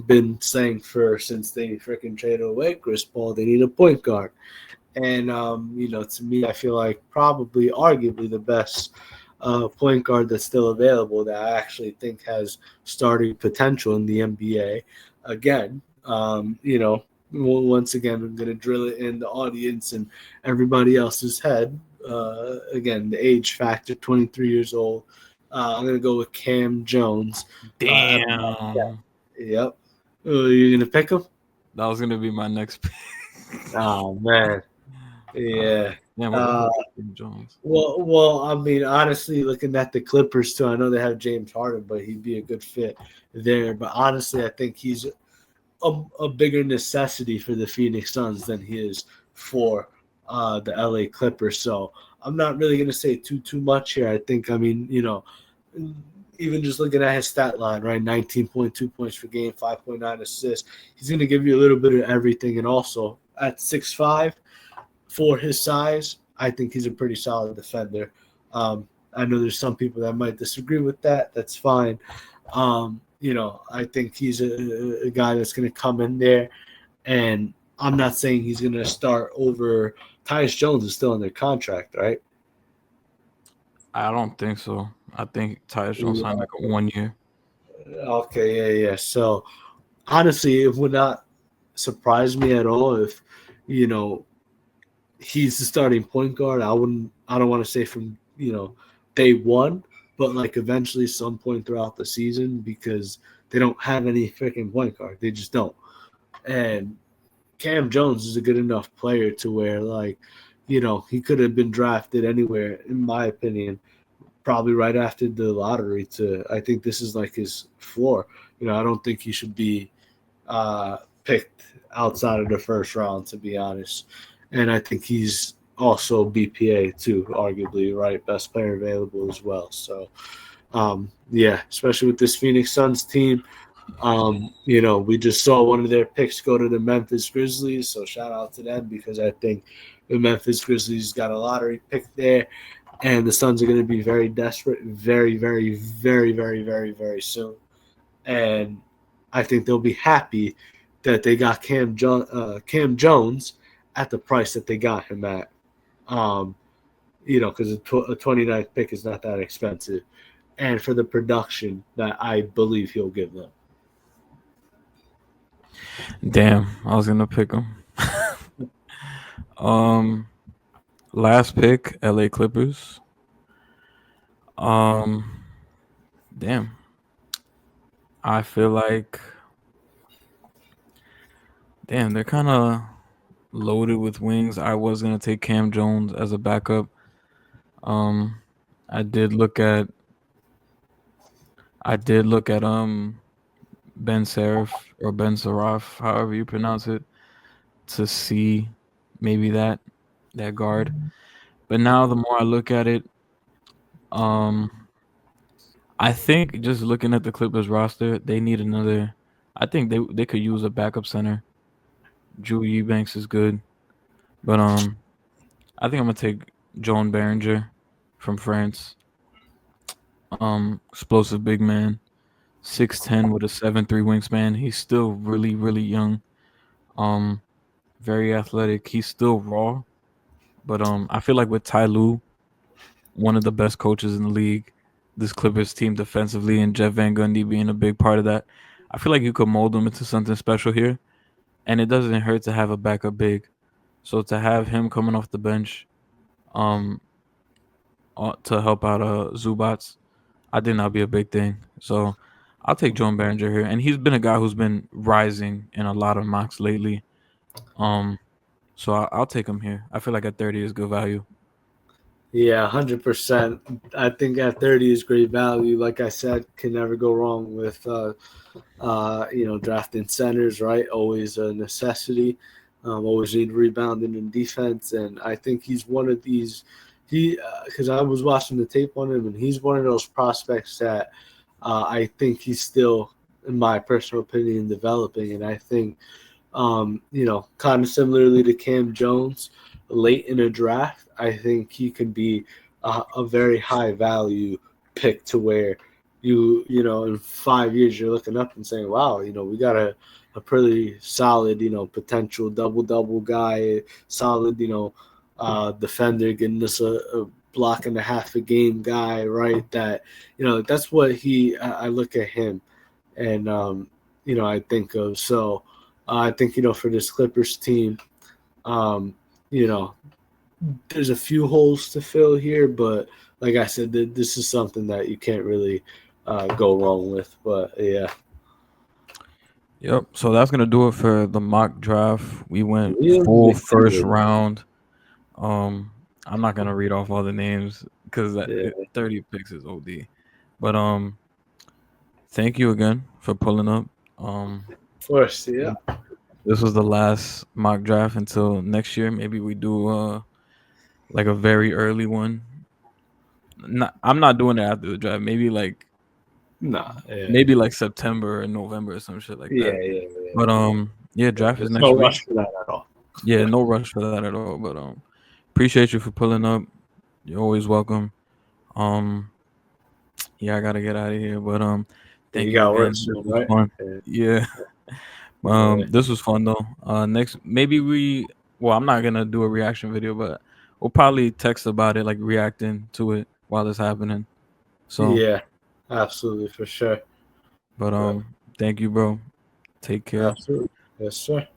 been saying for since they freaking traded away Chris Paul, they need a point guard. And to me, I feel like probably, arguably, the best point guard that's still available that I actually think has starting potential in the NBA. Again, once again, I'm going to drill it in the audience and everybody else's head. Again, the age factor, 23 years old. I'm going to go with Cam Jones. Damn. Yep. You're going to pick him? That was gonna be my next pick. Oh, man. Yeah. Damn, what the Uh, fuck is Jim Jones? well, I mean, honestly, looking at the Clippers too, I know they have James Harden, but he'd be a good fit there. But honestly, I think he's a bigger necessity for the Phoenix Suns than he is for the LA Clippers. So I'm not really going to say too much here. I think, I mean, even just looking at his stat line, right, 19.2 points per game, 5.9 assists. He's going to give you a little bit of everything, and also at 6'5", for his size, I think he's a pretty solid defender. I know there's some people that might disagree with that. That's fine. I think he's a guy that's going to come in there, and I'm not saying he's going to start over. Tyus Jones is still under contract, right? I don't think so. I think Tyus Jones signed Yeah. like a 1 year. Okay, yeah. So honestly, it would not surprise me at all if you know he's the starting point guard. I don't want to say from day one, but like eventually some point throughout the season because they don't have any freaking point guard. They just don't. And Cam Jones is a good enough player to where he could have been drafted anywhere, in my opinion, probably right after the lottery. I think this is like his floor. I don't think he should be picked outside of the first round, to be honest. And I think he's also BPA too, arguably, right? Best player available as well. So, yeah, especially with this Phoenix Suns team. We just saw one of their picks go to the Memphis Grizzlies. So shout out to them because I think the Memphis Grizzlies got a lottery pick there. and the Suns are going to be very desperate, very, very, very, very, very, very soon. And I think they'll be happy that they got Cam Jones at the price that they got him at. Um, because a 29th pick is not that expensive, and for the production that I believe he'll give them. Damn, I was gonna pick him. um, Last pick, L.A. Clippers. Um, Damn, I feel like damn they're kind of loaded with wings. I was gonna take Cam Jones as a backup. Um, I did look at Ben Seraph or Ben Seraph, however you pronounce it, to see maybe that guard. But now the more I look at it, um, I think just looking at the Clippers roster, they need another. I think they could use a backup center. Drew Eubanks is good, but I think I'm gonna take Joan Behringer from France. Explosive big man, 6'10" with a 7'3" wingspan. He's still really really young. Um, Very athletic. He's still raw, but I feel like with Ty Lue, one of the best coaches in the league, this Clippers team defensively, and Jeff Van Gundy being a big part of that, I feel like you could mold him into something special here, and it doesn't hurt to have a backup big. So to have him coming off the bench, um, to help out Zubats, I think that'll be a big thing. So I'll take Joan Behringer here, and he's been a guy who's been rising in a lot of mocks lately. Um, so I'll take him here. I feel like at 30 is good value. Yeah, 100%. I think at 30 is great value. Like I said, can never go wrong with drafting centers, right? Always a necessity. Always need rebounding and defense, and I think he's one of these. Because I was watching the tape on him, and he's one of those prospects that I think he's still, in my personal opinion, developing, and I think kind of similarly to Cam Jones, late in a draft, I think he can be a very high value pick to where in 5 years you're looking up and saying, wow, we got a pretty solid, potential double guy, solid, defender getting us a block and a half a game guy, right? That, that's what I look at him and, I think of. So, I think for this Clippers team, um, you know, there's a few holes to fill here, but like I said, this is something that you can't really go wrong with. But yeah, Yep. So that's gonna do it for the mock draft. We went full really first good. round. Um, I'm not gonna read off all the names because Yeah, 30 picks is OD. But thank you again for pulling up. Um, of course, yeah. this was the last mock draft until next year. Maybe we do like a very early one. I'm not doing it after the draft. Nah, yeah, Maybe like September or November or some shit like yeah, that. yeah, But yeah. yeah, draft is There's next no week. rush for that at all. Yeah, no rush for that at all. But appreciate you for pulling up. You're always welcome. Um, yeah, I gotta get out of here. But You thank you got work again. This soon, was right? fun. Yeah, Yeah. yeah, This was fun though. Next maybe I'm not gonna do a reaction video, but we'll probably text about it, like reacting to it while it's happening. So, yeah, absolutely for sure. but But thank you, bro. Take care. absolutely, yes, sir.